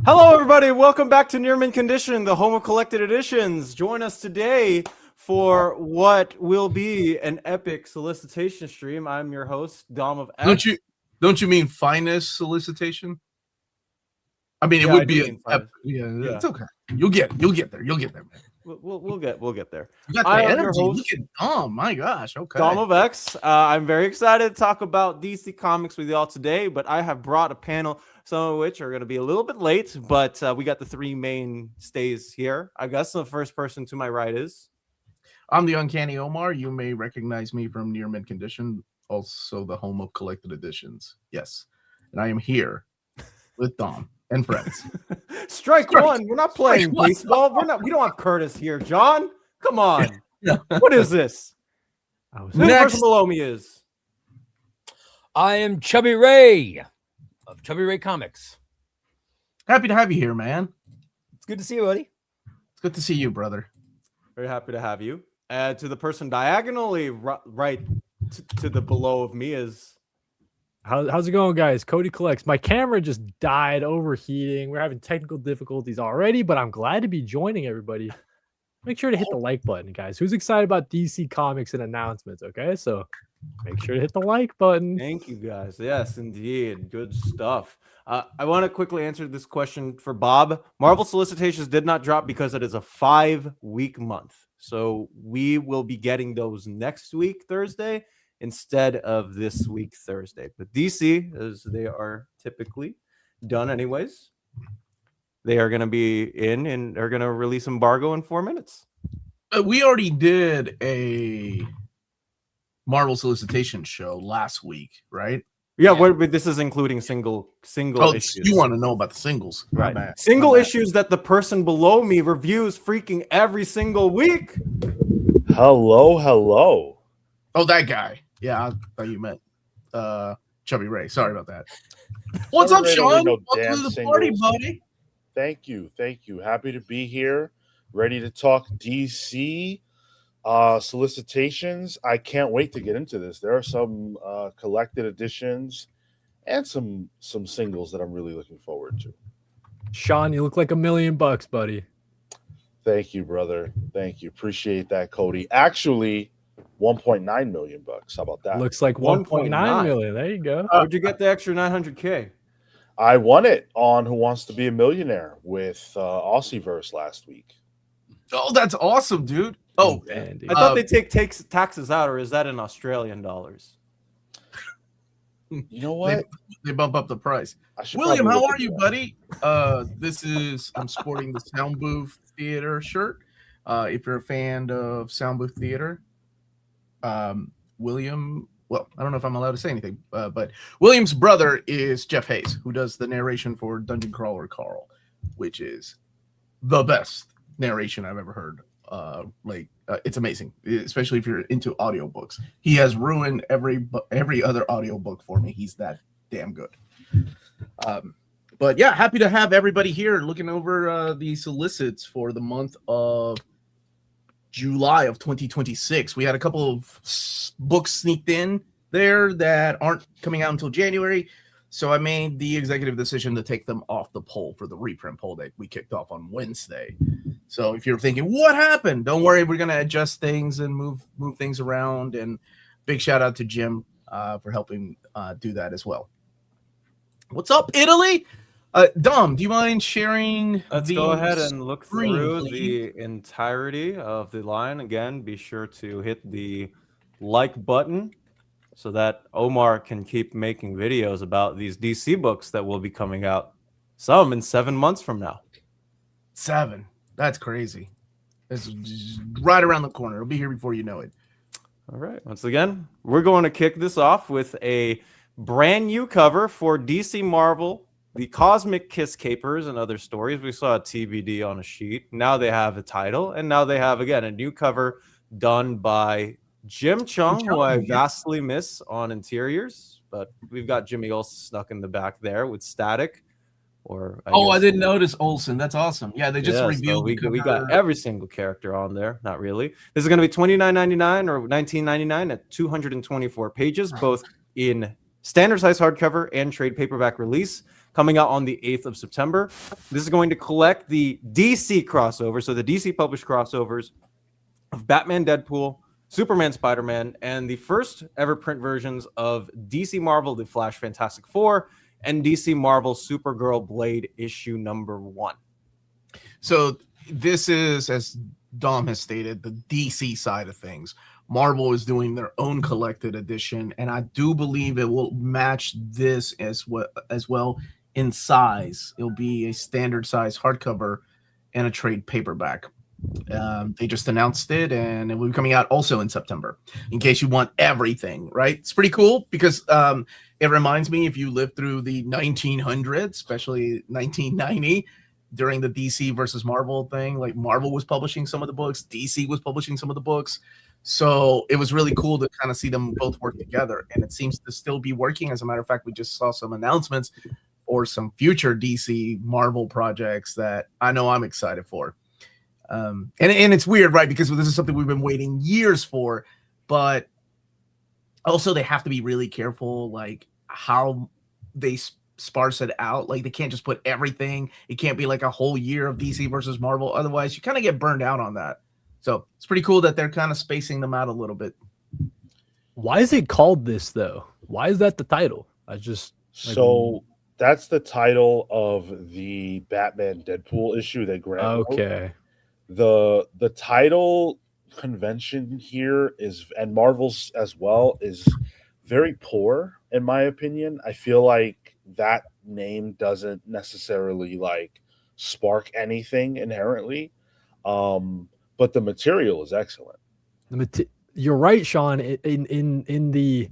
Hello, everybody. Welcome back to Near Mint Condition, the home of collected editions. Join us today for what will be an epic solicitation stream. I'm your host, Dom of X. Don't you mean finest solicitation? I mean, Yeah, it would I be do mean yeah, it's okay. You'll get there. You'll get there, man. We'll get there. You got the I am energy. your host, Look at Dom. My gosh. Okay. Dom of X. I'm very excited to talk about DC Comics with y'all today, but I have brought a panel, some of which are going to be a little bit late, but we got the three mainstays here. I guess the first person to my right is... I'm the Uncanny Omar. You may recognize me from Near Mint Condition, also the home of collected editions. Yes. And I am here with Dom and friends. Strike one. We're not playing baseball. We don't have Curtis here, John. Come on. What is this? Who the person below me is? I am Chubby Ray of Chubby Ray Comics. Happy to have you here, man. It's good to see you, buddy. It's good to see you, brother. Very happy to have you. To the person diagonally right to the below of me is... How's it going, guys? Cody Collects. My camera just died overheating. We're having technical difficulties already, but I'm glad to be joining everybody. Make sure to hit the like button, guys. Who's excited about DC Comics and announcements? Okay, so make sure to hit the like button. Thank you, guys. Yes, indeed. Good stuff. I want to quickly answer this question for Bob. Marvel Solicitations did not drop because it is a 5-week month. So we will be getting those next week, Thursday, instead of this week, Thursday. But DC, as they are typically done anyways, they are going to be in and are going to release embargo in 4 minutes. We already did a Marvel solicitation show last week, right? Yeah, but this is including single issues. You want to know about the singles, right? Single issues that the person below me reviews freaking every single week. Hello. Oh, that guy. Yeah, I thought you meant Chubby Ray. Sorry about that. What's up, Sean? Welcome to the party, buddy. Thank you. Happy to be here. Ready to talk DC solicitations. I can't wait to get into this. There are some collected editions and some singles that I'm really looking forward to. Sean, you look like $1 million, buddy. Thank you, brother. Thank you. Appreciate that, Cody. Actually, $1.9 million. How about that? Looks like 1.9 million. There you go. Where'd you get the extra 900K? I won it on Who Wants to Be a Millionaire with Aussieverse last week. Oh, that's awesome, dude. Oh, I thought they take taxes out, or is that in Australian dollars? You know what? They bump up the price. William, how are you, buddy? I'm sporting the Sound Booth Theater shirt. If you're a fan of Sound Booth Theater, William, well, I don't know if I'm allowed to say anything, but William's brother is Jeff Hayes, who does the narration for Dungeon Crawler Carl, which is the best narration I've ever heard. It's amazing, especially if you're into audiobooks. He has ruined every other audiobook for me. He's that damn good. But yeah, happy to have everybody here looking over the solicits for the month of July of 2026. We had a couple of books sneaked in there that aren't coming out until January. So I made the executive decision to take them off the poll for the reprint poll that we kicked off on Wednesday. So if you're thinking, what happened? Don't worry, we're going to adjust things and move things around. And big shout out to Jim for helping do that as well. What's up, Italy? Dom, do you mind sharing? Let's go ahead and look through the entirety of the line. Again, be sure to hit the like button so that Omar can keep making videos about these DC books that will be coming out, some in 7 months from now. 7. That's crazy. It's right around the corner. It'll be here before you know it. All right. Once again, we're going to kick this off with a brand new cover for DC Marvel, the Cosmic Kiss Capers and Other Stories. We saw a TBD on a sheet. Now they have a title, and now they have, again, a new cover done by Jim Chung, who I vastly miss on interiors, but we've got Jimmy Olsen stuck in the back there with Static. I didn't notice Olsen. That's awesome. Yeah, they just revealed. So we got every single character on there. Not really. This is going to be $29.99 or $19.99 at 224 pages, both in standard size hardcover and trade paperback release. coming out on the 8th of September. This is going to collect the DC crossover, so the DC published crossovers of Batman, Deadpool, Superman, Spider-Man, and the first ever print versions of DC Marvel, The Flash, Fantastic Four, and DC Marvel Supergirl Blade issue number 1. So this is, as Dom has stated, the DC side of things. Marvel is doing their own collected edition, and I do believe it will match this as well in size. It'll be a standard size hardcover and a trade paperback. They just announced it, and it will be coming out also in September. In case you want everything, right? It's pretty cool because it reminds me, if you lived through the 1900s, especially 1990. During the DC versus Marvel thing, like Marvel was publishing some of the books, DC was publishing some of the books. So it was really cool to kind of see them both work together. And it seems to still be working. As a matter of fact, we just saw some announcements or some future DC Marvel projects that I know I'm excited for. And it's weird, right? Because this is something we've been waiting years for, but also they have to be really careful, like how they sparse it out. Like they can't just put everything. It can't be like a whole year of DC versus Marvel. Otherwise, you kind of get burned out on that. So it's pretty cool that they're kind of spacing them out a little bit. Why is it called this though? Why is that the title? So that's the title of the Batman Deadpool issue that Grant wrote. Okay. The title convention here is, and Marvel's as well, is very poor in my opinion. I feel like that name doesn't necessarily like spark anything inherently, but the material is excellent. You're right, Sean. In the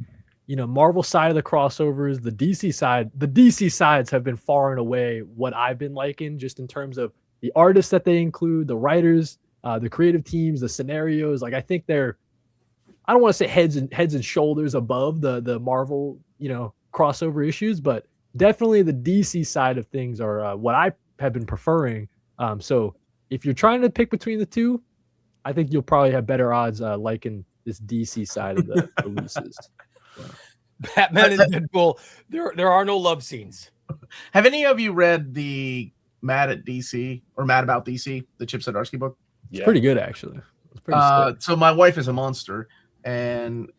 Marvel side of the crossovers, the DC sides have been far and away what I've been liking, just in terms of the artists that they include, the writers, the creative teams, the scenarios. Like I think they're, I don't want to say heads and shoulders above the Marvel crossover issues, but definitely the DC side of things are what I have been preferring. So if you're trying to pick between the two, I think you'll probably have better odds liking this DC side of the releases. Batman and Deadpool, there are no love scenes. Have any of you read the Mad at DC or Mad About DC, the Chip Zdarsky book? It's pretty good, actually. It's pretty sick. So my wife is a monster and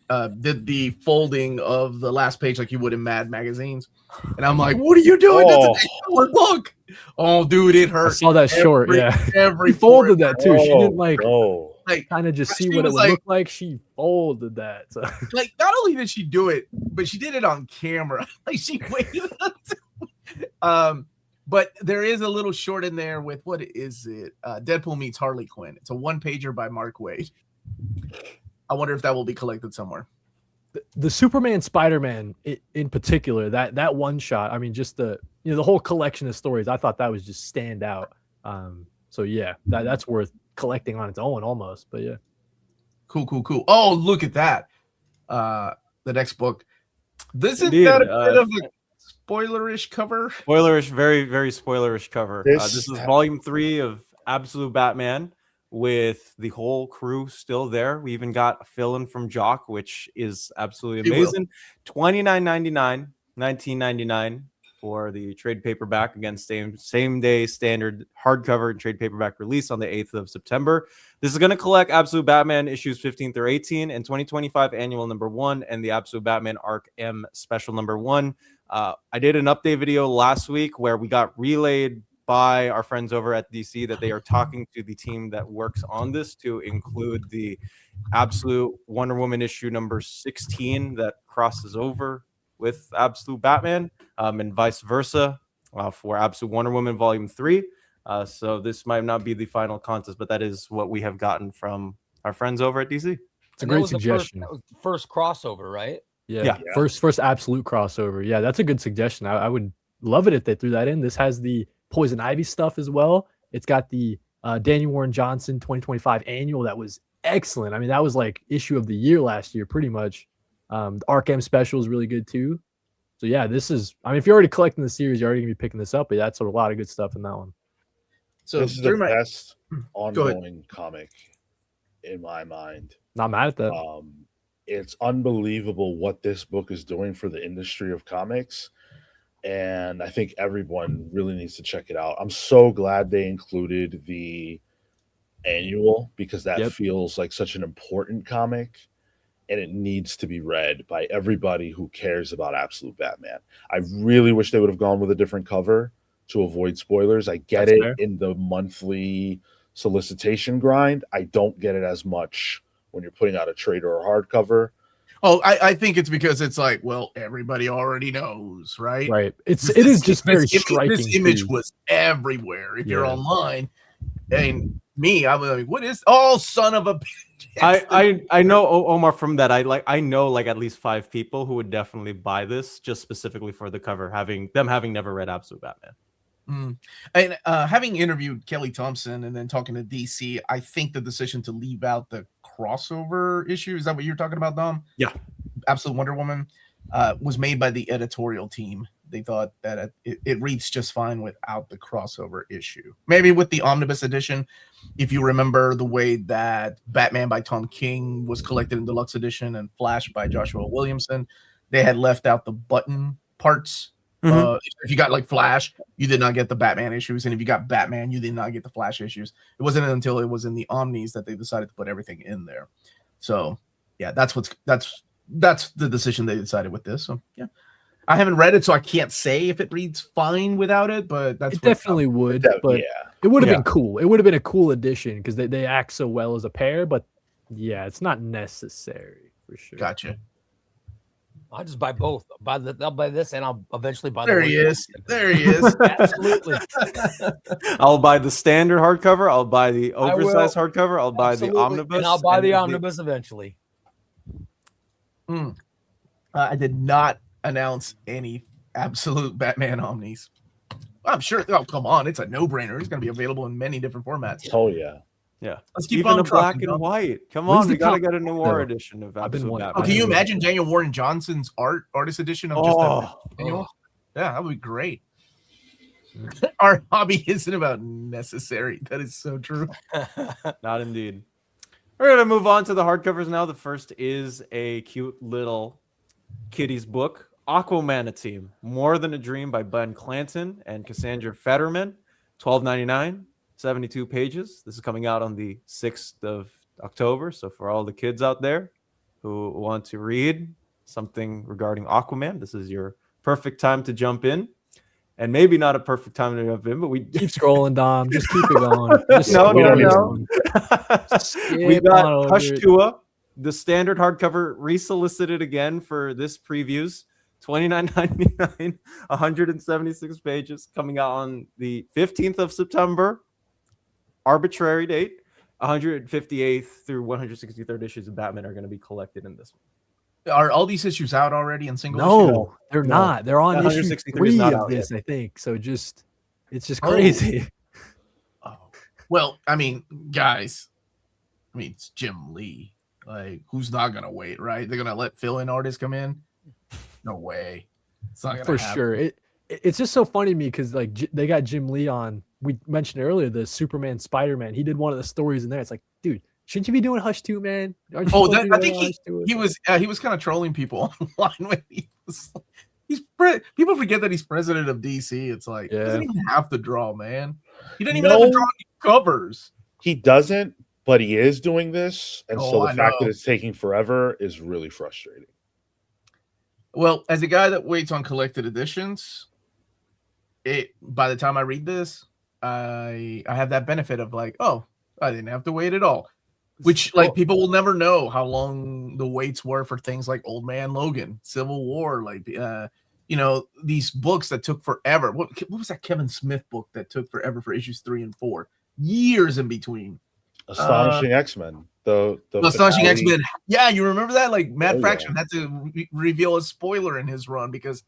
did the folding of the last page like you would in Mad magazines. And I'm like, what are you doing? That's an $8 book. Oh, dude, it hurt. I saw that short, yeah. Every She folded that too. She didn't like like kind of just see what it would look like. She folded that. So. Like, not only did she do it, but she did it on camera. Like she waited. But there is a little short in there with, what is it? Deadpool meets Harley Quinn. It's a one-pager by Mark Waid. I wonder if that will be collected somewhere. The Superman, Spider-Man in particular, that one shot. I mean, just the whole collection of stories. I thought that was just stand out. So yeah, that's worth collecting on its own almost. But yeah, cool. Oh, look at that. The next book. Isn't Indeed, that a bit of a spoilerish cover? Spoilerish, very, very spoilerish cover. This is volume 3 of Absolute Batman with the whole crew still there. We even got a fill-in from Jock, which is absolutely amazing. $29.99, $19.99 for the trade paperback. Again, same day standard hardcover and trade paperback release on the 8th of September. This is going to collect Absolute Batman issues 15 through 18 and 2025 annual number 1 and the Absolute Batman Arc M special number 1. I did an update video last week where we got relayed by our friends over at DC that they are talking to the team that works on this to include the Absolute Wonder Woman issue number 16 that crosses over with Absolute Batman, and vice versa for Absolute Wonder Woman volume 3. So this might not be the final contest, but that is what we have gotten from our friends over at DC. It's a great suggestion. That was the first crossover, right? Yeah. First Absolute crossover. Yeah, that's a good suggestion. I would love it if they threw that in. This has the Poison Ivy stuff as well. It's got the Daniel Warren Johnson 2025 annual that was excellent. I mean, that was like issue of the year last year, pretty much. The Arc M special is really good too. So yeah, this is, I mean, if you're already collecting the series, you're already gonna be picking this up, but that's a lot of good stuff in that one. So this is the best ongoing comic in my mind. Not mad at that. It's unbelievable what this book is doing for the industry of comics. and I think everyone really needs to check it out. I'm so glad they included the annual because that Yep. feels like such an important comic, and it needs to be read by everybody who cares about Absolute Batman. I really wish they would have gone with a different cover to avoid spoilers. I get That's it fair. in the monthly solicitation grind. I don't get it as much when you're putting out a trade or a hardcover. Oh, I think it's because it's like, well, everybody already knows, right? Right. It is just very striking. This image too. was everywhere. If you're Yeah. online, and me, I was like, "What is? Oh, son of a bitch!" I know Omar from that. I know like at least 5 people who would definitely buy this just specifically for the cover, having never read Absolute Batman. And having interviewed Kelly Thompson and then talking to DC, I think the decision to leave out the crossover issue, is that what you're talking about, Dom? Yeah. Absolute Wonder Woman was made by the editorial team. They thought that it reads just fine without the crossover issue. Maybe with the Omnibus edition, if you remember the way that Batman by Tom King was collected in deluxe edition and Flash by Joshua Williamson, they had left out the button parts. If you got like Flash, you did not get the Batman issues, and if you got Batman, you did not get the Flash issues. It wasn't until it was in the Omnis that they decided to put everything in there. So yeah, that's the decision they decided with this. So yeah, I haven't read it, so I can't say if it reads fine without it, but that's It definitely would, but yeah. it would have Yeah. been cool. It would have been a cool addition because they act so well as a pair, but yeah, it's not necessary for sure. Gotcha. I'll just buy both. I'll buy this, and I'll eventually buy. There he is. There he is. Absolutely. I'll buy the standard hardcover. I'll buy the oversized will. hardcover. I'll buy Absolutely. the omnibus. And I'll buy the and omnibus eventually. I did not announce any Absolute Batman Omnis. I'm sure. Oh, come on. It's a no-brainer. It's going to be available in many different formats. Oh yeah. Yeah, Let's keep even on a black trucking, and Dom. white. Come When's on, the we gotta top- get a noir No. edition of I've been Absolute wanting- Batman. Oh, can you imagine Daniel Warren Johnson's artist edition of just that Oh, manual? Yeah, that would be great. Our hobby isn't about necessary. That is so true. not indeed. We're gonna move on to the hardcovers now. The first is a cute little kiddies book, Aquaman: A Team, More Than a Dream by Ben Clanton and Cassandra Fetterman, $12.99, 72 pages. This is coming out on the 6th of October. So for all the kids out there who want to read something regarding Aquaman, this is your perfect time to jump in. And maybe not a perfect time to jump in, but we Keep scrolling, Dom. Just keep it going. Just No, skip no, this no. one. we Skip got on over Hush it. Tua, the standard hardcover, resolicited again for this previews. $29.99, 176 pages, coming out on the 15th of September. Arbitrary date. 158th through 163rd issues of Batman are going to be collected in this one. Are all these issues out already in single issue? No, they're No. not. They're on issue 163 is 3 not of out this, I think. So it's just Oh. crazy. Oh. Well, I mean, guys, it's Jim Lee. Like, who's not gonna wait, right? They're gonna let fill-in artists come in? No way. It's not gonna For happen. sure. It's just so funny to me because like they got Jim Lee on. We mentioned earlier the Superman Spider-Man. He did one of the stories in there. It's like, dude, shouldn't you be doing Hush 2, man? Aren't you Oh, supposed to be I doing think Hush 2? he was kind of trolling people online when he was. People forget that he's president of DC. It's like he doesn't Yeah. even have to draw, man. He didn't even have to No. draw any covers. He doesn't, but he is doing this, and so Oh, the I fact know. that it's taking forever is really frustrating. Well, as a guy that waits on collected editions, by the time I read this, I have that benefit of like, oh, I didn't have to wait at all. Which like people will never know how long the waits were for things like Old Man Logan, Civil War, like these books that took forever. What was that Kevin Smith book that took forever for issues 3 and 4? Years in between. Astonishing X-Men. The Astonishing finale- X-Men. Yeah, you remember that? Like Matt Oh, Fraction had to reveal a spoiler in his run because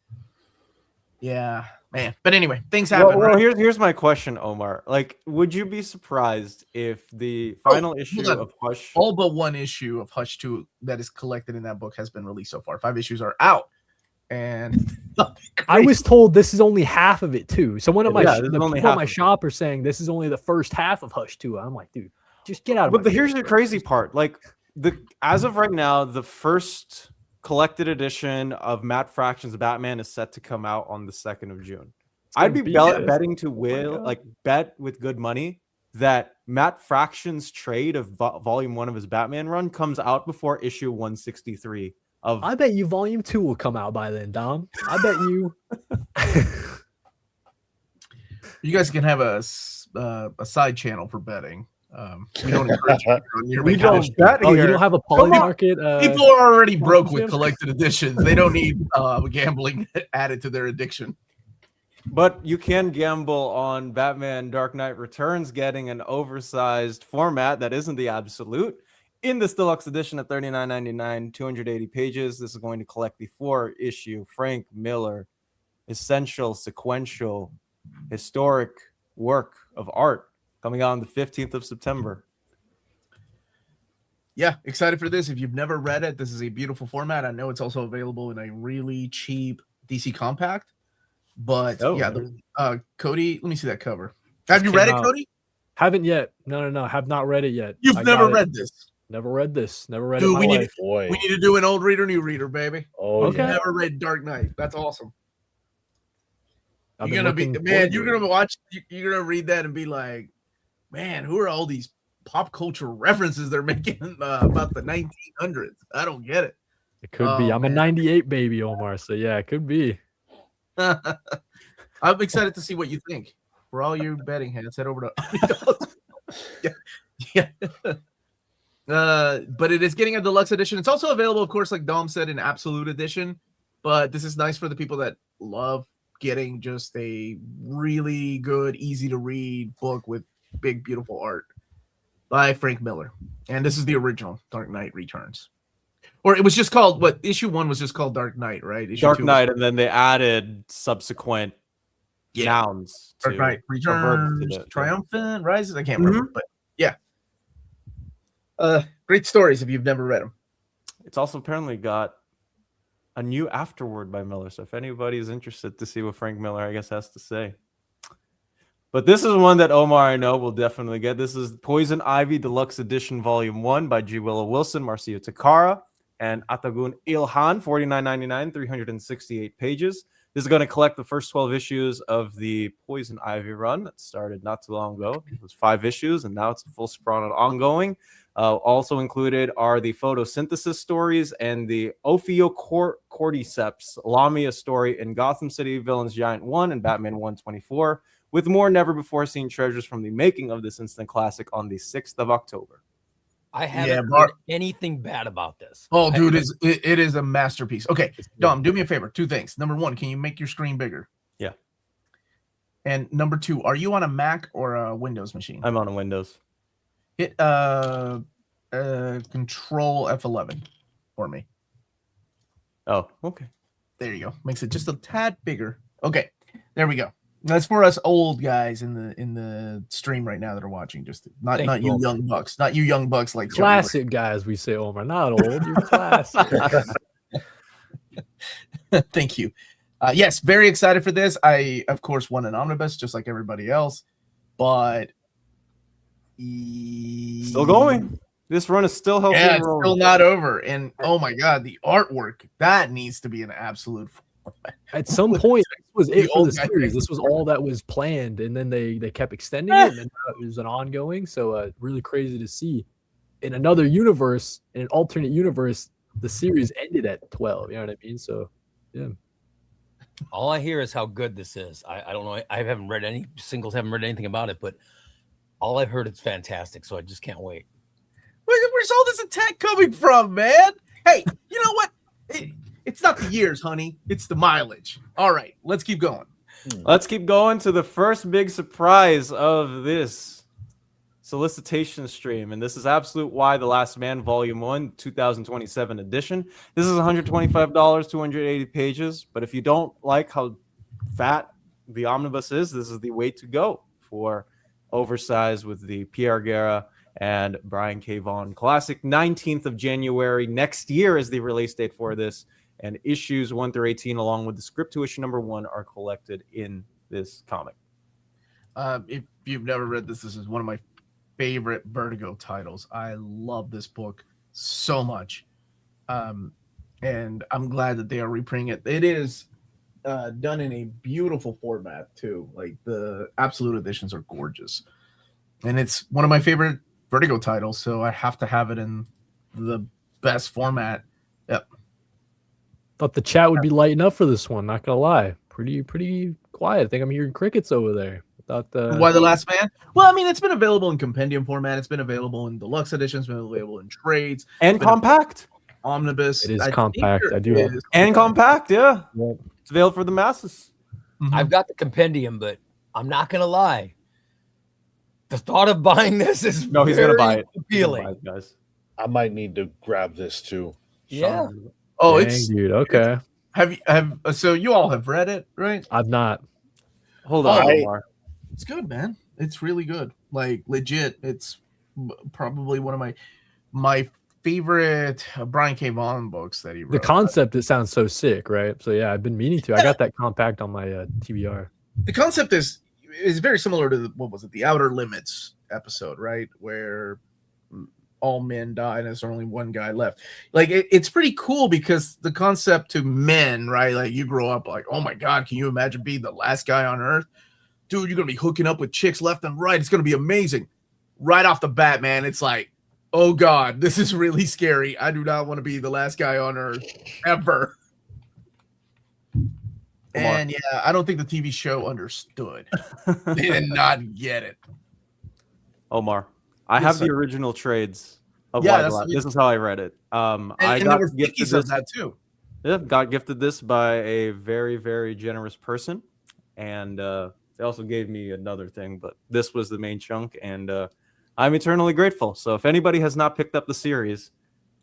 yeah, man. But anyway, things happen. Well, right? here's my question, Omar. Like, would you be surprised if the final issue hold on. of Hush? All but one issue of Hush 2 that is collected in that book has been released so far. 5 issues are out. And I was told this is only half of it too. Someone at my Yeah, the this is only people at half my of it. shop are saying this is only the first half of Hush 2. I'm like, dude, just get out of But my here's face, the bro. crazy part. Like as of right now, the first collected edition of Matt Fraction's Batman is set to come out on the 2nd of June. gonna I'd be beat this. betting to Oh my will God. like bet with good money that Matt Fraction's trade of volume 1 of his Batman run comes out before issue 163 of I bet you volume 2 will come out by then, Dom. I bet you. You guys can have a side channel for betting. We don't encourage you on your We vacation. don't bet Oh, you here. don't have a Come poly on. market? People are already broke with sponsorship? collected editions. They don't need gambling added to their addiction. But you can gamble on Batman Dark Knight Returns getting an oversized format that isn't the absolute in this deluxe edition at $39.99, 280 pages. This is going to collect the 4-issue Frank Miller essential sequential historic work of art coming out on the 15th of September. Yeah, excited for this. If you've never read it, this is a beautiful format. I know it's also available in a really cheap DC compact. But Cody, let me see that cover. Have you read it, Cody? Haven't yet. No. Have not read it yet. You've never read this. Never read this. Never read Dude, it. In my life. Boy. We need to do an old reader, new reader, baby. Oh, Okay. yeah. Never read Dark Knight. That's awesome. I've You're been gonna be looking man. forward You're to it. gonna watch. You're gonna read that and be like, man, who are all these pop culture references they're making about the 1900s? I don't get it. It could be. I'm a 98 baby, Omar. So yeah, it could be. I'm excited to see what you think. For all you betting heads, head over to yeah. But it is getting a deluxe edition. It's also available, of course, like Dom said, in absolute edition. But this is nice for the people that love getting just a really good, easy to read book with big, beautiful art by Frank Miller. And this is the original Dark Knight Returns. Or it was just called issue 1 was just called Dark Knight, right? Issue Dark 2 Knight, and then they added subsequent nouns. Dark Knight Returns, Triumphant, Rises. I can't remember, but yeah. Great stories if you've never read them. It's also apparently got a new afterword by Miller. So if anybody's interested to see what Frank Miller, I guess, has to say. But this is one that Omar, I know, will definitely get. This is Poison Ivy Deluxe Edition Volume 1 by G. Willow Wilson, Marcio Takara, and Atagun Ilhan, $49.99, 368 pages. This is going to collect the first 12 issues of the Poison Ivy run that started not too long ago. It was 5 issues, and now it's a full sprawl and ongoing. Also included are the photosynthesis stories and the Ophiocordyceps Lamia story in Gotham City Villains Giant 1 and Batman 124, with more never-before-seen treasures from the making of this instant classic on the 6th of October. I haven't heard anything bad about this. Oh, dude, it is a masterpiece. Okay, Dom, do me a favor. 2 things. Number 1, can you make your screen bigger? Yeah. And number 2, are you on a Mac or a Windows machine? I'm on a Windows. Hit Control F11 for me. Oh, okay. There you go. Makes it just a tad bigger. Okay, there we go. That's for us old guys in the stream right now that are watching. Just not you young bucks, not you young bucks like Classic guys, we say, Omar. Not old. You're classic. Thank you. Yes, very excited for this. I, of course, won an omnibus just like everybody else, but still going. This run is still healthy. Yeah, it's still not over. And oh my god, the artwork that needs to be an absolute. At some point, this was it for the series. This was all that was planned, and then they kept extending it, and then it was an ongoing. So really crazy to see. In another universe, in an alternate universe, the series ended at 12. You know what I mean? So, yeah. All I hear is how good this is. I don't know. I haven't read haven't read anything about it, but all I've heard is fantastic. So I just can't wait. Where's all this attack coming from, man? Hey, you know what? It's not the years, honey. It's the mileage. All right, let's keep going. Let's keep going to the first big surprise of this solicitation stream. And this is Absolute Y, The Last Man, Volume 1, 2027 edition. This is $125, 280 pages. But if you don't like how fat the omnibus is, this is the way to go for oversized with the Pierre Guerra and Brian K. Vaughan classic. 19th of January next year is the release date for this. And issues 1 through 18, along with the script to issue number 1, are collected in this comic. If you've never read this, this is one of my favorite Vertigo titles. I love this book so much. and I'm glad that they are reprinting it. It is done in a beautiful format too. Like the absolute editions are gorgeous, and it's one of my favorite Vertigo titles, so I have to have it in the best format. Yep. Thought the chat would be lighting up for this one. Not gonna lie, pretty quiet. I think I'm hearing crickets over there. Thought Why the Last Man? Well, I mean, it's been available in Compendium format. It's been available in deluxe editions. Been available in trades And compact. Omnibus. It is I compact. think I do there have- is And compact, yeah. Yep. It's available for the masses. Mhm. I've got the Compendium, but I'm not gonna lie. The thought of buying this is No, he's gonna very buy it. He's gonna appealing. buy it, guys. I might need to grab this too. Yeah. Oh, Dang, it's dude. Okay, so you all have read it, right? I've not. Hold on, I- Omar. It's good, man. It's really good. Like legit. It's probably one of my favorite Brian K. Vaughan books that he wrote. The concept, it sounds so sick, right? So yeah, I've been meaning to. I got that compact on my TBR. The concept is very similar to what was it, the Outer Limits episode, right? Where all men die and there's only one guy left. Like it's pretty cool because the concept to men, right? Like you grow up like, oh my God, can you imagine being the last guy on earth? Dude, you're gonna be hooking up with chicks left and right. It's gonna be amazing. Right off the bat, man, it's like, oh God, this is really scary. I do not want to be the last guy on earth ever. And yeah, I don't think the TV show understood. They did not get it. Omar, I Yes, have sir. the original trades of Yeah, Why the that's- Last. This is how I read it. I And got there were gifted wikis of this. that too. Yeah, got gifted this by a very, very generous person, and they also gave me another thing, but this was the main chunk, and I'm eternally grateful. So if anybody has not picked up the series,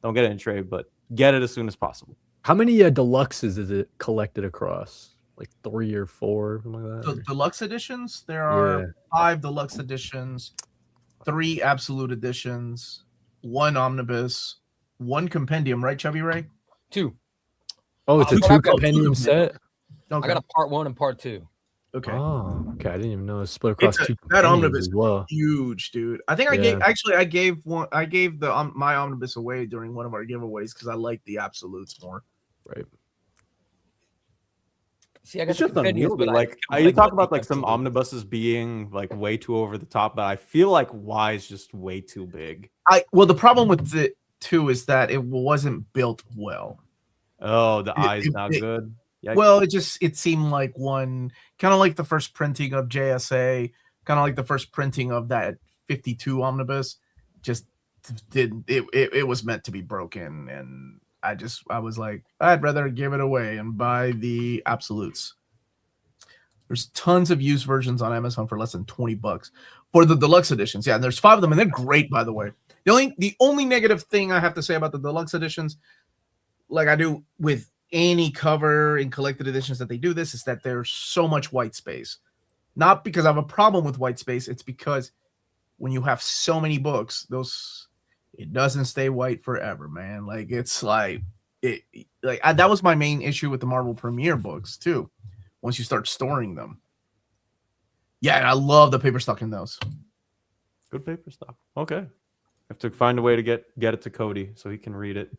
don't get it in trade, but get it as soon as possible. How many deluxes is it collected across? Like 3 or 4, something like that. The or- deluxe editions, there are Yeah. 5 deluxe editions, 3 absolute editions, 1 omnibus, 1 compendium, right, Chubby Ray? 2. Oh, it's a I've 2 got two compendium of them. set. Okay. I got a part 1 and part 2. Okay. Oh, okay. I didn't even know it's split across It's 2 that compendiums omnibus as well. huge, dude. I think I gave the my omnibus away during one of our giveaways because I like the absolutes more. Right. See, I got It's the just Compendiums, unwieldy. but Like I you talk the about like some absolute. omnibuses being like way too over the top, but I feel like Y is just way too big. Well, the problem with the 2 is that it wasn't built well. Oh, the It- eye's it- not it- good. Yikes. Well, it seemed like one kind of like the first printing of JSA, kind of like the first printing of that 52 omnibus. Just didn't it was meant to be broken, and I was like, I'd rather give it away and buy the absolutes. There's tons of used versions on Amazon for less than $20 for the deluxe editions. Yeah, and there's 5 of them, and they're great, by the way. The only negative thing I have to say about the deluxe editions, like I do with any cover in collected editions that they do this, is that there's so much white space. Not because I have a problem with white space, it's because when you have so many books, it doesn't stay white forever, man. Like it's like that was my main issue with the Marvel Premiere books too. Once you start storing them, yeah, and I love the paper stock in those. Good paper stock. Okay. Have to find a way to get it to Cody so he can read it.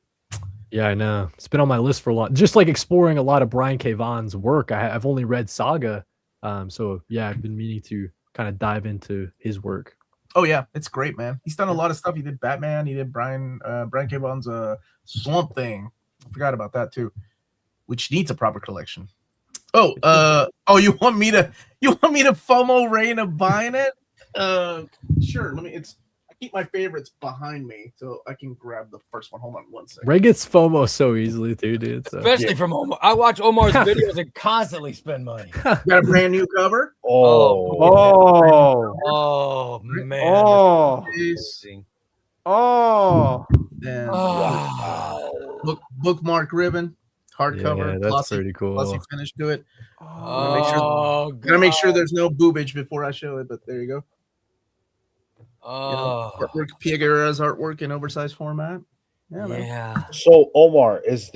Yeah, I know. It's been on my list for a lot. Just like exploring a lot of Brian K. Vaughan's work. I've only read Saga. So yeah, I've been meaning to kind of dive into his work. Oh yeah, it's great, man. He's done a lot of stuff. He did Batman. He did Brian K. Vaughan's Swamp Thing. I forgot about that too, which needs a proper collection. Oh, you want me to FOMO Ray into buying it? Sure. I keep my favorites behind me so I can grab the first one. Hold on one second. Ray gets FOMO so easily too, dude. So. Especially from Omar. I watch Omar's videos and constantly spend money. Got a brand new cover. Oh. Oh man. Oh. Is- Oh. and Oh. bookmark ribbon, hardcover, Yeah, that's glossy, pretty cool. glossy finish to it. Oh, Gotta make sure God. there's no boobage before I show it, but there you go. Oh, Artwork, Pia Guerrera's artwork in oversized format. Yeah, man. yeah. So Omar, is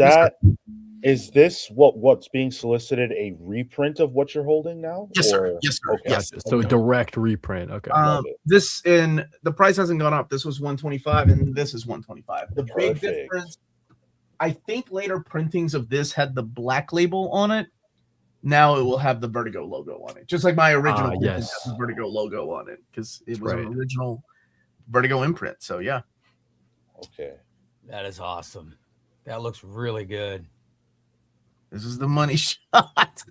this what's being solicited a reprint of what you're holding now? Yes, sir. Or- Yes, sir. Okay. Yes. Gotcha. So direct reprint. Okay. Love it. This in the price hasn't gone up. This was 125 and this is 125. The big Perfect. difference I think later printings of this had the black label on it. Now it will have the Vertigo logo on it, just like my original print yes. has the Vertigo logo on it because it was Right. an original Vertigo imprint. So yeah, Okay. That is awesome. That looks really good. this is the money shot.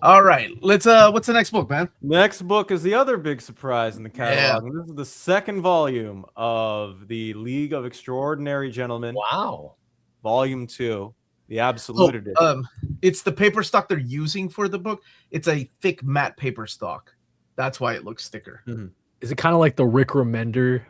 All right, let's. What's the next book, man? Next book is the other big surprise in the catalog. And this is the second volume of the League of Extraordinary Gentlemen, Wow. Volume 2, the Absolute Edition. It's the paper stock they're using for the book. It's a thick matte paper stock. That's why it looks thicker. Is it kind of like the Rick Remender,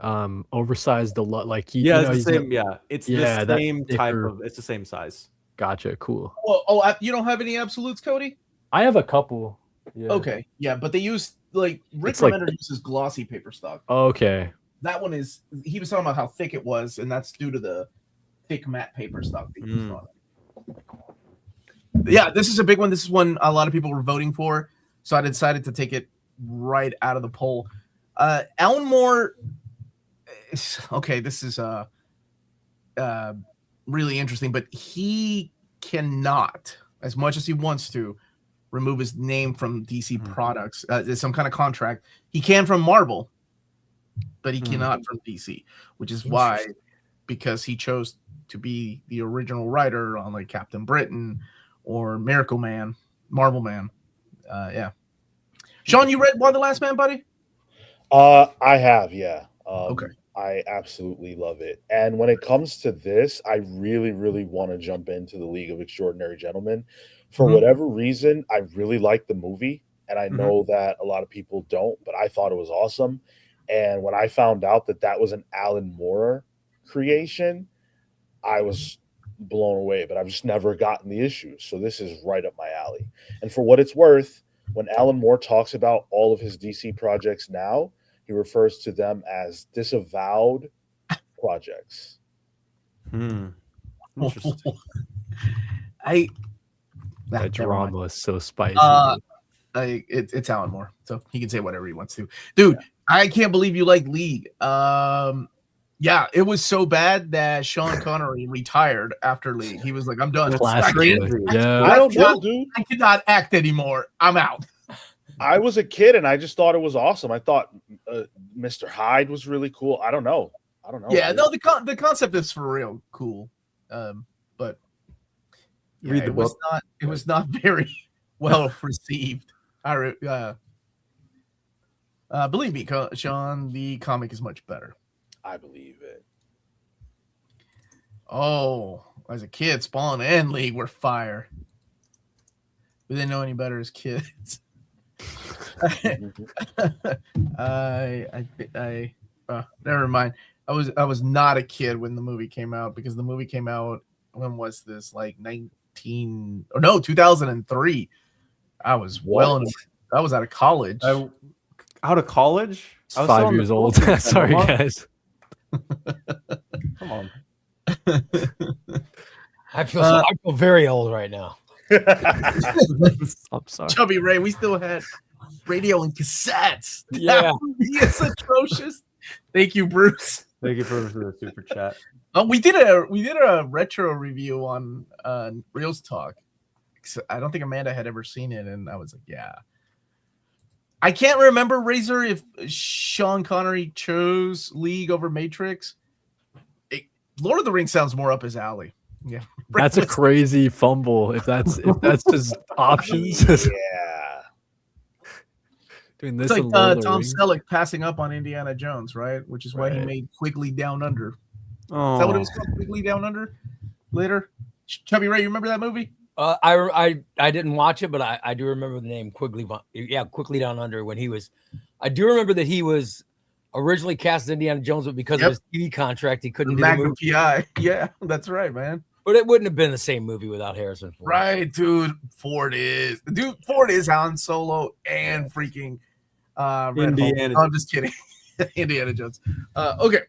oversized like he? Yeah, you know, it's the he's same. Yeah, it's yeah, the that same type thicker- of. It's the same size. Gotcha, cool. Well, you don't have any absolutes, Cody? I have a couple. Yeah. Okay, yeah, but they use like Rick It's like- Remender uses glossy paper stock. Okay. That one is he was talking about how thick it was, and that's due to the thick matte paper stock they used on it. Yeah, this is a big one. This is one a lot of people were voting for, so I decided to take it right out of the poll. Alan Moore. Okay, this is really interesting, but he cannot, as much as he wants to, remove his name from DC products. There's some kind of contract. He can from Marvel, but he cannot from DC, which is why, because he chose to be the original writer on like Captain Britain or Miracle Man, Marvel Man. Yeah. Sean, you read Why the Last Man, buddy? I have, yeah. Okay. I absolutely love it. And when it comes to this, I really, really want to jump into the League of Extraordinary Gentlemen. For whatever reason, I really like the movie. And I know that a lot of people don't, but I thought it was awesome. And when I found out that that was an Alan Moore creation, I was blown away, but I've just never gotten the issues. So this is right up my alley. And for what it's worth, when Alan Moore talks about all of his DC projects now, he refers to them as disavowed projects. Interesting. That drama is so spicy. It's Alan Moore, so he can say whatever he wants to. Dude, I can't believe you like League. Yeah, it was so bad that Sean Connery retired after League. He was like, I'm done. Classic. Yeah. I don't know, dude. I cannot act anymore. I'm out. I was a kid and I just thought it was awesome. I thought Mr. Hyde was really cool. I don't know. Yeah, no, the concept is for real cool. But yeah, Read the it was book. not. It was not very well received. Believe me, Sean, the comic is much better. I believe it. Oh, as a kid, Spawn and League were fire. We didn't know any better as kids. Never mind. I was not a kid when the movie came out, because the movie came out, when was this, like 2003. I was I was out of college. Out of college? It's I was 5 still in years the old. Philippines then, Sorry, huh? guys. Come on. I feel very old right now. I'm sorry. Chubby Ray, we still had radio and cassettes. Yeah. That movie is atrocious. Thank you, Bruce. Thank you for the super chat. We did a retro review on Reels Talk. I don't think Amanda had ever seen it, and I was like, yeah. I can't remember, Razor, if Sean Connery chose League over Matrix. Lord of the Rings sounds more up his alley. Yeah, That's a crazy fumble. If that's his options. Yeah. Doing this It's and like Lord of the Tom Rings. Selleck passing up on Indiana Jones, right? Which is why he Right. made Quigley Down Under. Oh, Is that what it was called? Quigley Down Under? Later? Chubby Ray, you remember that movie? I didn't watch it, but I do remember the name Quigley. Quigley Down Under. When he was, I do remember that he was originally cast as Indiana Jones, but because of his TV contract, he couldn't do the Magnum movie. PI. Yeah, that's right, man. But it wouldn't have been the same movie without Harrison Ford. Right, dude. Ford is Han Solo and freaking Red Indiana. Hulk. No, I'm just kidding. Indiana Jones. Okay,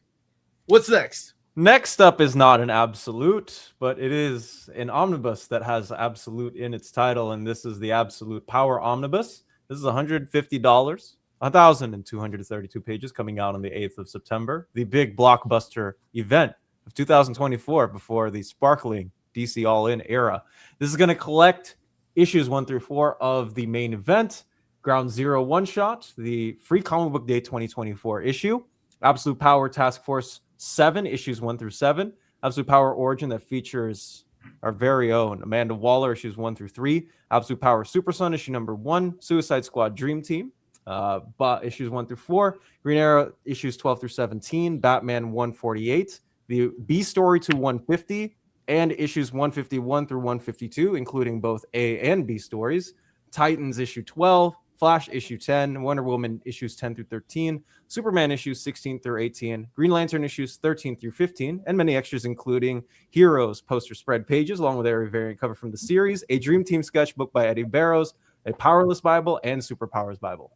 what's next? Next up is not an absolute, but it is an omnibus that has absolute in its title, and this is the Absolute Power Omnibus. This is $150, 1,232 pages, coming out on the 8th of September. The big blockbuster event of 2024 before the sparkling DC All-In era. This is going to collect issues 1 through 4 of the main event, Ground Zero one-shot, the Free Comic Book Day 2024 issue, Absolute Power Task Force 7, issues 1 through 7, Absolute Power Origin that features our very own Amanda Waller, issues 1 through 3, Absolute Power Super Son, issue number 1, Suicide Squad Dream Team, but issues 1 through 4, Green Arrow issues 12 through 17, Batman 148, the B story to 150, and issues 151 through 152, including both A and B stories, Titans issue 12, Flash issue 10, Wonder Woman issues 10 through 13, Superman issues 16 through 18, Green Lantern issues 13 through 15, and many extras including Heroes poster spread pages, along with every variant cover from the series, a Dream Team sketchbook by Eddie Barrows, a Powerless Bible, and Superpowers Bible.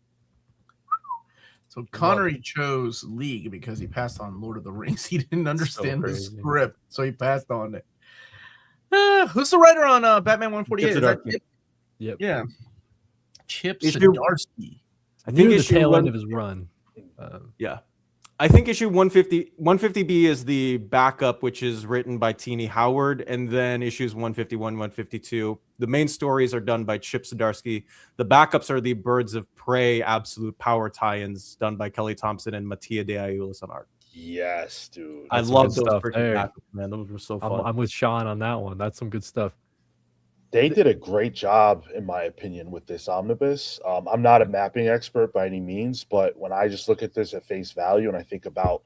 So Connery chose League because he passed on Lord of the Rings. He didn't understand the script, so he passed on it. Who's the writer on Batman 148? Is that Chip? Yep. Yeah. Chip Issue- Zdarsky. I think the issue tail one- end of his run. Yeah. I think issue 150B is the backup, which is written by Teeny Howard, and then issues 151, 152. The main stories are done by Chip Zdarsky. The backups are the Birds of Prey Absolute Power tie-ins done by Kelly Thompson and Mattia De Aiulis on art. Yes, dude. I That's some love good those stuff freaking there. backups, man. Those were so fun. I'm with Sean on that one. That's some good stuff. They did a great job, in my opinion, with this omnibus. I'm not a mapping expert by any means, but when I just look at this at face value and I think about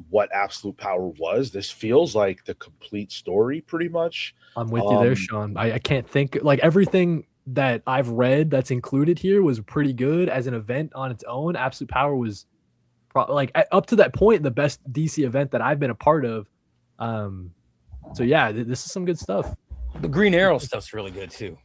what Absolute Power was, this feels like the complete story pretty much. I'm with you there, Sean. I can't think, like, everything that I've read that's included here was pretty good as an event on its own. Absolute Power was like up to that point the best DC event that I've been a part of. So yeah, this is some good stuff. The Green Arrow stuff's really good too.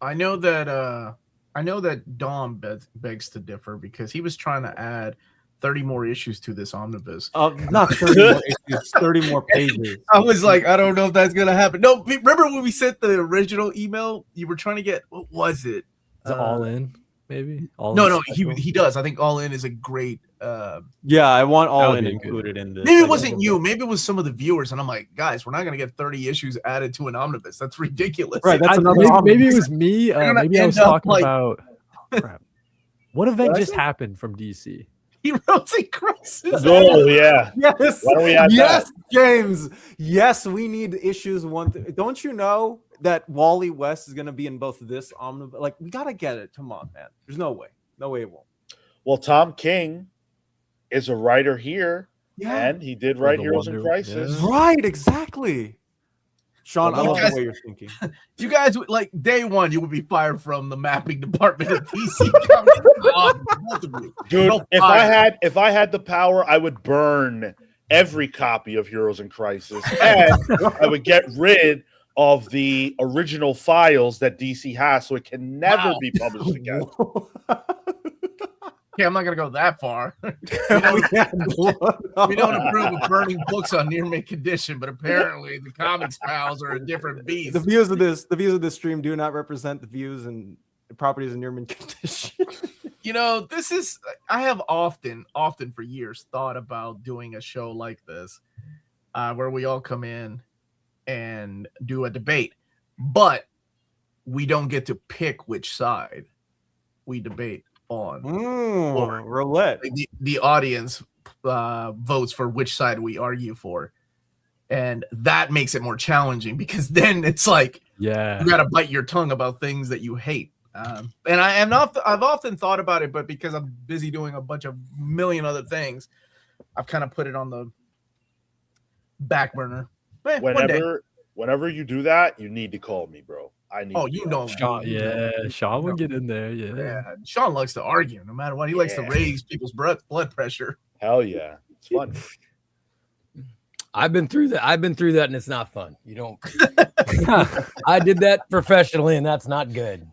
I know that Dom begs to differ because he was trying to add 30 more issues to this omnibus. Not 30 more issues, 30 more pages. I was like, I don't know if that's gonna happen. No, remember when we sent the original email? You were trying to get, what was it? Is it All In? Maybe. No, he does. I think All In is a great. Yeah, I want That All would In be good. included in this. Maybe it wasn't you. Maybe it was some of the viewers, and I'm like, guys, we're not gonna get 30 issues added to an omnibus. That's ridiculous. Right, that's another maybe it omnibus. was me. gonna Maybe I was end up talking like- about. Crap. What event What? just happened from DC? Heroes in Crisis. Oh, yeah. Yes. Why don't we add Yes, James. Yes, we need issues one. Don't you know that Wally West is going to be in both of this omnibus? Like, we got to get it. Come on, man. There's no way. No way it won't. Well, Tom King is a writer here, Yeah. and he did For write the Heroes in Wonder- Crisis. yeah. Right. Exactly. Sean, I You love guys- the way you're thinking. You guys, like day one, you would be fired from the mapping department at DC Comics. Both of you. Dude, No if fire. I had the power, I would burn every copy of Heroes in Crisis, and I would get rid of the original files that DC has, so it can never Wow. be published again. Okay, I'm not gonna go that far. We we don't approve of burning books on near mint condition, but apparently the comics files are a different beast. The views of this stream do not represent the views and properties in Nearman condition. You know, this is I have often for years thought about doing a show like this, where we all come in and do a debate, but we don't get to pick which side we debate on. Roulette. Like, the audience votes for which side we argue for, and that makes it more challenging because then it's like Yeah. you got to bite your tongue about things that you hate. And I've often thought about it, but because I'm busy doing a bunch of million other things, I've kind of put it on the back burner. One day. Whenever you do that, you need to call me, bro. I need. Oh, to you do know, that. Sean, yeah, Sean would get in there. Yeah. yeah. Sean likes to argue, no matter what. He likes to Yeah. raise people's blood pressure. Hell yeah, it's fun. I've been through that. And it's not fun. You don't. I did that professionally, and that's not good.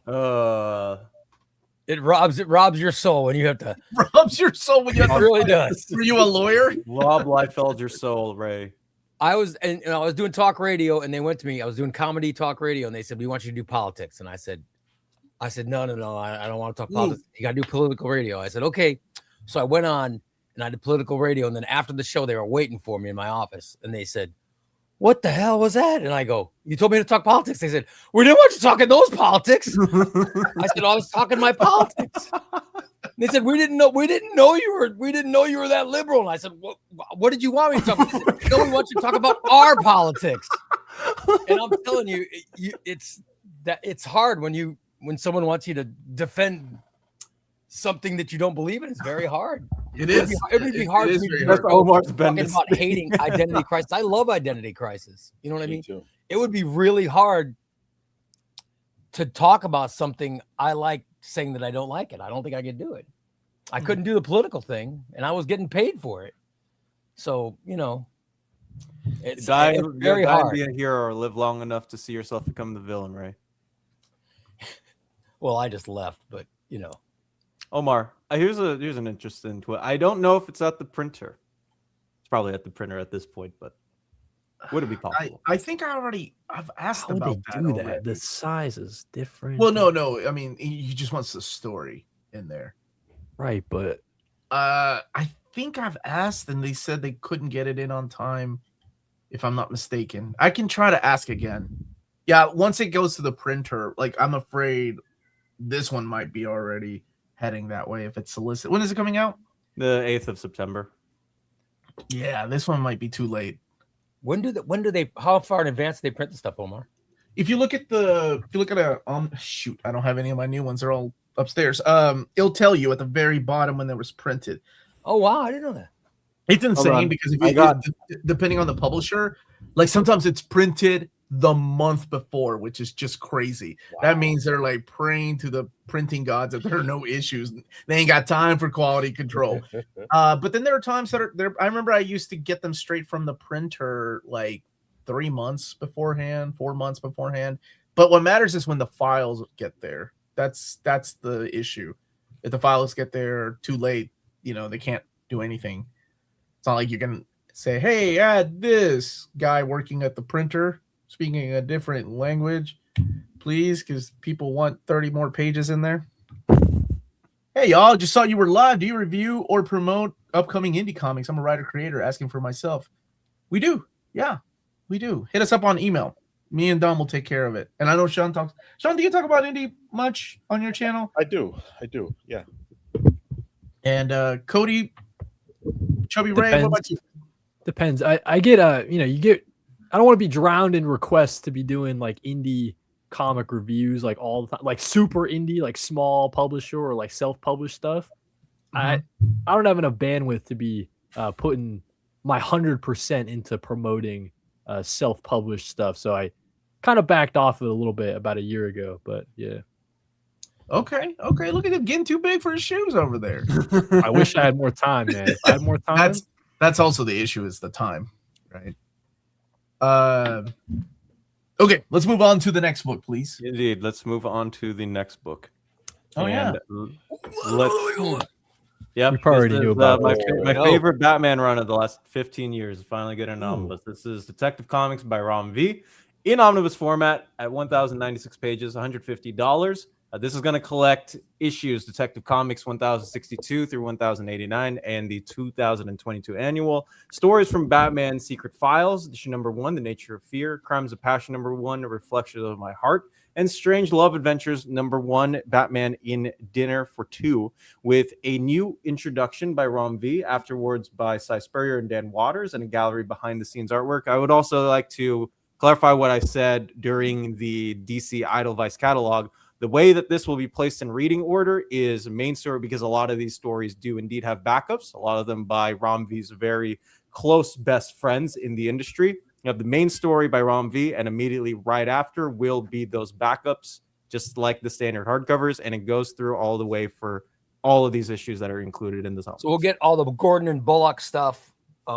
It robs your soul when you have to. Rubs your soul when you have It to. really does. Were you a lawyer? Rob Liefeld, your soul, Ray. I was and I was doing talk radio, and they went to me. I was doing comedy talk radio, and they said, "We want you to do politics." And I said, "No, I don't want to talk politics. You got to do political radio." I said, "Okay." So I went on, and I did political radio. And then after the show, they were waiting for me in my office, and they said, "What the hell was that?" And I go, "You told me to talk politics." They said, "We didn't want you talking those politics." I said, "I was talking my politics." They said, we didn't know you were that liberal." And I said, "What did you want me to talk about?" "No, we want you to talk about our politics." And I'm telling you, it's hard when someone wants you to defend something that you don't believe in. It's very hard. It is. It would be hard. It for is me very to hard. talk Omar's been about hating identity crisis. I love identity crisis. You know what I Me mean? too. It would be really hard to talk about something I like, saying that I don't like it. I don't think I could do it. I couldn't do the political thing, and I was getting paid for it. So, it's very hard. Be a hero or live long enough to see yourself become the villain, Ray. Well, I just left, but Omar, here's an interesting twist. I don't know if it's at the printer. It's probably at the printer at this point, but would it be possible? I think I've asked How would about they do that? already. The size is different. Well, no. I mean, he just wants the story in there. Right, but I think I've asked, and they said they couldn't get it in on time, if I'm not mistaken. I can try to ask again. Yeah, once it goes to the printer, like, I'm afraid this one might be already heading that way if it's solicited. When is it coming out? The 8th of September. Yeah, this one might be too late. when do they? How far in advance do they print the stuff, Omar? If you look at shoot, I don't have any of my new ones. They're all upstairs. It'll tell you at the very bottom when it was printed. Oh wow, I didn't know that. It's Hold insane on. because depending on the publisher, like sometimes it's printed the month before, which is just crazy. Wow. That means they're like praying to the printing gods that there are no issues. They ain't got time for quality control. But then there are times that are there. I remember I used to get them straight from the printer like 3 months beforehand, 4 months beforehand. But what matters is when the files get there. That's the issue. If the files get there too late, they can't do anything. It's not like you can say, "Hey, add this guy working at the printer speaking a different language, please," because people want 30 more pages in there. "Hey, y'all, just saw you were live. Do you review or promote upcoming indie comics? I'm a writer-creator asking for myself." We do. Yeah, we do. Hit us up on email. Me and Dom will take care of it. And I know Sean talks. Sean, do you talk about indie much on your channel? I do. Yeah. And Cody, Chubby Ray, what about you? depends. I get you get. I don't want to be drowned in requests to be doing like indie comic reviews like all the time, like super indie, like small publisher or like self-published stuff. I don't have enough bandwidth to be putting my 100% into promoting self-published stuff. So I kind of backed off it a little bit about a year ago, but yeah. Okay. Look at him getting too big for his shoes over there. I wish I had more time, man. If I had more time. That's also the issue, is the time, right? Okay, let's move on to the next book, please. Indeed. Let's move on to the next book. Oh, yeah. Yep. We probably this knew is, about my this. favorite Batman run of the last 15 years. Finally getting an omnibus. This is Detective Comics by Rom V in omnibus format at 1,096 pages, $150. This is going to collect issues Detective Comics 1062 through 1089 and the 2022 annual. Stories from Batman Secret Files, issue number 1, The Nature of Fear, Crimes of Passion number 1, A Reflection of My Heart, and Strange Love Adventures number 1, Batman in Dinner for 2, with a new introduction by Rom V, afterwards by Cy Spurrier and Dan Waters, and a gallery behind the scenes artwork. I would also like to clarify what I said during the DC Edelweiss catalog. The way that this will be placed in reading order is main story, because a lot of these stories do indeed have backups, a lot of them by Rom V's very close best friends in the industry. You have the main story by Rom V, and immediately right after will be those backups, just like the standard hardcovers, and it goes through all the way for all of these issues that are included in this. So we'll get all the Gordon and Bullock stuff. They're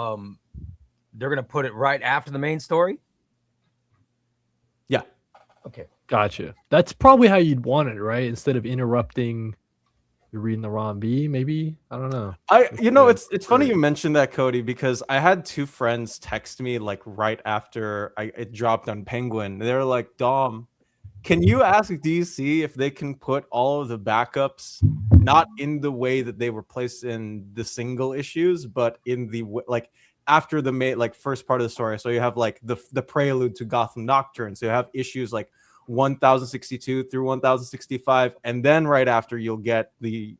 going to put it right after the main story? Yeah. Okay. Gotcha. That's probably how you'd want it, right? Instead of interrupting, you're reading the Rom V, maybe. I don't know. It's funny you mentioned that, Cody, because I had two friends text me like right after it dropped on Penguin. They were like, "Dom, Can you ask DC if they can put all of the backups not in the way that they were placed in the single issues, but in the like after the like first part of the story? So you have like the prelude to Gotham Nocturne. So you have issues like 1062 through 1065, and then right after you'll get the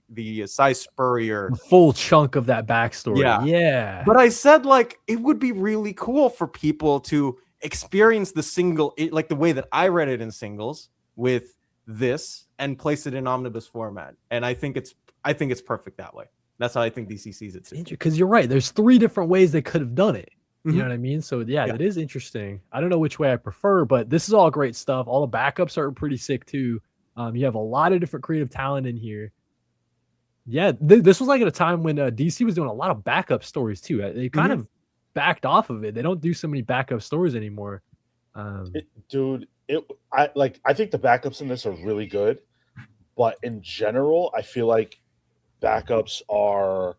Cy Spurrier The full chunk of that backstory. Yeah. Yeah. But I said, like, it would be really cool for people to experience the single, like the way that I read it in singles with this and place it in omnibus format. And I think it's perfect that way. That's how I think DC sees it too. Because you're right. There's 3 different ways they could have done it. You Mhm. know what I mean? So yeah, Yeah. that is interesting. I don't know which way I prefer, but this is all great stuff. All the backups are pretty sick too. You have a lot of different creative talent in here. Yeah, this was like at a time when DC was doing a lot of backup stories too. They kind of backed off of it. They don't do so many backup stories anymore. I think the backups in this are really good, but in general, I feel like backups are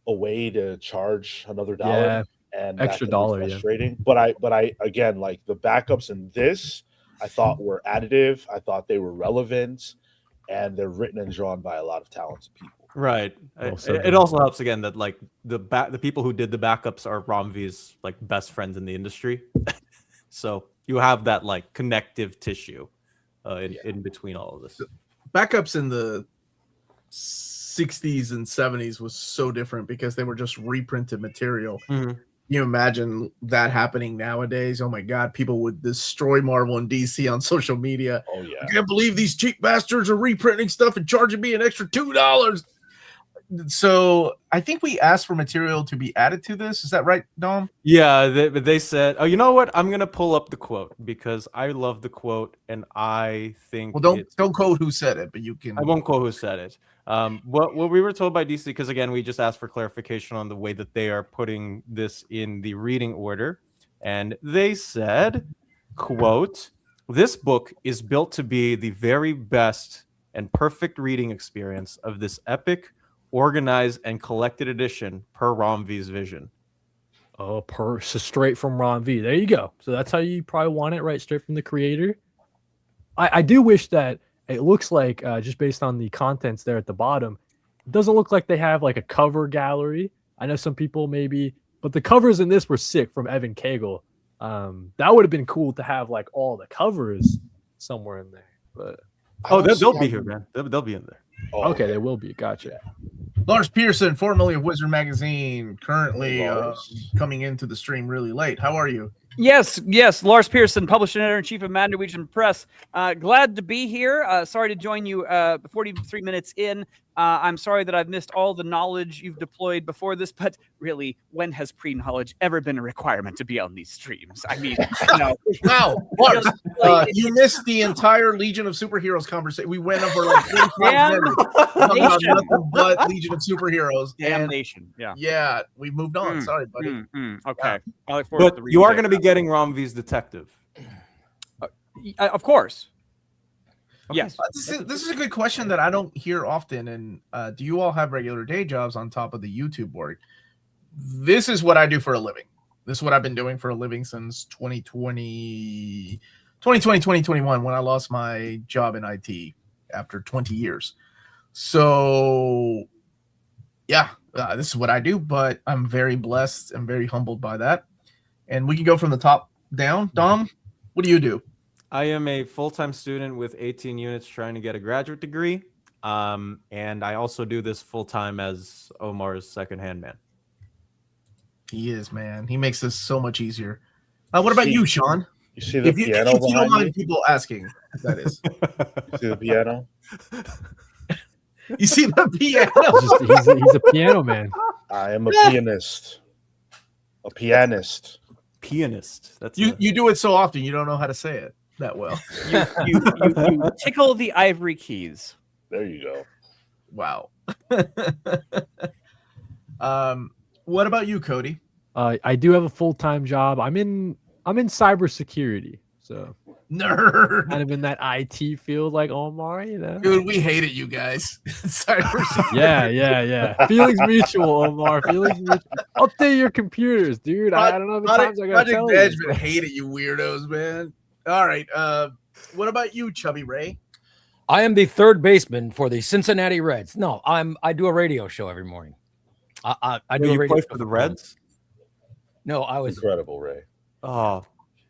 a way to charge another dollar. Yeah, and that extra can be dollar, yeah. frustrating. But I again, like the backups in this, I thought were additive. I thought they were relevant, and they're written and drawn by a lot of talented people. Right. Well said, It man. also helps again that like the people who did the backups are Romvi's like best friends in the industry. So you have that like connective tissue in between all of this. Backups in the 60s and 70s was so different because they were just reprinted material. Mhm. You imagine that happening nowadays? Oh my God, people would destroy Marvel and DC on social media. Oh yeah. I can't believe these cheap bastards are reprinting stuff and charging me an extra $2. So I think we asked for material to be added to this. Is that right, Dom? Yeah, they said, "Oh, you know what? I'm gonna pull up the quote because I love the quote, and I think." Well, don't quote who said it, but you can. I won't quote who said it. What we were told by DC, because again, we just asked for clarification on the way that they are putting this in the reading order, and they said, "Quote: This book is built to be the very best and perfect reading experience of this epic, organized, and collected edition per Romvi's vision." Oh, so straight from Ron V. There you go. So that's how you probably want it, right? Straight from the creator. I do wish that it looks like, just based on the contents there at the bottom, it doesn't look like they have like a cover gallery. I know some people maybe, but the covers in this were sick from Evan Cagle. That would have been cool to have like all the covers somewhere in there. But They'll be here, man. They'll be in there. Oh, okay, they will be. Gotcha. Lars Pearson, formerly of Wizard Magazine, currently Lars. coming into the stream really late. How are you? Yes, Lars Pearson, publisher and editor-in-chief of Mad Norwegian Press. Glad to be here. Sorry to join you 43 minutes in. I'm sorry that I've missed all the knowledge you've deployed before this, but really, when has pre-knowledge ever been a requirement to be on these streams? I mean, Wow, Lars, you missed the entire Legion of Superheroes conversation. We went over like 45 minutes talking about nothing but Legion of Superheroes. And damnation. Yeah. we moved on. Sorry, buddy. Okay. I look forward to But the you are retake. going to be getting Romvi's detective. Of course. Yes. This is a good question that I don't hear often. And do you all have regular day jobs on top of the YouTube work? This is what I do for a living. This is what I've been doing for a living since 2021, when I lost my job in IT after 20 years. So, yeah, this is what I do, but I'm very blessed and very humbled by that. And we can go from the top down. Dom, what do you do? I am a full-time student with 18 units trying to get a graduate degree. And I also do this full-time as Omar's second-hand man. He is, man. He makes this so much easier. What about you, Sean? You see the If you piano don't behind mind me? people asking, that is. You see the piano? You see the piano? He's a piano man. I am a pianist. A pianist. Pianist. That's You do it so often, you don't know how to say it that well. You tickle the ivory keys. There you go. Wow. What about you, Cody? I do have a full-time job. I'm in cybersecurity, so Nerd. kind of in that IT field, like Omar, you know. Dude, we hate it, you guys. Cybersecurity. Yeah. Feelings mutual, Omar. Feelings mutual. Update your computers, dude. I don't know the times I gotta Project tell you. Management hate it, you weirdos, man. All right. What about you, Chubby Ray? I am the third baseman for the Cincinnati Reds. No, I do a radio show every morning. I do a You radio play show for the Reds? No, I was Incredible, Ray. Oh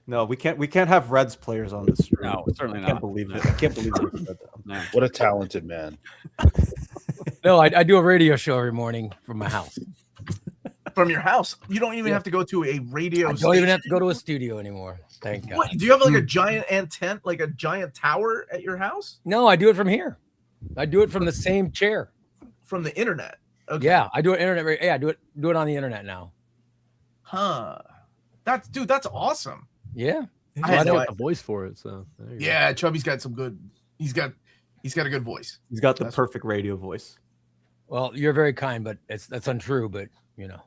no, we can't have Reds players on this stream. No, certainly I can't not. believe it. I can't believe it. Said that. No. What a talented man. No, I do a radio show every morning from my house. From your house. You don't even have to go to a radio I don't even have to go to a studio anymore. Thank God. What, do you have like a giant antenna, like a giant tower at your house? No, I do it from here. I do it from the same chair. From the internet. Okay. Yeah, I do it internet. Yeah, I do it on the internet now. Huh. That's awesome. Yeah. I I had no got the voice for it. So there you go. Yeah, Chubby's got some good. He's got a good voice. He's got the That's- perfect radio voice. Well, you're very kind, but that's untrue. But you know,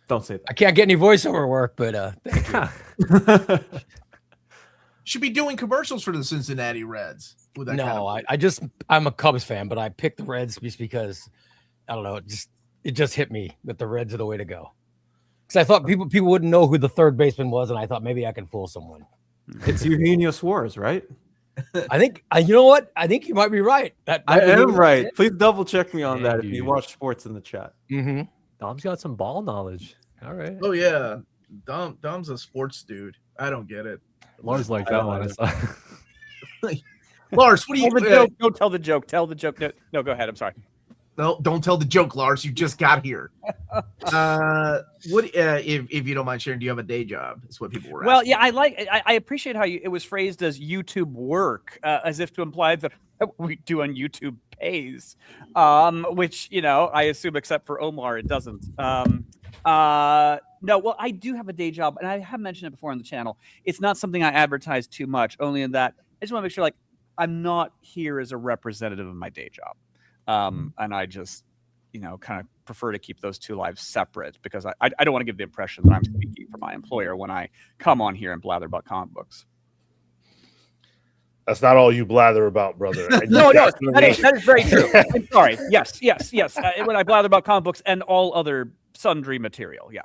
Don't say I can't get any voiceover work. But thank you. that. Should be doing commercials for the Cincinnati Reds. With that No, kind I'm a Cubs fan, but I picked the Reds just because I don't know. It just hit me that the Reds are the way to go. Because I thought people wouldn't know who the third baseman was, and I thought maybe I can fool someone. It's Eugenio Suarez, right? I think you know what? I think you might be right. That I am right. Please double check me on Yeah, that if you dude. watch sports in the chat. Mm-hmm. Dom's Dom's got some ball knowledge. All right. Oh yeah, Dom's a sports dude. I don't get it. Lars like that one. It's like- Lars, what do Tell the you? joke. Don't tell the joke. Tell the joke. No, go ahead. I'm sorry. No, don't tell the joke, Lars. You just got here. What if you don't mind sharing? Do you have a day job? Is what people were. Well, asking. yeah, I appreciate how it was phrased as YouTube work, as if to imply that what we do on YouTube pays, which I assume, except for Omar, it doesn't. No, well, I do have a day job, and I have mentioned it before on the channel. It's not something I advertise too much, only in that I just want to make sure, like, I'm not here as a representative of my day job, and I just, kind of prefer to keep those two lives separate because I don't want to give the impression that I'm speaking for my employer when I come on here and blather about comic books. That's not all you blather about, brother. No, that is very true. I'm sorry. Yes. When I blather about comic books and all other sundry material, yeah.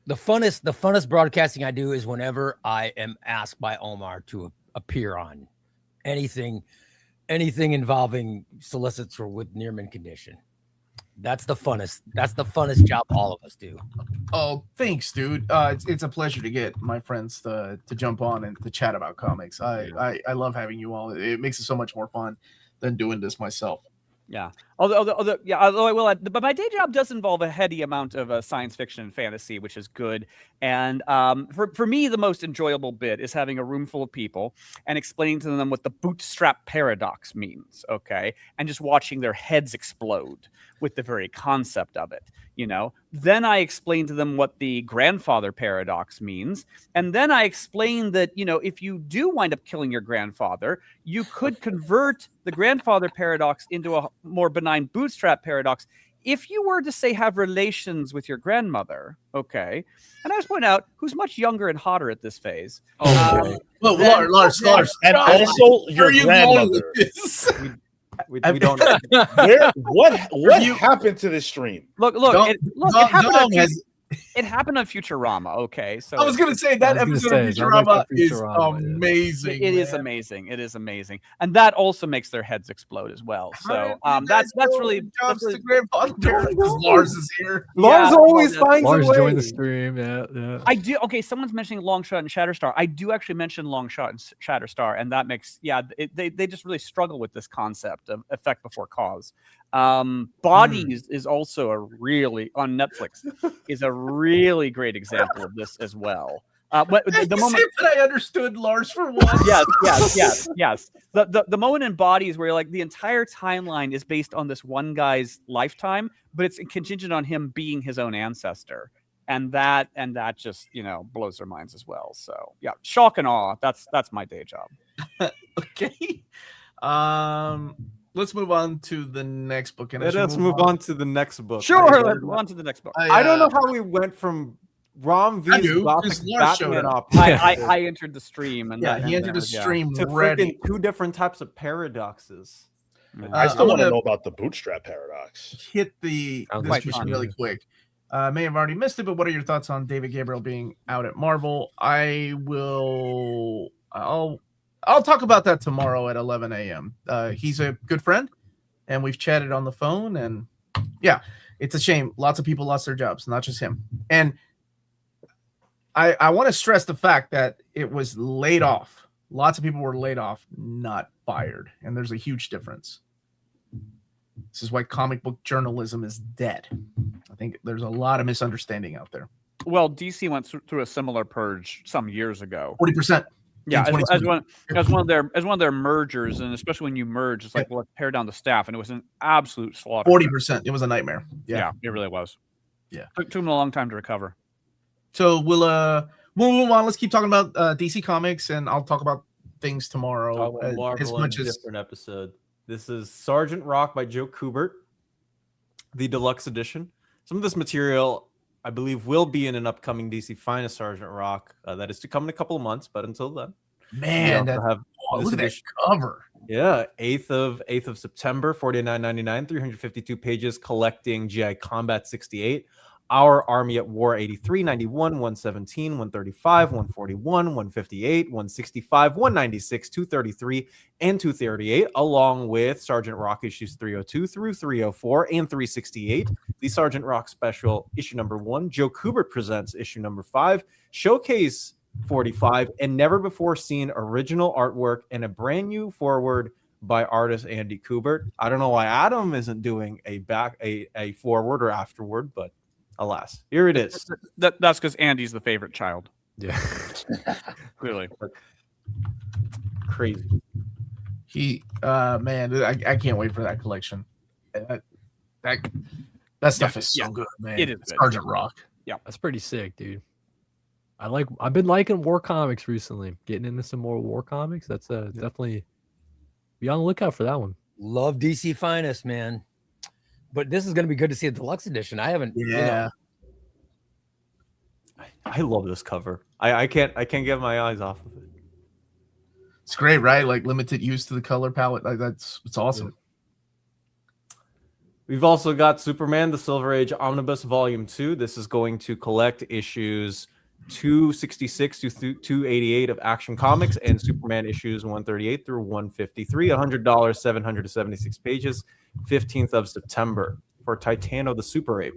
The funnest broadcasting I do is whenever I am asked by Omar to appear on anything involving solicits or with near mint condition. That's the funnest. That's the funnest job all of us do. Oh, thanks, dude. It's a pleasure to get my friends to jump on and to chat about comics. I love having you all. It makes it so much more fun than doing this myself. Yeah. Although I will add, but my day job does involve a heady amount of science fiction and fantasy, which is good. And for me, the most enjoyable bit is having a room full of people and explaining to them what the bootstrap paradox means, okay? And just watching their heads explode with the very concept of it, Then I explain to them what the grandfather paradox means. And then I explain that, if you do wind up killing your grandfather, you could convert the grandfather paradox into a more benign bootstrap paradox if you were to, say, have relations with your grandmother, okay? And I just point out who's much younger and hotter at this phase. Well, Lars, And also your where are you going grandmother. with this? We don't. What happened to this stream? Look, Dom- it happened Dom on has- it happened on Futurama, okay? So I was gonna say that I was episode gonna of say, sounds like Futurama the is Futurama, yeah. amazing. it is man. amazing. It is amazing, and that also makes their heads explode as well. So that's really the grandfather because Lars is here. Lars Yeah, always well, finds Lars a way. joined the stream. Yeah. I do. Okay, someone's mentioning Longshot and Shatterstar. I do actually mention Longshot and Shatterstar, and that makes they just really struggle with this concept of effect before cause. Bodies is also a really on Netflix is a really great example of this as well. But the moment that I understood Lars for once. yes. The moment in Bodies where like the entire timeline is based on this one guy's lifetime, but it's contingent on him being his own ancestor. And that just, blows their minds as well. So yeah, shock and awe. That's my day job. Okay. Let's move on to the next book. And Let us move on to the next book. Sure, let's move on to the next book. I don't know how we went from Rom I V's do, Gothic 'cause Lars showed Batman up. op I entered the stream and he entered the stream to ready. freaking two different types of paradoxes. I still want to gonna know about the bootstrap paradox. hit the Sounds this like just fun. really quick. I may have already missed it, but what are your thoughts on David Gabriel being out at Marvel? I'll talk about that tomorrow at 11 a.m. He's a good friend, and we've chatted on the phone, and yeah, it's a shame. Lots of people lost their jobs, not just him. And I want to stress the fact that it was laid off. Lots of people were laid off, not fired, and there's a huge difference. This is why comic book journalism is dead. I think there's a lot of misunderstanding out there. Well, DC went through a similar purge some years ago. 40%. Yeah, as one of their mergers, and especially when you merge, it's like, well, let's pare down the staff, and it was an absolute slaughter. 40%. It was a nightmare. Yeah, it really was. Yeah, took them a long time to recover. So we'll move on. Let's keep talking about DC Comics, and I'll talk about things tomorrow. As much as different episode. This is Sergeant Rock by Joe Kubert, the deluxe edition. Some of this material, I believe, will be in an upcoming DC Finest Sergeant Rock that is to come in a couple of months. But until then, man, look at that cover. Yeah, 8th of September, $49.99, 352 pages, collecting GI Combat 68. Our Army at War 83, 91, 117, 135, 141, 158, 165, 196, 233, and 238, along with Sergeant Rock issues 302 through 304 and 368. The Sergeant Rock special, issue number 1. Joe Kubert presents issue number 5. Showcase 45 and never before seen original artwork and a brand new forward by artist Andy Kubert. I don't know why Adam isn't doing a forward or afterward, but alas, here it is. That's because Andy's the favorite child. Yeah. Clearly. Crazy. He man, I can't wait for that collection. That stuff is so good, man. It is Sergeant Rock. Yeah. That's pretty sick, dude. I've been liking war comics recently. Getting into some more war comics. That's definitely be on the lookout for that one. Love DC Finest, man. But this is going to be good to see a deluxe edition. I haven't. Yeah. I love this cover. I can't get my eyes off of it. It's great, right? Like limited use to the color palette. Like it's awesome. We've also got Superman, the Silver Age Omnibus Volume 2. This is going to collect issues 266 to 288 of Action Comics and Superman issues 138 through 153. $100, 776 pages. 15th of September for Titano the Super Ape.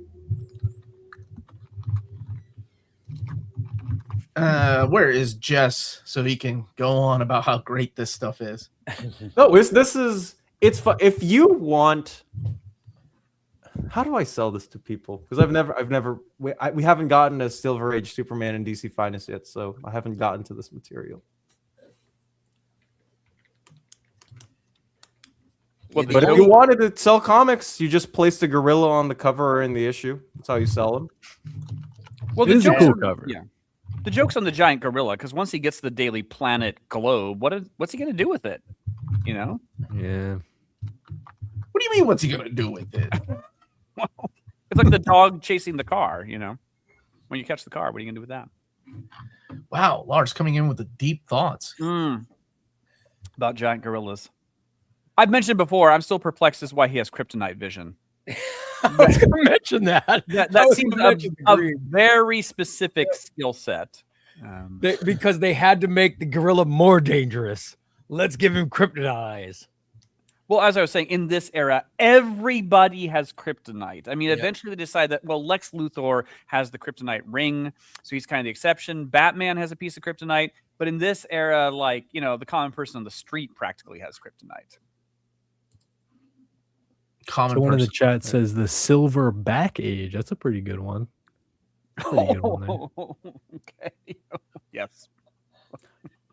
Where is Jess so he can go on about how great this stuff is? No, it's fun. If you want, how do I sell this to people? Because we haven't gotten a Silver Age Superman and DC Finest yet, so I haven't gotten to this material. But if you wanted to sell comics, you just place the gorilla on the cover or in the issue. That's how you sell them. Well, It is a cool cover. Yeah, the joke's on the giant gorilla, because once he gets the Daily Planet globe, what's he going to do with it? You know? Yeah. What do you mean? What's he gonna do with it? Well, it's like the dog chasing the car. You know, when you catch the car, what are you going to do with that? Wow, Lars coming in with the deep thoughts About giant gorillas. I've mentioned before, I'm still perplexed as to why he has kryptonite vision. I was going to mention that. That seems a very specific skill set. Because they had to make the gorilla more dangerous. Let's give him kryptonite eyes. Well, as I was saying, in this era, everybody has kryptonite. I mean, eventually they decide that, well, Lex Luthor has the kryptonite ring, so he's kind of the exception. Batman has a piece of kryptonite. But in this era, like, you know, the common person on the street practically has kryptonite. One in the chat says the Silver Back Age. That's a pretty good one. Pretty good one there. Okay. Yes.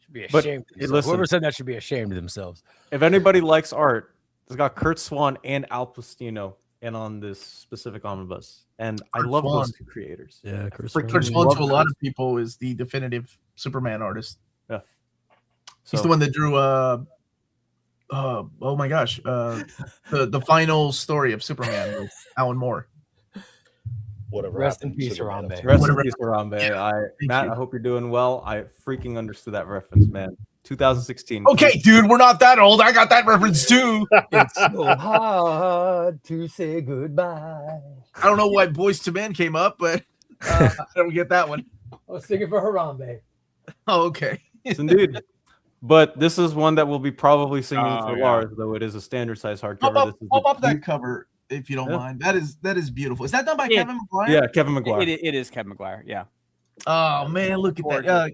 Should be ashamed. Whoever said that should be ashamed of themselves. If anybody likes art, it's got Kurt Swan and Al Pacino in on this specific omnibus, and I love those two creators. Yeah, Kurt Swan to a lot of people is the definitive Superman artist. Yeah, he's the one that drew. Oh my gosh, the final story of Superman with Alan Moore. Whatever. Rest in peace, Harambe. Rest in peace, Harambe. Matt, I hope you're doing well. I freaking understood that reference, man. 2016. Okay, dude, we're not that old. I got that reference too. It's so hard to say goodbye. I don't know why Boys to Men came up, but I don't get that one. I was singing for Harambe. Oh, okay. Yes, indeed. But this is one that we'll be probably singing Oh, for yeah. Lars, though it is a standard size Pop hardcover. up, This is pop the up that cover if you don't Yeah. mind. That is beautiful. Is that done by Yeah. Kevin McGuire? Yeah, Kevin McGuire. It is Kevin McGuire. Yeah. Oh man, look at that.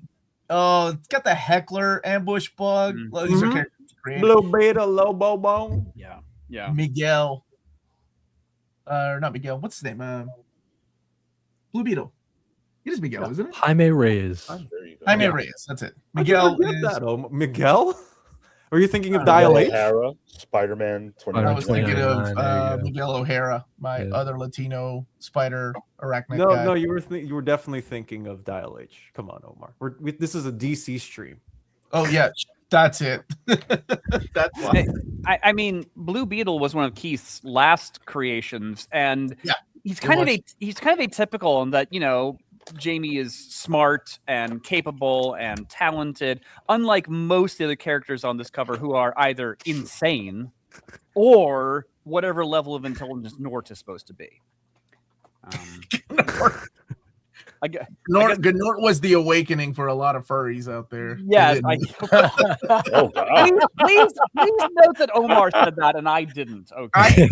Oh, it's got the heckler ambush bug. Mhm. Well, these are Mhm. characters created. Blue Beta, Lobo Bone. Yeah. Yeah. Miguel. Or not Miguel. What's his name? Blue Beetle. It is Miguel, isn't it? Jaime Reyes. There you go. Jaime Yeah. Reyes. That's it. How'd you Miguel forget is. that, Miguel? Are you thinking of Miguel Dial H? O'Hara, Spider-Man I 2099. was thinking of 29, there you go. Miguel O'Hara, my Yeah. other Latino spider arachnid No, guy. no, you were definitely thinking of Dial H. Come on, Omar. This is a DC stream. Oh yeah, that's it. That's why. I mean, Blue Beetle was one of Keith's last creations, and Yeah, he's it kind of was. he's kind of atypical in that Jamie is smart and capable and talented, unlike most of the other characters on this cover who are either insane or whatever level of intelligence Nort is supposed to be. I guess, Nort was the awakening for a lot of furries out there. yes. Oh God! Please note that Omar said that and I didn't. Okay.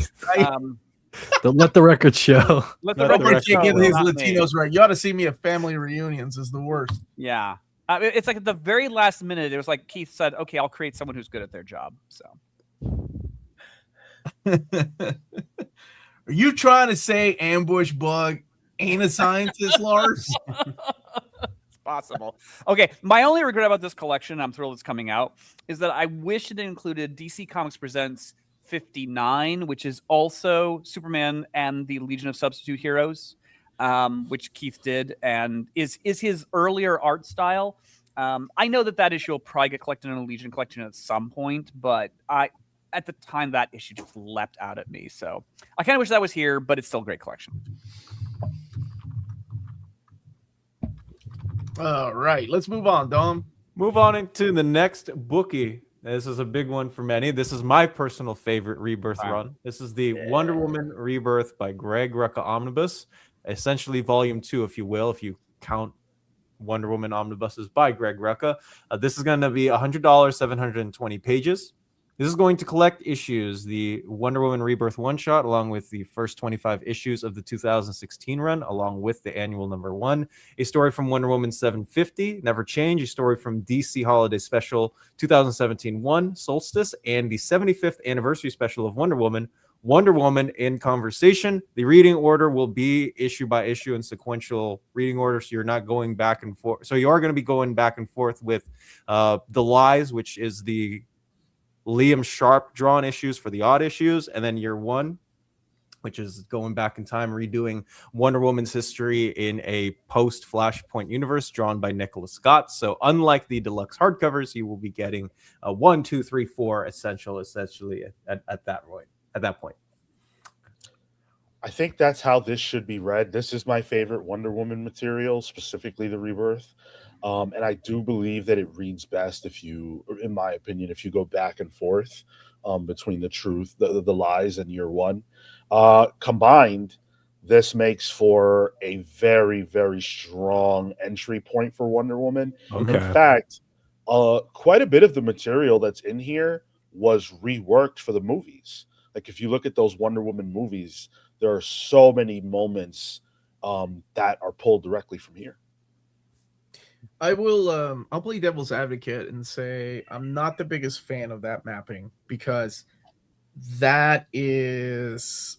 Don't let the record show. Let Let the the record record show, Getting his not me. Latinos right. You ought to see me at family reunions. Is the worst. Yeah. It's like at the very last minute, it was like Keith said, okay, I'll create someone who's good at their job. So Are you trying to say ambush bug ain't a scientist, Lars? it's possible. Okay. My only regret about this collection, I'm thrilled it's coming out, is that I wish it included DC Comics Presents 59, which is also Superman and the Legion of Substitute Heroes, which Keith did and is his earlier art style. I know that issue will probably get collected in a Legion collection at some point, but at the time that issue just leapt out at me. So I kind of wish that was here, but it's still a great collection. All right, let's move on, Dom. Move on into the next bookie. This is a big one for many. This is my personal favorite Rebirth run. This is the Wonder Woman Rebirth by Greg Rucka Omnibus, essentially volume 2, if you will, if you count Wonder Woman omnibuses by Greg Rucka. This is going to be $100, 720 pages. This is going to collect issues, the Wonder Woman Rebirth one-shot, along with the first 25 issues of the 2016 run, along with the annual number 1. A story from Wonder Woman 750, Never Change, a story from DC Holiday Special 2017 1, Solstice, and the 75th anniversary special of Wonder Woman in Conversation. The reading order will be issue by issue in sequential reading order, so you're not going back and forth. So you are going to be going back and forth with The Lies, which is the Liam Sharp drawn issues for the odd issues, and then Year One, which is going back in time, redoing Wonder Woman's history in a post-Flashpoint universe drawn by Nicholas Scott. So unlike the deluxe hardcovers, you will be getting a 1, 2, 3, 4 essentially at that point. I think that's how this should be read. This is my favorite Wonder Woman material, specifically the Rebirth. And I do believe that it reads best in my opinion, if you go back and forth between the truth, the lies, and Year One. Combined, this makes for a very, very strong entry point for Wonder Woman. Okay. In fact, quite a bit of the material that's in here was reworked for the movies. Like if you look at those Wonder Woman movies, there are so many moments that are pulled directly from here. I'll play devil's advocate and say I'm not the biggest fan of that mapping, because that is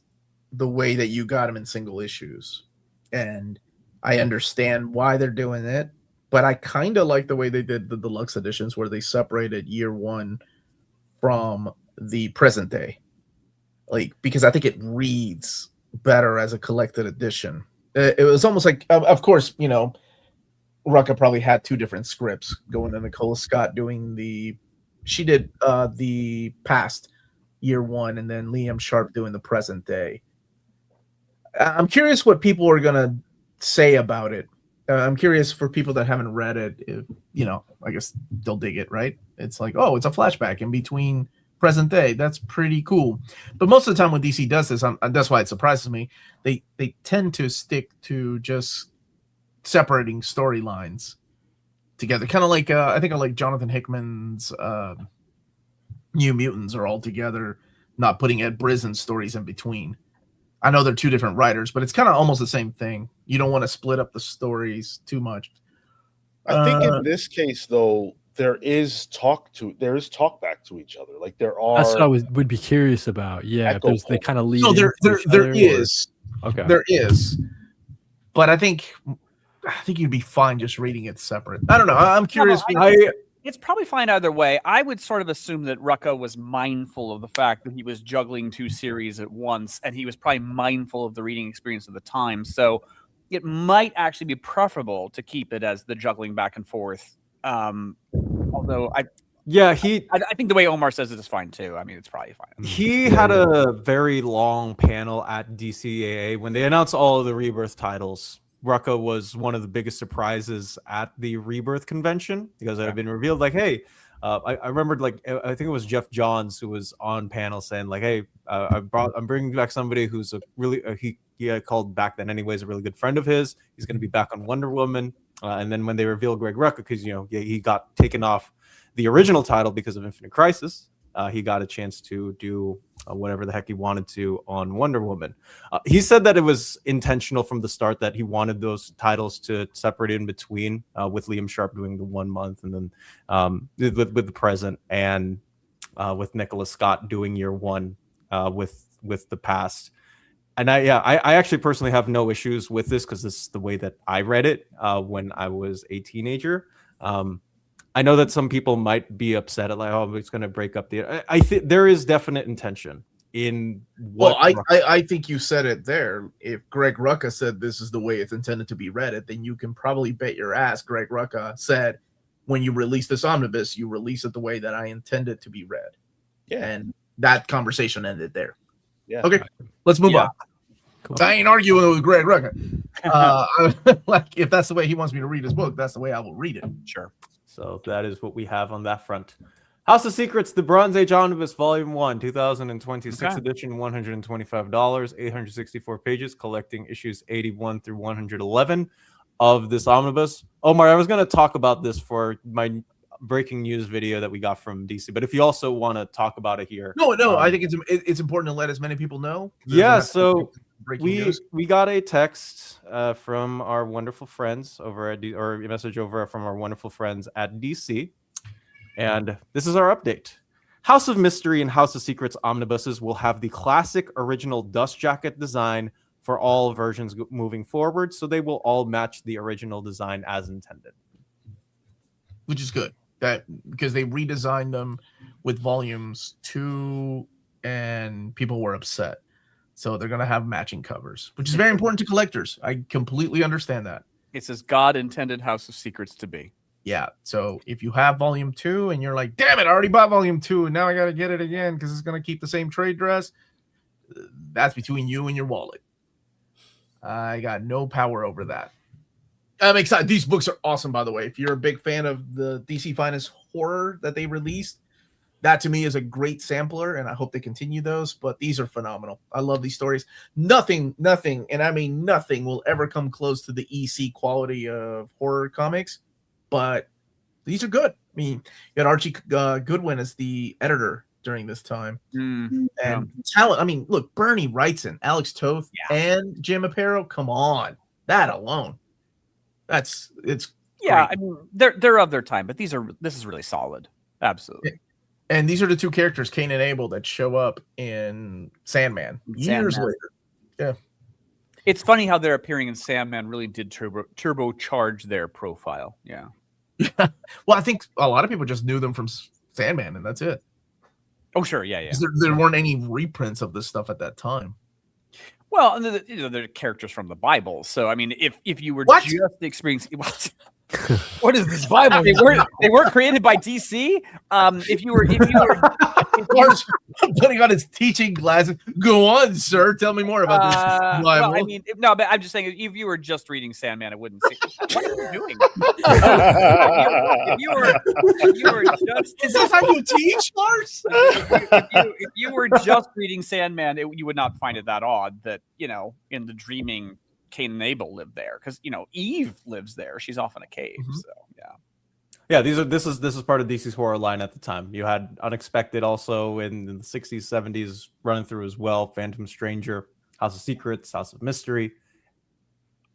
the way that you got them in single issues. And I understand why they're doing it, but I kind of like the way they did the deluxe editions where they separated Year One from the present day. Like, because I think it reads better as a collected edition. It was almost like, of course, Rucka probably had 2 different scripts going to Nicola Scott doing she did the past Year One, and then Liam Sharp doing the present day. I'm curious what people are going to say about it I'm curious for people that haven't read it, if, I guess they'll dig it, right? It's like, oh, it's a flashback in between present day. That's pretty cool. But most of the time when DC does this, that's why it surprises me. They tend to stick to just separating storylines together, kind of like I think I like Jonathan Hickman's New Mutants are all together, not putting Ed Brisson stories in between. I know they're two different writers, but it's kind of almost the same thing. You don't want to split up the stories too much. I think in this case, though, there is talk back to each other. Like there are. That's what I would be curious about. Yeah, if they kind of lead. No, there is. Okay. There is, but I think you'd be fine just reading it separate. I don't know. I'm curious. It's probably fine either way. I would sort of assume that Rucka was mindful of the fact that he was juggling two series at once, and he was probably mindful of the reading experience of the time. So it might actually be preferable to keep it as the juggling back and forth. Although I think the way Omar says it is fine too. I mean, it's probably fine. He had a very long panel at DCAA when they announced all of the Rebirth titles. Rucka was one of the biggest surprises at the Rebirth convention because it had been revealed. Like, hey, I remembered, like, I think it was Jeff Johns who was on panel saying, like, hey, I'm bringing back somebody who's a really he called back then anyways a really good friend of his. He's going to be back on Wonder Woman. And then when they revealed Greg Rucka, because he got taken off the original title because of Infinite Crisis, he got a chance to do whatever the heck he wanted to on Wonder Woman. He said that it was intentional from the start that he wanted those titles to separate in between, with Liam Sharp doing the 1 month, and then with the present, and with Nicholas Scott doing year one with the past. And I actually personally have no issues with this because this is the way that I read it when I was a teenager. I know that some people might be upset at, like, oh, it's going to break up the. I think there is definite intention in what. Well, I think you said it there. If Greg Rucka said this is the way it's intended to be read, then you can probably bet your ass Greg Rucka said, when you release this omnibus, you release it the way that I intended to be read. Yeah, and that conversation ended there. Yeah. Okay, let's move on. Cool. I ain't arguing with Greg Rucka. Like, if that's the way he wants me to read his book, that's the way I will read it. Sure. So that is what we have on that front. House of Secrets, The Bronze Age Omnibus, Volume 1, 2026 edition, $125, 864 pages, collecting issues 81 through 111 of this omnibus. Omar, I was going to talk about this for my breaking news video that we got from DC, but if you also want to talk about it here. No, I think it's important to let as many people know. Yeah, so we got a text from our wonderful friends over at or a message over from our wonderful friends at DC, and this is our update. House of Mystery and House of Secrets omnibuses will have the classic original dust jacket design for all versions moving forward, so they will all match the original design as intended, which is good. That because they redesigned them with volumes 2 and people were upset. So they're going to have matching covers, which is very important to collectors. I completely understand that. It's as God intended House of Secrets to be. Yeah. So if you have volume 2 and you're like, damn it, I already bought volume 2 and now I got to get it again because it's going to keep the same trade dress, that's between you and your wallet. I got no power over that. I'm excited. These books are awesome, by the way. If you're a big fan of the DC Finest horror that they released, that to me is a great sampler, and I hope they continue those. But these are phenomenal. I love these stories. Nothing, and I mean nothing, will ever come close to the EC quality of horror comics, but these are good. I mean, you got Archie Goodwin as the editor during this time. And talent. I mean, look, Bernie Wrightson, Alex Toth, and Jim Aparo. Come on. That alone. It's yeah, great. I mean, they're of their time, but this is really solid. Absolutely. And these are the two characters, Cain and Abel, that show up in Sandman years later. Yeah. It's funny how their appearing in Sandman really did turbocharge their profile. Yeah. Well, I think a lot of people just knew them from Sandman, and that's it. Oh, sure. Yeah. There weren't any reprints of this stuff at that time. Well, they're characters from the Bible. So, I mean, if you were just experiencing... What is this Bible? They weren't created by DC. If you were Lars putting on his teaching glasses. Go on, sir. Tell me more about this. Well, Bible. I mean, no, but I'm just saying, if you were just reading Sandman, I wouldn't see. What are you doing? If you were just, Is this how you teach, Lars? if you were just reading Sandman, you would not find it that odd that, you know, in the dreaming, Cain and Abel live there, because, you know, Eve lives there. She's off in a cave. So yeah. Yeah, this is part of DC's horror line at the time. You had Unexpected also in the 60s, 70s running through as well. Phantom Stranger, House of Secrets, House of Mystery.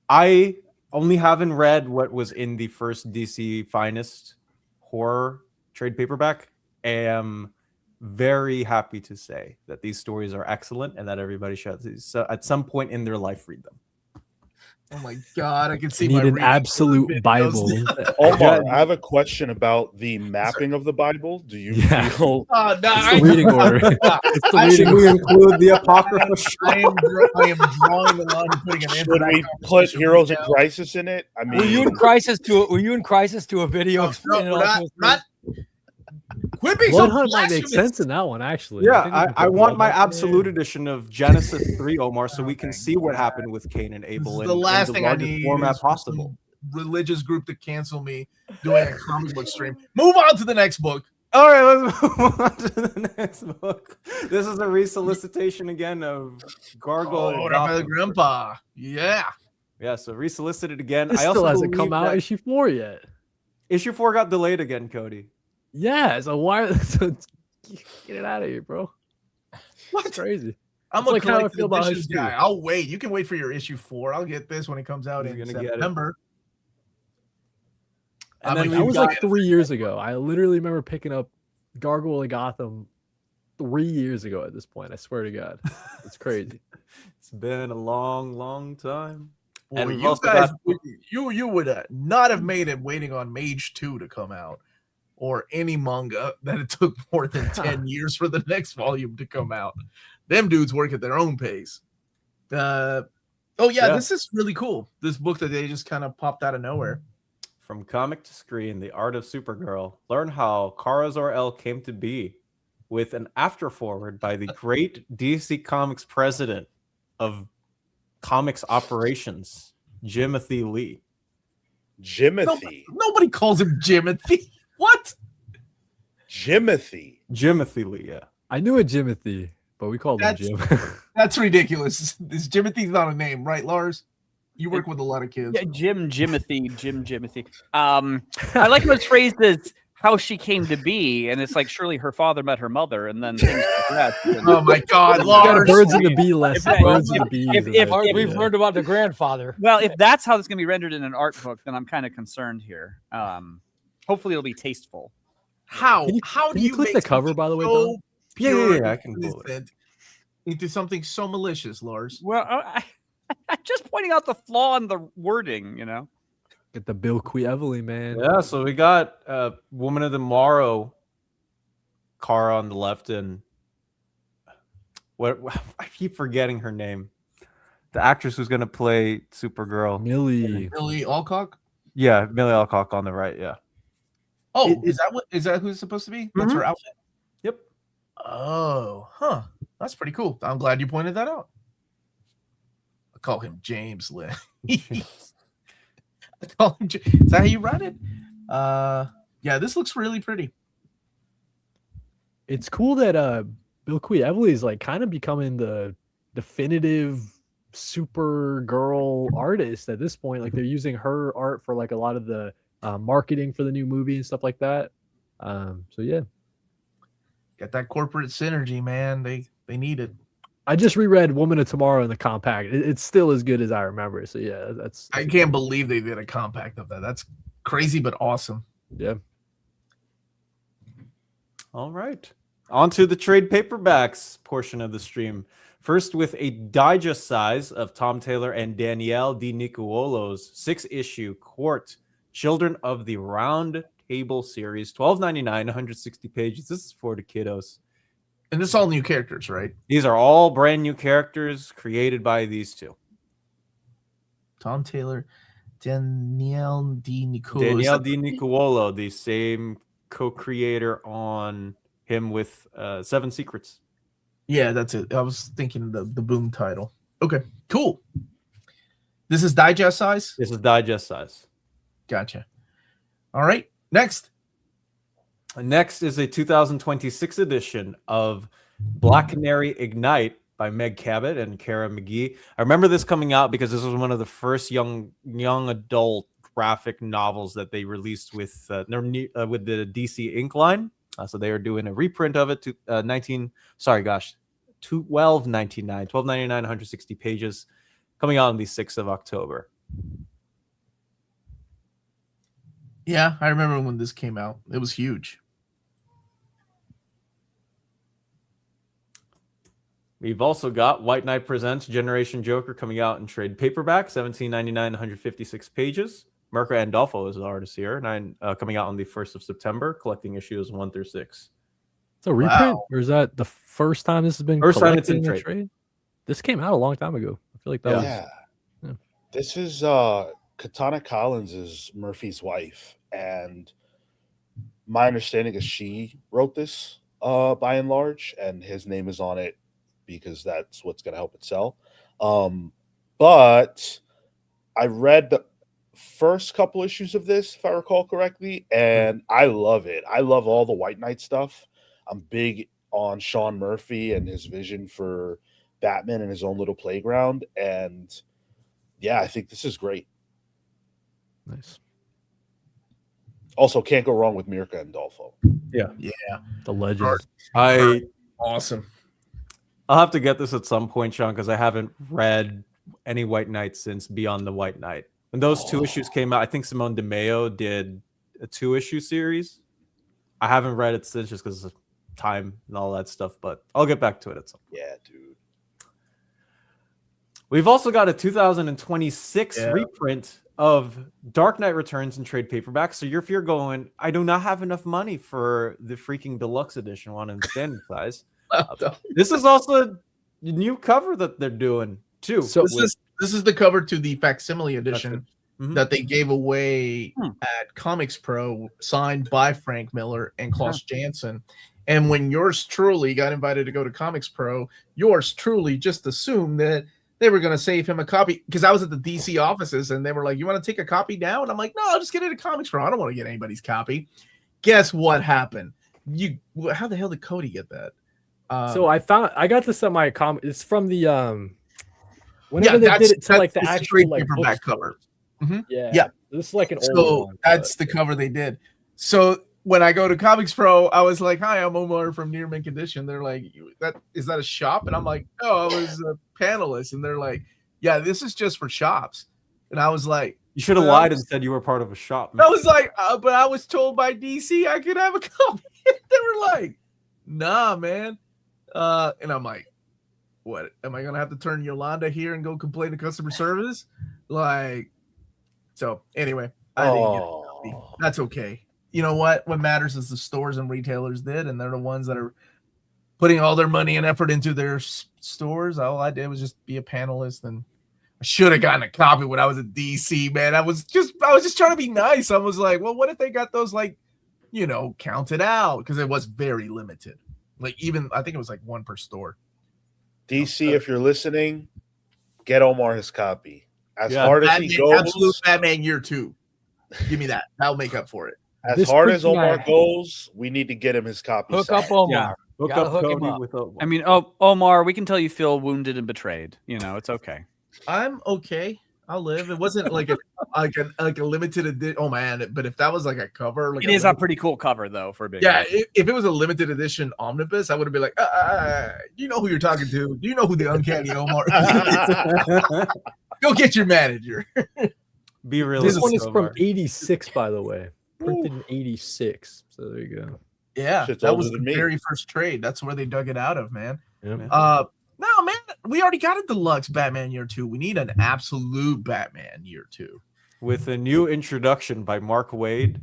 I only haven't read what was in the first DC Finest horror trade paperback. Am very happy to say that these stories are excellent and that everybody should at some point in their life read them. Oh my God, I can see You need my an reading absolute videos Bible. now. Omar, I have a question about the mapping of the Bible. Do you Yeah. feel No, It's the reading order. It's the I reading should we order. include the Apocrypha? I am drawing the line and putting an end to should that we put conversation Heroes in right now. Crisis in it? I mean, Were you in crisis to a video? No, explaining we're all to us? not. Quit being Blood so Hunt might make blasphemous. sense in that one, actually. Yeah, think we can I put want Blood my Hunt in absolute there. edition of Genesis 3, Omar, so we can Oh see my what God. happened with Cain and Abel This is in the last the thing I largest need format is for possible. some religious group to cancel me doing a comic book stream. Move on to the next book. All right, let's move on to the next book. This is a resolicitation again of Gargoyle. Oh, and Raphael Gotham. Grandpa. Yeah. Yeah, so resolicited again. This I also still hasn't come believe out that issue 4 yet. issue 4 got delayed again, Cody. Yeah, so why? So get it out of here, bro. What? It's crazy. I'm It's a like how I collected feel about editions Hush guy. I'll wait. You can wait for your issue 4. I'll get this when it comes out He's in gonna get it. September. And I'm then a That we've was got, like 3 years ago. I literally remember picking up Gargoyle of Gotham 3 years ago at this point. I swear to God. It's crazy. it's been a long, long time. Boy, And we've you also guys, got- you would not have made it waiting on Mage 2 to come out, or any manga that it took more than 10 years for the next volume to come out. Them dudes work at their own pace. Oh yeah, this is really cool. This book that they just kind of popped out of nowhere. From comic to screen, The Art of Supergirl. Learn how Kara Zor-El came to be with an afterforward by the great DC Comics president of comics operations, Jimothy Lee. Jimothy. Nobody calls him Jimothy. What? Jimothy. Jimothy Lee, yeah. I knew a Jimothy, but we called him That's- Jim. That's ridiculous. This Jimothy's not a name, right, Lars? You work with a lot of kids. Yeah, Jimothy. I like when it's phrased as how she came to be, and it's like surely her father met her mother, and then things progressed. And Oh my God, We got a Lars! birds in the bee lesson. If- Birds in the bees. if- in if- there. We've learned about the grandfather. well, if that's how it's going to be rendered in an art book, then I'm kind of concerned here. Hopefully, it'll be tasteful. How? Can you- How can do you you click make the cover, something by the way, so Don? Yeah, pure yeah, I and can pull it. innocent into something so malicious, Lars? Well, I'm just pointing out the flaw in the wording. You know. Get the Bill Quievely, man. Yeah, so we got Woman of the Morrow, Kara on the left, and what I keep forgetting her name. The actress who's going to play Supergirl. Millie. Billy Alcock? Yeah, Millie Alcock on the right. Yeah. Oh, It- is that who it's supposed to be? That's her outfit. Yep. Oh, huh. That's pretty cool. I'm glad you pointed that out. I call him James Lynn. I call him is that how you write it? Yeah, this looks really pretty. It's cool that Bill Quievely is like kind of becoming the definitive Supergirl artist at this point. Like they're using her art for like a lot of the marketing for the new movie and stuff like that. So yeah, Got that corporate synergy, man. They need it. I just reread Woman of Tomorrow in the compact. It's still as good as I remember. So yeah, that's I can't believe they did a compact of that. That's crazy but awesome. yeah. All right. On to the trade paperbacks portion of the stream. First, with a digest size of Tom Taylor and Danielle Di Nicuolo's 6-issue Court Children of the Round Table series, $12.99, 160 pages. This is for the kiddos. And it's all new characters, right? These are all brand new characters created by these two. Tom Taylor, Danielle Di Nicuolo. Danielle Di Nicuolo, the same co-creator on him with 7 Secrets. Yeah, that's it. I was thinking the boom title. Okay, cool. This is digest size? This is digest size. Gotcha. All right, next. Next is a 2026 edition of Black Canary Ignite by Meg Cabot and Kara McGee. I remember this coming out because this was one of the first young adult graphic novels that they released with the DC Ink line. So they are doing a reprint of it to 12.99, 160 pages, coming out on the 6th of October. Yeah, I remember when this came out. It was huge. We've also got White Knight Presents Generation Joker coming out in trade paperback, $17.99, 156 pages. Mirka Andolfo is the artist here, coming out on the 1st of September, collecting issues 1 through 6. It's a reprint, or is that the first time this has been First time it's in collected trade. This came out a long time ago. I feel like that was. Yeah. Yeah. This is Katana Collins is Murphy's wife, and my understanding is she wrote this by and large, and his name is on it because that's what's going to help it sell. But I read the first couple issues of this, if I recall correctly, and I love it. I love all the White Knight stuff. I'm big on Sean Murphy and his vision for Batman and his own little playground, and yeah, I think this is great. Nice. Also, can't go wrong with Mirka Andolfo. Yeah. The legend. Awesome. I'll have to get this at some point, Sean, because I haven't read any White Knight since Beyond the White Knight. When those 2 issues came out, I think Simone DeMeo did a 2-issue series. I haven't read it since just because of time and all that stuff, but I'll get back to it at some point. Yeah, dude. We've also got a 2026 reprint of Dark Knight Returns in trade paperback. So if you're going, I do not have enough money for the freaking deluxe edition one in standard size. This is also a new cover that they're doing too. So this is the cover to the facsimile edition that they gave away at Comics Pro, signed by Frank Miller and Klaus Janson. And when yours truly got invited to go to Comics Pro, yours truly just assumed that they were going to save him a copy, because I was at the DC offices and they were like, you want to take a copy now? And I'm like, no, I'll just get it at Comics Pro. I don't want to get anybody's copy. Guess what happened? How the hell did Cody get that? So I got this at my comic. It's from the whenever they did it to like the actual like paperback cover. Yeah. This is like an old So one, that's the cover they did. So when I go to Comics Pro, I was like, hi, I'm Omar from Near Mint Condition. They're like, is that a shop? And I'm like, no, I was a panelist. And they're like, yeah, this is just for shops. And I was like, you should have lied and said you were part of a shop. I was like, but I was told by DC I could have a copy. They were like, nah, man. And I'm like, what? Am I gonna have to turn Yolanda here and go complain to customer service? Like, so anyway, I didn't get a copy. That's okay. You know what? What matters is the stores and retailers did, and they're the ones that are putting all their money and effort into their stores. All I did was just be a panelist, and I should have gotten a copy when I was at DC, man. I was just trying to be nice. I was like, well, what if they got those, like, counted out? Because it was very limited. Like, even I think it was like 1 per store. DC, if you're listening, get Omar his copy. As hard as he goes, Absolute Batman Year 2. Give me that. That'll make up for it. As hard as Omar goes, we need to get him his copy. Hook up Omar. Hook Gotta up hook him Cody up. with Omar. I mean, Omar, we can tell you feel wounded and betrayed. It's okay. I'm okay. I'll live. It wasn't like a limited edition. Oh man! But if that was like a cover, like It is a pretty cool cover though for a big. yeah. If it was a limited edition omnibus, I would have been like, you know who you're talking to? Do you know who the Uncanny Omar is? Go get your manager. Be realistic. This one is from Omar. 86, by the way. Printed in 86. So there you go. Yeah, Shit's that older was than the me. very first trade. That's where they dug it out of, man. Yeah. No, man, we already got a deluxe Batman Year 2. We need an absolute Batman Year 2. With a new introduction by Mark Wade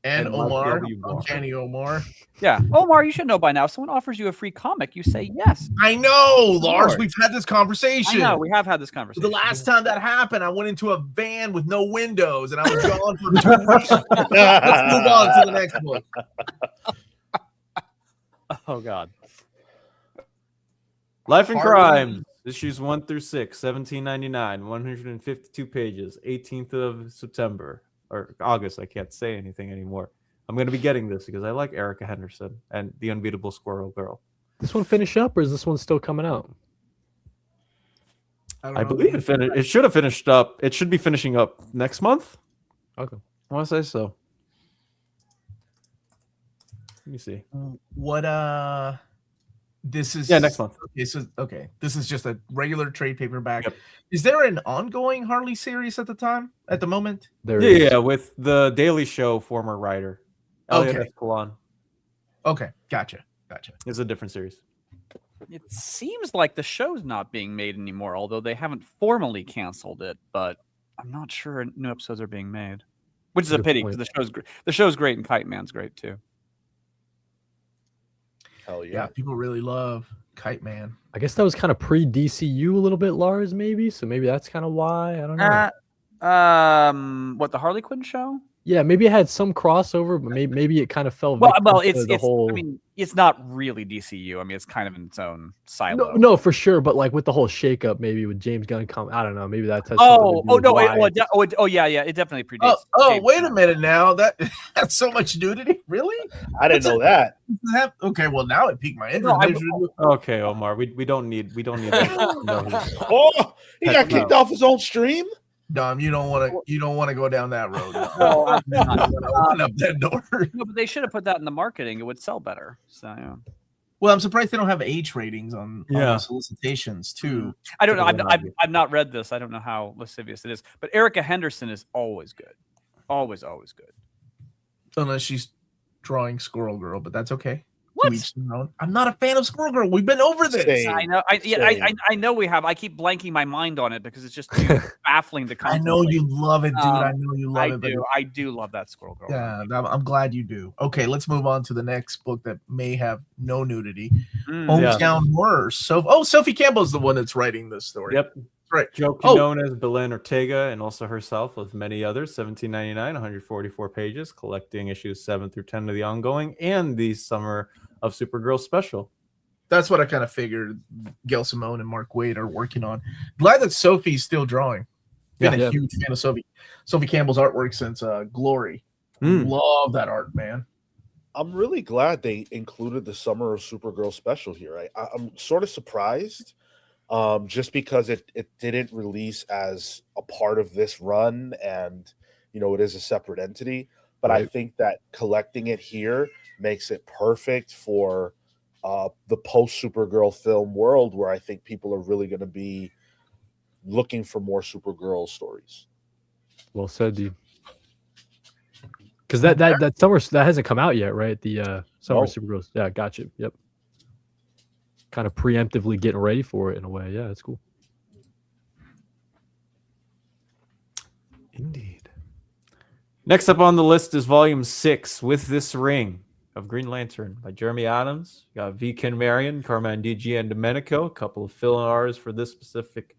And Mark Omar, W. Walker. Uncanny Omar. Yeah, Omar, you should know by now. If someone offers you a free comic, you say yes. I know, Lars. Lord. We've had this conversation. I know we have had this conversation. The last time that happened, I went into a van with no windows, and I was gone for 2 weeks. Let's move on to the next one. Oh God. Life and Harley- Crime, issues 1 through 6, 17.99, 152 pages, 18th of September or August. I can't say anything anymore. I'm going to be getting this because I like Erica Henderson and the Unbeatable Squirrel Girl. This one finish up, or is this one still coming out? I believe it finished. It should have finished up. It should be finishing up next month. Okay. I want to say so. Let me see. What this is next month. Okay, this is just a regular trade paperback. Yep. Is there an ongoing Harley series at the moment? There it is. Yeah, with the Daily Show former writer. Elliot Okay. Escalon. Okay, gotcha. It's a different series. It seems like the show's not being made anymore, although they haven't formally canceled it. But I'm not sure new episodes are being made, which is a Good pity point. because the show's great and Kite Man's great too. Hell Yeah, yeah. people really love Kite Man. I guess that was kind of pre DCU a little bit, Lars, maybe. So maybe that's kind of why. I don't know. What, the Harley Quinn show? Yeah, maybe it had some crossover, but maybe it kind of fell Well, victim to it's the whole. I mean, it's not really DCU. I mean, it's kind of in its own silo. No, for sure. But like with the whole shakeup, maybe with James Gunn come, I don't know. Maybe that has Oh, something to do with why. yeah, it definitely predates. Oh, James wait a Gunn. minute now. That's so much nudity. Really? I didn't know that. Okay, well now it piqued my No, interest. Okay, Omar. We don't need that. No. Oh, he got Heck kicked no. off his own stream. Dom, you don't want to go down that road. No, I'm not. Open up that door. No, but they should have put that in the marketing. It would sell better. So yeah. Well, I'm surprised they don't have age ratings on Yeah. the solicitations too. I don't know. Typical I've Navi. not read this. I don't know how lascivious it is. But Erica Henderson is always good. Always good. Unless she's drawing Squirrel Girl, but that's okay. What? To each their own. I'm not a fan of Squirrel Girl. We've been over this. Same. I know. Same. I know we have. I keep blanking my mind on it because it's just too baffling to I contemplate. know you love it, dude. I know you love I it. but do. I do love that Squirrel Girl. Yeah, I'm glad you do. Okay, let's move on to the next book that may have no nudity. Mm. Yeah. Hometown Horror. Sophie Campbell's the one that's writing this story. Yep. Right. Joe Oh. known as Belen Ortega and also herself with many others. 17.99, 144 pages, collecting issues 7 through 10 of the ongoing and the Summer of Supergirl special. That's what I kind of figured Gail Simone and Mark Waid are working on. Glad that Sophie's still drawing. Been a Yeah. huge fan of Sophie Campbell's artwork since Glory. Mm. Love that art, man. I'm really glad they included the Summer of Supergirl special here. I'm sort of surprised, just because it didn't release as a part of this run, and it is a separate entity. But I Right. think that collecting it here makes it perfect for the post Supergirl film world, where I think people are really going to be looking for more Supergirl stories. Well said, dude. Because that summer that hasn't come out yet, right? The Summer No. Supergirls. Yeah, gotcha. Yep. Kind of preemptively getting ready for it in a way. Yeah, that's cool. Indeed. Next up on the list is Volume 6, With This Ring, of Green Lantern by Jeremy Adams. You got V. Ken Marion, Carmine DG, and Domenico. A couple of fill-ins for this specific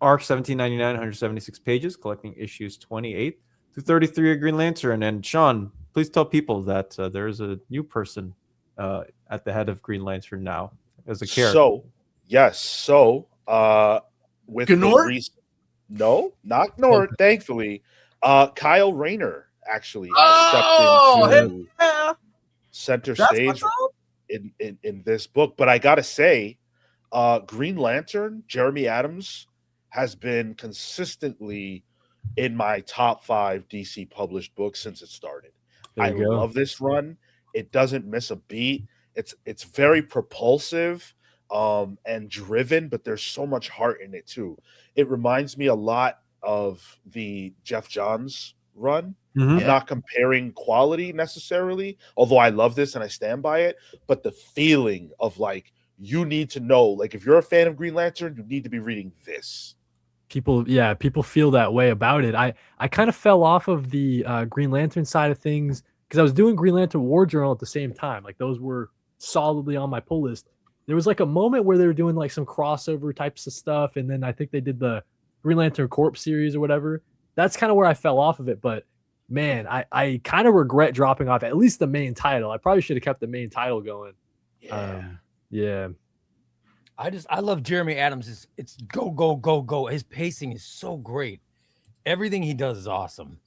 arc, 17.99, 176 pages, collecting issues 28 through 33 of Green Lantern. And Sean, please tell people that there is a new person at the head of Green Lantern now as a character. So, yes. So, with Gnort? no, not Gnort, thankfully. Kyle Rayner actually has Oh, stepped into Yeah, center that's stage what's up. in this book. But I gotta say, Green Lantern, Jeremy Adams, has been consistently in my top 5 DC published books since it started. There I you go. love this run. It doesn't miss a beat. It's very propulsive and driven, but there's so much heart in it too. It reminds me a lot of the Jeff Johns run. Mhm. I'm not comparing quality necessarily, although I love this and I stand by it, but the feeling of like, you need to know, like if you're a fan of Green Lantern, you need to be reading this. People feel that way about it. I kind of fell off of the Green Lantern side of things because I was doing Green Lantern War Journal at the same time. Like those were solidly on my pull list. There was like a moment where they were doing like some crossover types of stuff, and then I think they did the Green Lantern Corp series or whatever. That's kind of where I fell off of it. But man, I kind of regret dropping off at least the main title. I probably should have kept the main title going. Yeah. I love Jeremy Adams. It's go, go, go, go. His pacing is so great. Everything he does is awesome.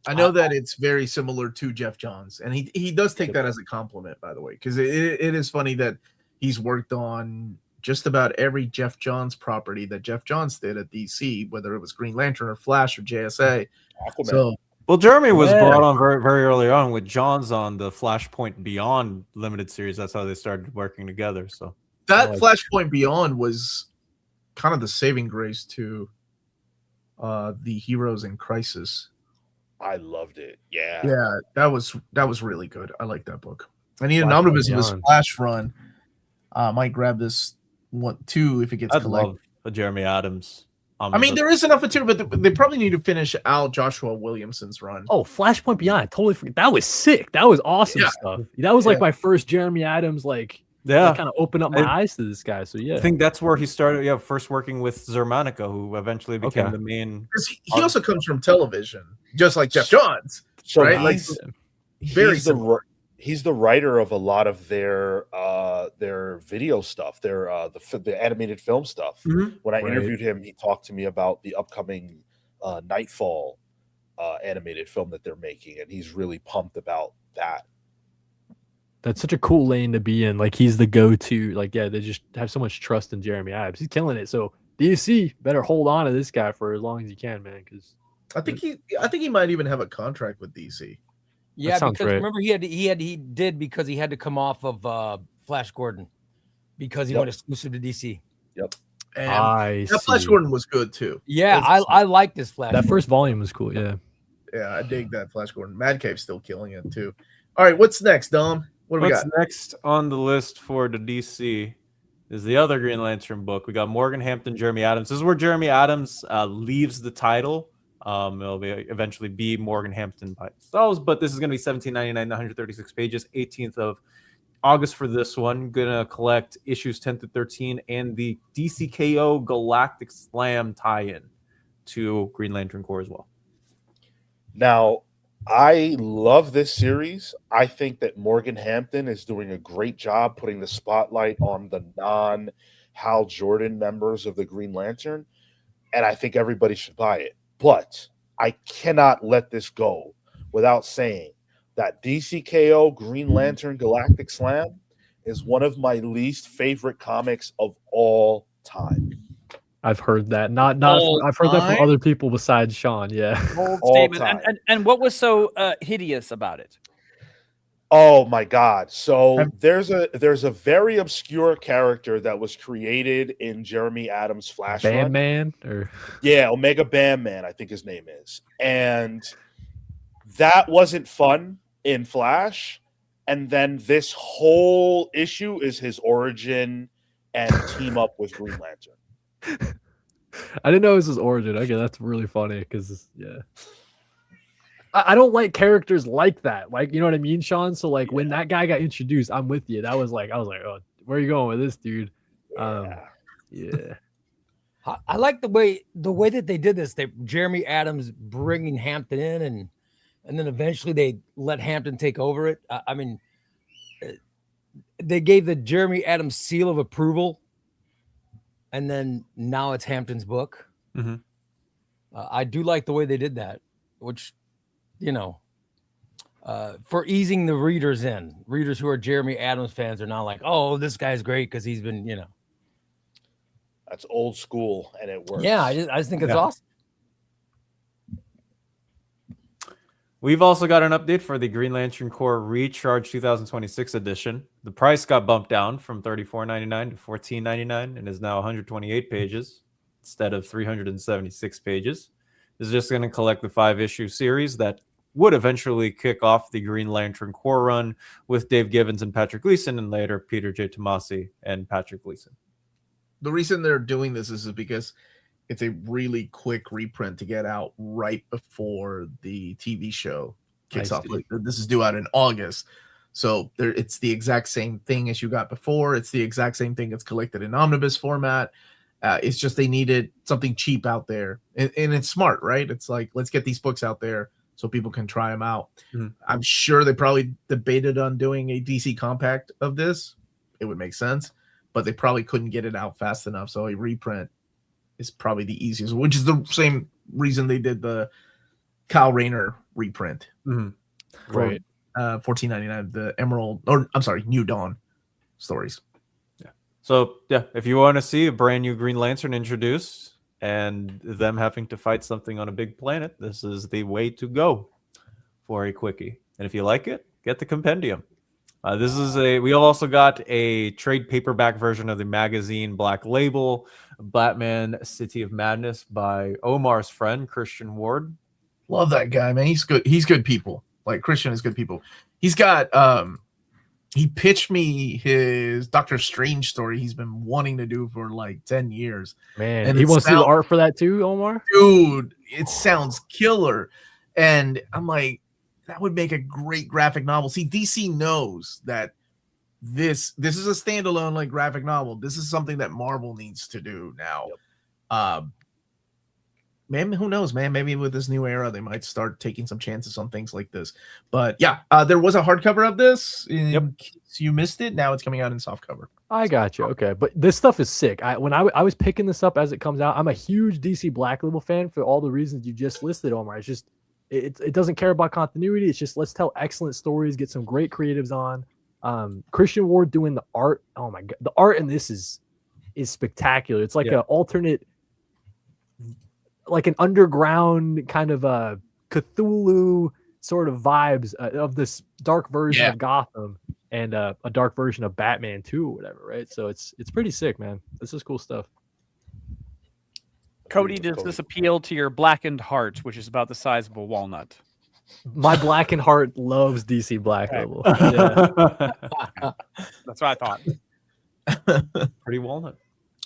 I know that it's very similar to Jeff Johns, and he does take that as a compliment, by the way, because it is funny that he's worked on just about every Jeff Johns property that Jeff Johns did at DC, whether it was Green Lantern or Flash or JSA. Aquaman. So Well, Jeremy was brought on very, very early on with Johns on the Flashpoint Beyond limited series. That's how they started working together. So that Flashpoint Beyond was kind of the saving grace to the Heroes in Crisis. I loved it. Yeah. Yeah, that was really good. I like that book. I need an omnibus of this Flash run. Might grab this one too if it gets collected. Love a Jeremy Adams. I mean, there is enough material, but they probably need to finish out Joshua Williamson's run. Oh, Flashpoint Beyond! I totally forget. That was sick. That was awesome stuff. That was like my first Jeremy Adams. Like, kind of opened up my eyes to this guy. So yeah, I think that's where he started. Yeah, first working with Zermanica, who eventually became the main. He also comes from television, just like Jeff Johns. So right? He's the writer of a lot of their video stuff, the animated film stuff. Mm-hmm. When I interviewed him, he talked to me about the upcoming Nightfall animated film that they're making, and he's really pumped about that. That's such a cool lane to be in. Like, he's the go-to. Like, they just have so much trust in Jeremy Adams. He's killing it. So DC better hold on to this guy for as long as you can, man. Because I think he might even have a contract with DC. Yeah, because remember he did because he had to come off of Flash Gordon because he went exclusive to DC. Yep. And that Flash Gordon was good too. Yeah, I like this Flash. That first volume was cool. Yeah. Yeah, I dig that Flash Gordon. Mad Cave's still killing it too. All right, what's next, Dom? What do we got? What's next on the list for the DC is the other Green Lantern book. We got Morgan Hampton, Jeremy Adams. This is where Jeremy Adams leaves the title. It'll eventually be Morgan Hampton by themselves, but this is going to be $17.99, 136 pages, 18th of August for this one. Gonna collect issues 10 through 13 and the DCKO Galactic Slam tie-in to Green Lantern Corps as well. Now, I love this series. I think that Morgan Hampton is doing a great job putting the spotlight on the non-Hal Jordan members of the Green Lantern, and I think everybody should buy it. But I cannot let this go without saying that DCKO Green Lantern Galactic Slam is one of my least favorite comics of all time. I've heard that. I've heard that from other people besides Sean. Yeah. Bold statement. And what was so hideous about it? Oh my God! So there's a very obscure character that was created in Jeremy Adams' Flash run. Man, or Omega Man, I think his name is, and that wasn't fun in Flash. And then this whole issue is his origin and team up with Green Lantern. I didn't know it was his origin. Okay, that's really funny because I don't like characters like that. Like, you know what I mean, Sean? So like when that guy got introduced, I'm with you. I was like, oh, where are you going with this dude? Yeah. I like the way that they did this. Jeremy Adams bringing Hampton in, and then eventually they let Hampton take over it. I mean, they gave the Jeremy Adams seal of approval, and then now it's Hampton's book. Mm-hmm. I do like the way they did that, which, for easing the readers in. Readers who are Jeremy Adams fans are now like, oh, this guy's great because he's been, That's old school, and it works. Yeah, I just think it's awesome. We've also got an update for the Green Lantern Corps Recharge 2026 edition. The price got bumped down from $34.99 to $14.99 and is now 128 pages instead of 376 pages. This is just going to collect the 5-issue series that would eventually kick off the Green Lantern Corps run with Dave Gibbons and Patrick Gleason, and later Peter J. Tomasi and Patrick Gleason. The reason they're doing this is because it's a really quick reprint to get out right before the TV show kicks off. This is due out in August. So it's the exact same thing as you got before. It's the exact same thing that's collected in omnibus format. It's just they needed something cheap out there. And it's smart, right? It's like, let's get these books out there so people can try them out. Mm-hmm. I'm sure they probably debated on doing a DC compact of this, it would make sense, but they probably couldn't get it out fast enough. So a reprint is probably the easiest, which is the same reason they did the Kyle Rayner reprint. Right. $14.99, the Emerald, or I'm sorry, New Dawn stories. So yeah, if you want to see a brand new Green Lantern introduced and them having to fight something on a big planet, this is the way to go for a quickie. And if you like it, get the Compendium. We also got a trade paperback version of the magazine Black Label, Batman City of Madness by Omar's friend, Christian Ward. Love that guy, man. He's good. He's good people. Like, Christian is good people. He's got, he pitched me his Doctor Strange story he's been wanting to do for like 10 years. Man, and he wants to do the art for that too, Omar? Dude, it sounds killer. And I'm like, that would make a great graphic novel. See, DC knows that this is a standalone like graphic novel. This is something that Marvel needs to do now. Man, who knows, man? Maybe with this new era, they might start taking some chances on things like this. But yeah, there was a hardcover of this. In case you missed it, now it's coming out in softcover. I got you. Okay, but this stuff is sick. When I was picking this up as it comes out, I'm a huge DC Black Label fan for all the reasons you just listed, Omar. It's just it doesn't care about continuity. It's just let's tell excellent stories, get some great creatives on. Christian Ward doing the art. Oh my god, the art in this is spectacular. It's like an alternate, like an underground kind of a Cthulhu sort of vibes of this dark version of Gotham and a dark version of Batman too, or whatever, right? So it's pretty sick, man. This is cool stuff. Cody, does this appeal to your blackened heart, which is about the size of a walnut? My blackened heart loves DC Black Label. Yeah. That's what I thought. Pretty walnut.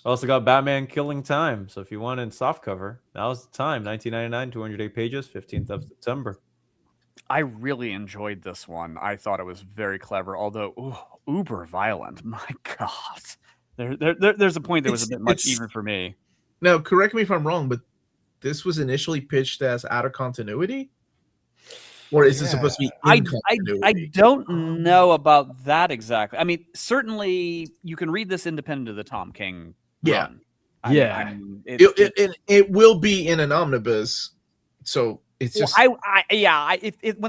Also got Batman Killing Time. So if you want in softcover, now's the time. 1999, 208 pages, 15th of September. I really enjoyed this one. I thought it was very clever, although uber violent. My God, there's a point that was a bit much even for me. Now, correct me if I'm wrong, but this was initially pitched as out of continuity, or is it supposed to be? I don't know about that exactly. I mean, certainly you can read this independent of the Tom King. Run. It will be in an omnibus, so it's just. When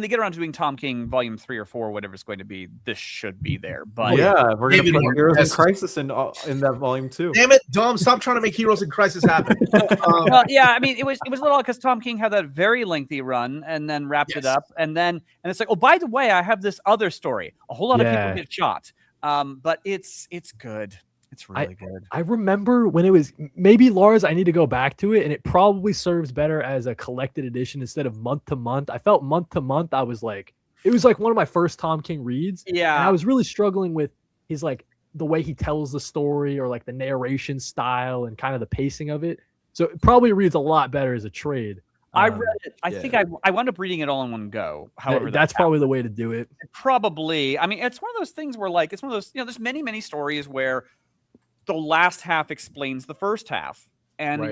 they get around to doing Tom King Volume 3 or 4, whatever it's going to be, this should be there. But we're gonna put Heroes in Crisis in that Volume 2. Damn it, Dom! Stop trying to make Heroes in Crisis happen. Well, yeah, I mean, it was a little odd because Tom King had that very lengthy run and then wrapped it up, and it's like, oh, by the way, I have this other story. A whole lot of people get shot, but it's good. It's really good. I remember when it was maybe Lars. I need to go back to it, and it probably serves better as a collected edition instead of month to month. I felt month to month. I was like, it was like one of my first Tom King reads. Yeah, and I was really struggling with his like the way he tells the story or like the narration style and kind of the pacing of it. So it probably reads a lot better as a trade. I read it. I think I wound up reading it all in one go. However, that's probably the way to do it. Probably. I mean, it's one of those things where like it's one of those. There's many stories where the last half explains the first half, and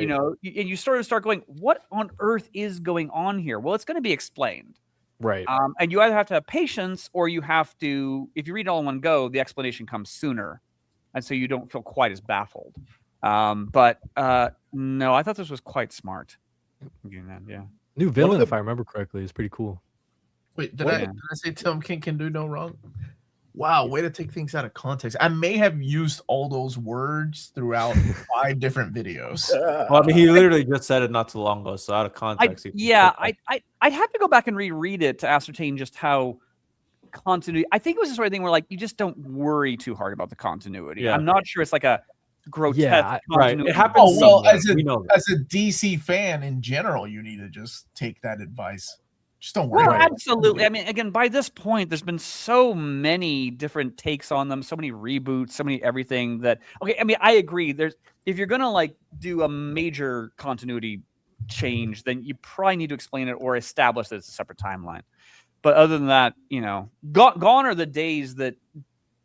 you sort of start going, what on earth is going on here? Well, it's going to be explained, right? And you either have to have patience, or you have to, if you read it all in one go, the explanation comes sooner, and so you don't feel quite as baffled. But no, I thought this was quite smart. Yeah, new villain, if I remember correctly, is pretty cool. Wait, did I say Tom King can do no wrong? Wow, way to take things out of context. I may have used all those words throughout 5 different videos. Well, I mean, he literally just said it not too long ago, so out of context. I'd have to go back and reread it to ascertain just how continuity. I think it was the sort of thing where like you just don't worry too hard about the continuity. Yeah. I'm not sure it's like a grotesque continuity. Right. It happens. As a DC fan in general, you need to just take that advice. Just don't worry. Well, absolutely. I mean, again, by this point, there's been so many different takes on them, so many reboots, so many everything that. Okay, I mean, I agree. If you're gonna like do a major continuity change, then you probably need to explain it or establish that it's a separate timeline. But other than that, gone are the days that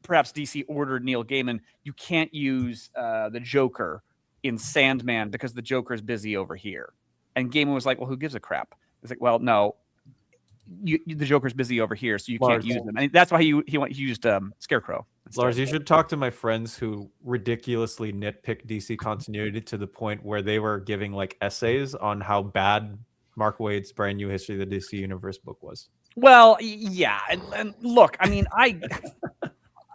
perhaps DC ordered Neil Gaiman. You can't use the Joker in Sandman because the Joker is busy over here, and Gaiman was like, "Well, who gives a crap?" It's like, "Well, no." The Joker's busy over here, so you can't use them. And that's why he used Scarecrow. Lars, you should talk to my friends who ridiculously nitpick DC continuity to the point where they were giving like essays on how bad Mark Waid's Brand New History of the DC Universe book was. Well, yeah, and look, I mean, I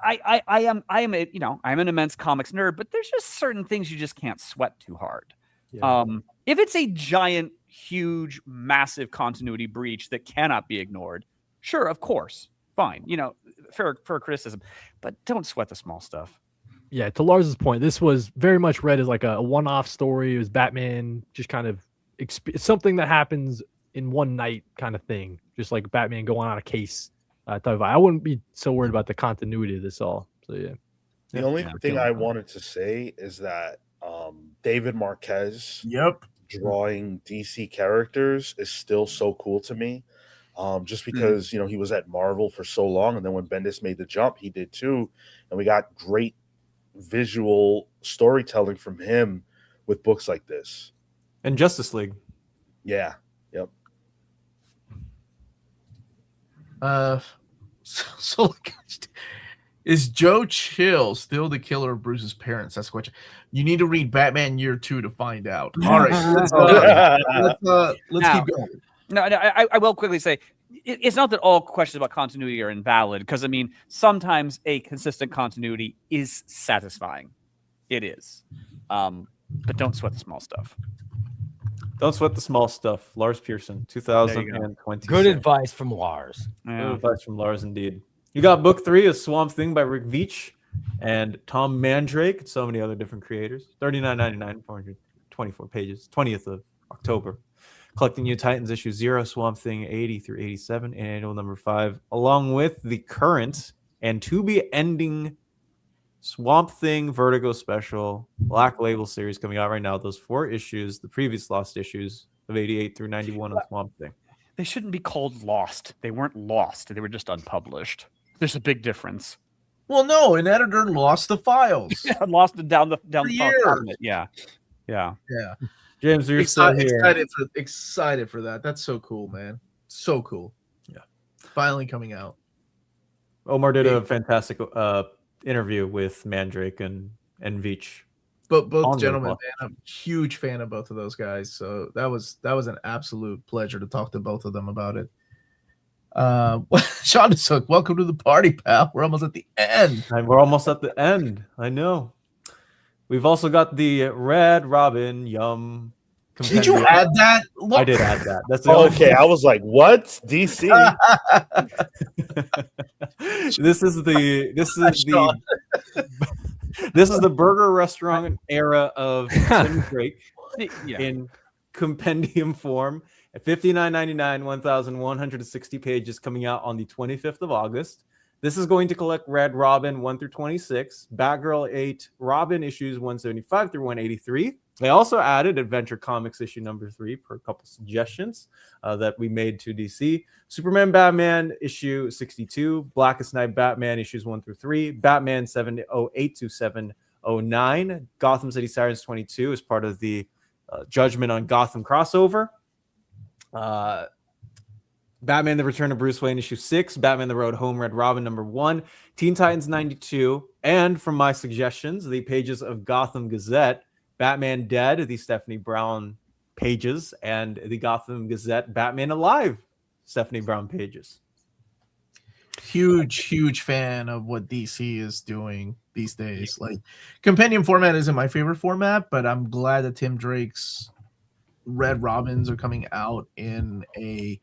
am a, I'm an immense comics nerd, but there's just certain things you just can't sweat too hard. Yeah. If it's a giant, huge, massive continuity breach that cannot be ignored, sure, of course, fine, fair criticism, but don't sweat the small stuff. Yeah, to Lars's point, this was very much read as like a one-off story. It was Batman just kind of something that happens in one night kind of thing, just like Batman going on a case type of. I wouldn't be so worried about the continuity of this all. So yeah. The only thing I wanted to say is that David Marquez drawing DC characters is still so cool to me. Just because he was at Marvel for so long, and then when Bendis made the jump, he did too, and we got great visual storytelling from him with books like this. And Justice League. Yeah. Yep. So is Joe Chill still the killer of Bruce's parents? That's the question. You need to read Batman Year 2 to find out. All right, let's keep going. No, I will quickly say it's not that all questions about continuity are invalid, because I mean sometimes a consistent continuity is satisfying. It is, but don't sweat the small stuff. Don't sweat the small stuff. Lars Pearson, 2020. Good advice from Lars. Good advice from Lars, indeed. You got book 3 of Swamp Thing by Rick Veitch and Tom Mandrake, and so many other different creators. $39.99, 424 pages. 20th of October. Collecting New Titans issue 0, Swamp Thing 80 through 87, and annual number 5, along with the current and to be ending Swamp Thing Vertigo special Black Label series coming out right now. Those 4 issues, the previous lost issues of 88 through 91 of Swamp Thing. They shouldn't be called lost. They weren't lost. They were just unpublished. There's a big difference. Well, no, an editor lost the files. Lost it down the years. Yeah. James, you're still here. Excited for that. That's so cool, man. So cool. Yeah. Finally coming out. Omar did a fantastic interview with Mandrake and Veitch. But both gentlemen, man, I'm a huge fan of both of those guys. So that was an absolute pleasure to talk to both of them about it. Sean Sook, welcome to the party, pal. We're almost at the end. We're almost at the end. I know. We've also got the Red Robin Yum. Did you add that? I did add that. That's the okay. I was like, "What? DC?" This is the burger restaurant era of Tim Drake in compendium form at $59.99, 1,160 pages, coming out on the 25th of August. This is going to collect Red Robin 1 through 26, Batgirl 8, Robin issues 175 through 183. They also added Adventure Comics issue number 3 per couple suggestions that we made to DC. Superman Batman issue 62, Blackest Night Batman issues 1 through 3, Batman 708 to 709, Gotham City Sirens 22 as part of the Judgment on Gotham crossover. Batman: The Return of Bruce Wayne issue 6, Batman: The Road Home Red Robin number 1, Teen Titans 92, and from my suggestions, the pages of Gotham Gazette, Batman Dead, the Stephanie Brown pages, and the Gotham Gazette Batman Alive Stephanie Brown pages. Huge fan of what DC is doing these days. Like, compendium format isn't my favorite format, but I'm glad that Tim Drake's Red Robins are coming out in a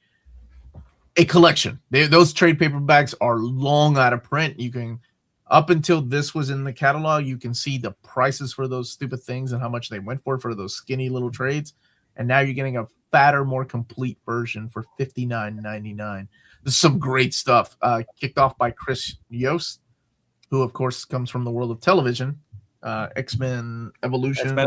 collection. Those trade paperbacks are long out of print. You can, up until this was in the catalog, you can see the prices for those stupid things and how much they went for those skinny little trades. And now you're getting a fatter, more complete version for $59.99. This is some great stuff. Kicked off by Chris Yost, who of course comes from the world of television. X-Men Evolution.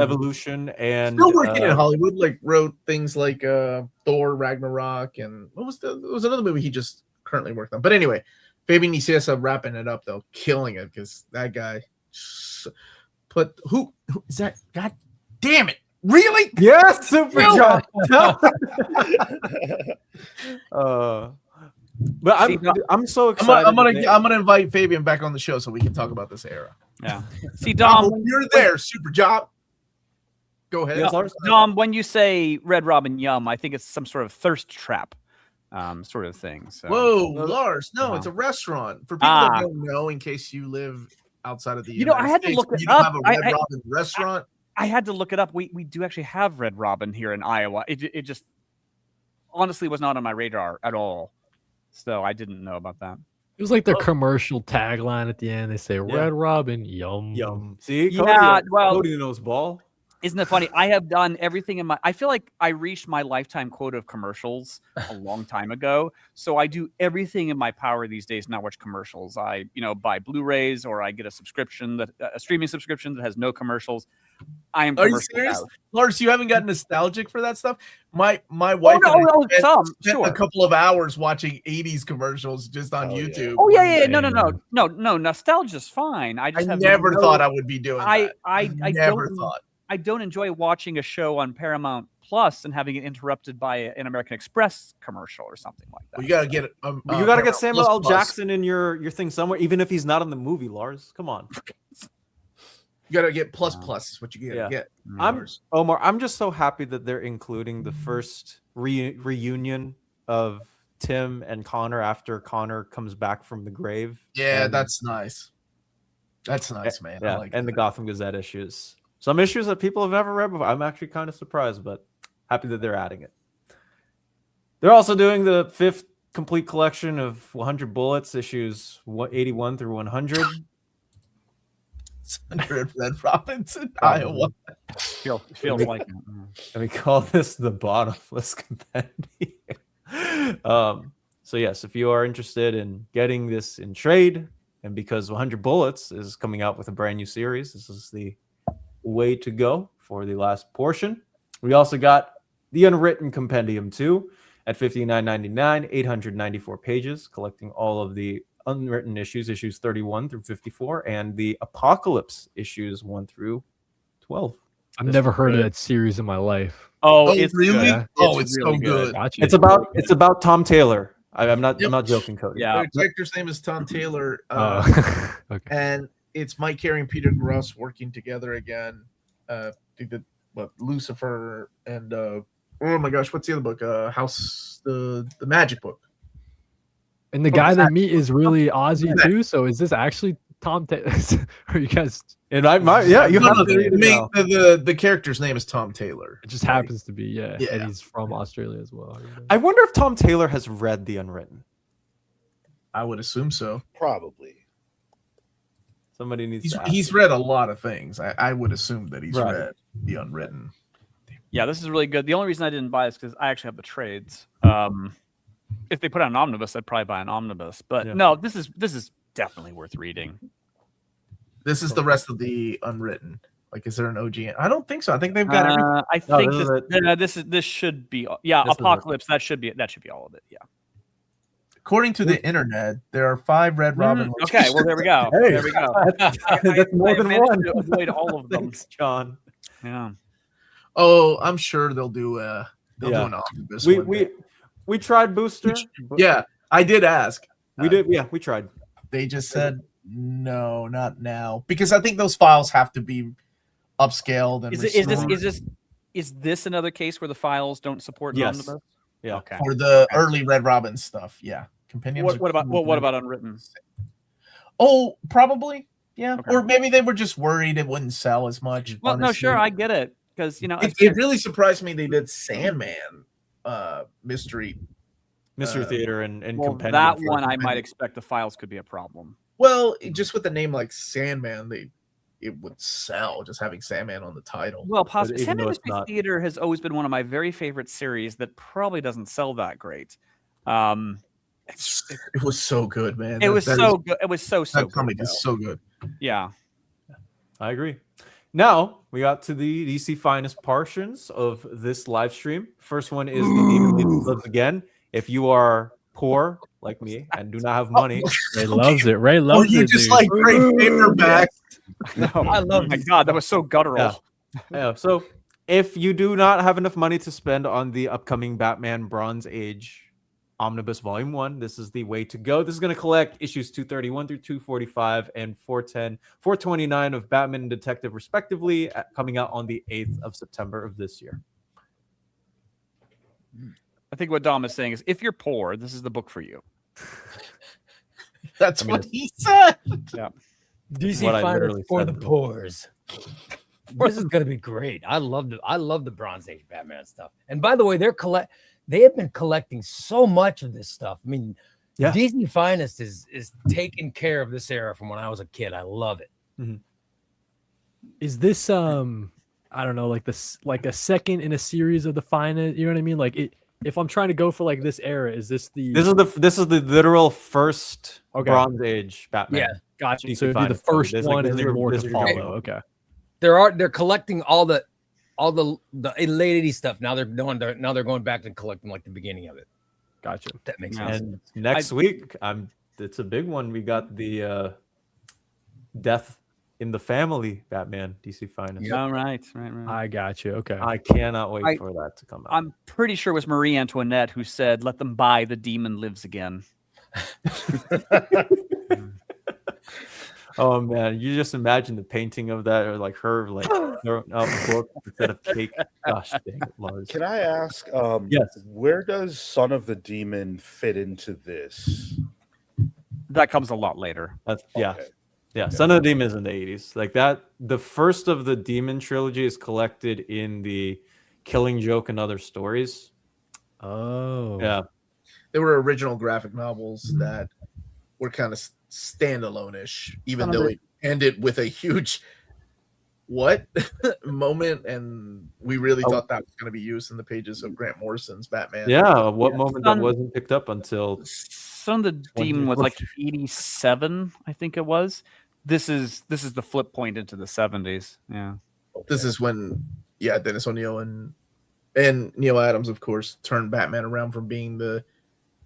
And still working in Hollywood, like wrote things like Thor Ragnarok, and there was another movie he just currently worked on. But anyway, Fabian Nicieza wrapping it up though, killing it, because that guy who is that? God damn it. Really? Yes, Super John. But I'm so I'm excited. gonna invite Fabian back on the show so we can talk about this era. Yeah. See, Dom, you're there, Super Job. Go ahead. Yes, Lars? Dom, when you say Red Robin Yum, I think it's some sort of thirst trap, sort of thing. So. Whoa, Lars! No, it's a restaurant for people that don't know. In case you live outside of the United I had States, to look it you don't up. have a Red Robin restaurant. I had to look it up. We do actually have Red Robin here in Iowa. It just honestly was not on my radar at all. So I didn't know about that. It was like their commercial tagline at the end. They say Red Robin, yum. Yum. See, Yeah, Cody knows ball. Isn't it funny? I have done everything in my. I feel like I reached my lifetime quota of commercials a long time ago. So I do everything in my power these days not watch commercials. I, buy Blu-rays or I get a streaming subscription that has no commercials. I am. Are you serious, Lars? You haven't gotten nostalgic for that stuff? My wife spent a couple of hours watching '80s commercials just on YouTube. Oh yeah. No. Nostalgia's fine. I never thought I would be doing that. I never thought. I don't enjoy watching a show on Paramount Plus and having it interrupted by an American Express commercial or something like that. Well, you gotta get you gotta get Samuel L. Jackson in your thing somewhere, even if he's not in the movie. Lars, come on. You gotta get plus is what you gotta get. Omar, I'm just so happy that they're including the first reunion of Tim and Connor after Connor comes back from the grave. Yeah, that's nice. That's nice, man. Yeah, I like and the Gotham Gazette issues. Some issues that people have never read before. I'm actually kind of surprised, but happy that they're adding it. They're also doing the 5th complete collection of 100 Bullets, issues 81 through 100. Red Robinson, Iowa. Feels like it. And we call this the bottomless compendium. So yes, if you are interested in getting this in trade, and because 100 Bullets is coming out with a brand new series, this is the way to go for the last portion. We also got the Unwritten Compendium 2 at $59.99, 894 pages, collecting all of the unwritten issues 31 through 54, and the Apocalypse issues 1 through 12. I've never heard of that series in my life. Oh, it's really? Good. It's really so good. It's about Tom Taylor. I'm not joking, Cody. Yeah. The character's name is Tom Taylor. Okay. And it's Mike Carey and Peter Gross working together again. They did Lucifer and oh my gosh, what's the other book? House the Magic book. And the guy they meet is really Aussie too. So is this actually Tom Taylor? Are you guys? And you have the character's name is Tom Taylor. It just happens to be and he's from Australia as well. I wonder if Tom Taylor has read The Unwritten. I would assume so. Probably. Somebody needs to. He's read a lot of things. I would assume that he's read The Unwritten. Yeah, this is really good. The only reason I didn't buy it is because I actually have the trades. If they put out an omnibus, I'd probably buy an omnibus. But no, this is definitely worth reading. This is the rest of the Unwritten. Like, is there an OG? I don't think so. I think they've got everything. I think this should be Apocalypse. That should be all of it. Yeah. According to the internet, there are 5 Red Robin. Okay, well there we go. Hey, there we go. That's more than one. To avoid all of them. Thanks, John. Yeah. Oh, I'm sure they'll do an omnibus. We tried Booster. Yeah, I did ask. We did. Yeah, we tried. They just said no, not now, because I think those files have to be upscaled. And is this another case where the files don't support an omnibus? Yeah. Okay. For the early Red Robin stuff, yeah. Compendiums. What about Unwritten? Oh, probably. Yeah. Okay. Or maybe they were just worried it wouldn't sell as much. Well, honestly. no, sure, I get it. Because it really surprised me they did Sandman mystery Theater and Compendium. That one I might expect the files could be a problem. Well, just with the name like Sandman, it would sell just having Sandman on the title. Well, possibly. Sandman Mystery Theater has always been one of my very favorite series that probably doesn't sell that great. It was so good, man. It was so good. It was so that comic good. Is so good. Yeah. I agree. Now we got to the DC finest portions of this live stream. First one is the Demon Lives Again. If you are poor like me and do not have money, Ray loves it. Ray loves it. You just like great paperbacks. No, I love. My God, that was so guttural. Yeah. So if you do not have enough money to spend on the upcoming Batman Bronze Age Omnibus Volume 1. This is the way to go. This is going to collect issues 231 through 245 and 410, 429 of Batman and Detective, respectively, coming out on the 8th of September of this year. I think what Dom is saying is, if you're poor, this is the book for you. That's I mean, what he said. DC what I Finest literally for said, the bro. poors. This is gonna be great. I love the Bronze Age Batman stuff. And by the way, they have been collecting so much of this stuff. I mean, Yeah. DC Finest is taking care of this era from when I was a kid. I love it. Is this I don't know, like this, like a second in a series of the finest? You know what I mean? Like if I'm trying to go for like this era, is this the? This is the literal first Okay. Bronze Age Batman. Yeah. Gotcha. DC So it'd be the Finest. So first there's, one this and is then more this to is follow. your- Okay. They're collecting all the late 80s stuff. Now they're going back and collecting like the beginning of it. Gotcha. That makes Yeah. sense. And next week, it's a big one. We got the Death in the Family Batman DC Finest. All right. I got you. Okay. I cannot wait for that to come out. I'm pretty sure it was Marie Antoinette who said, "Let them buy The Demon Lives Again." Oh man, you just imagine the painting of that, or like her like throwing up book instead of cake. Gosh dang it, Lars. Can I ask, Yes. where does Son of the Demon fit into this? That comes a lot later. That's yeah. Okay. Yeah, Son of the Demon is in the 80s. Like that, the first of the Demon trilogy is collected in the Killing Joke and Other Stories. Oh. Yeah. There were original graphic novels that were kind of standalone-ish, even though it ended with a huge moment, and we really thought that was going to be used in the pages of Grant Morrison's Batman. Yeah, what moment that Son- wasn't picked up until Son of the Demon was like 87, I think it was. This is the flip point into the 70s. Yeah. This is when Dennis O'Neil and Neil Adams, of course, turned Batman around from being the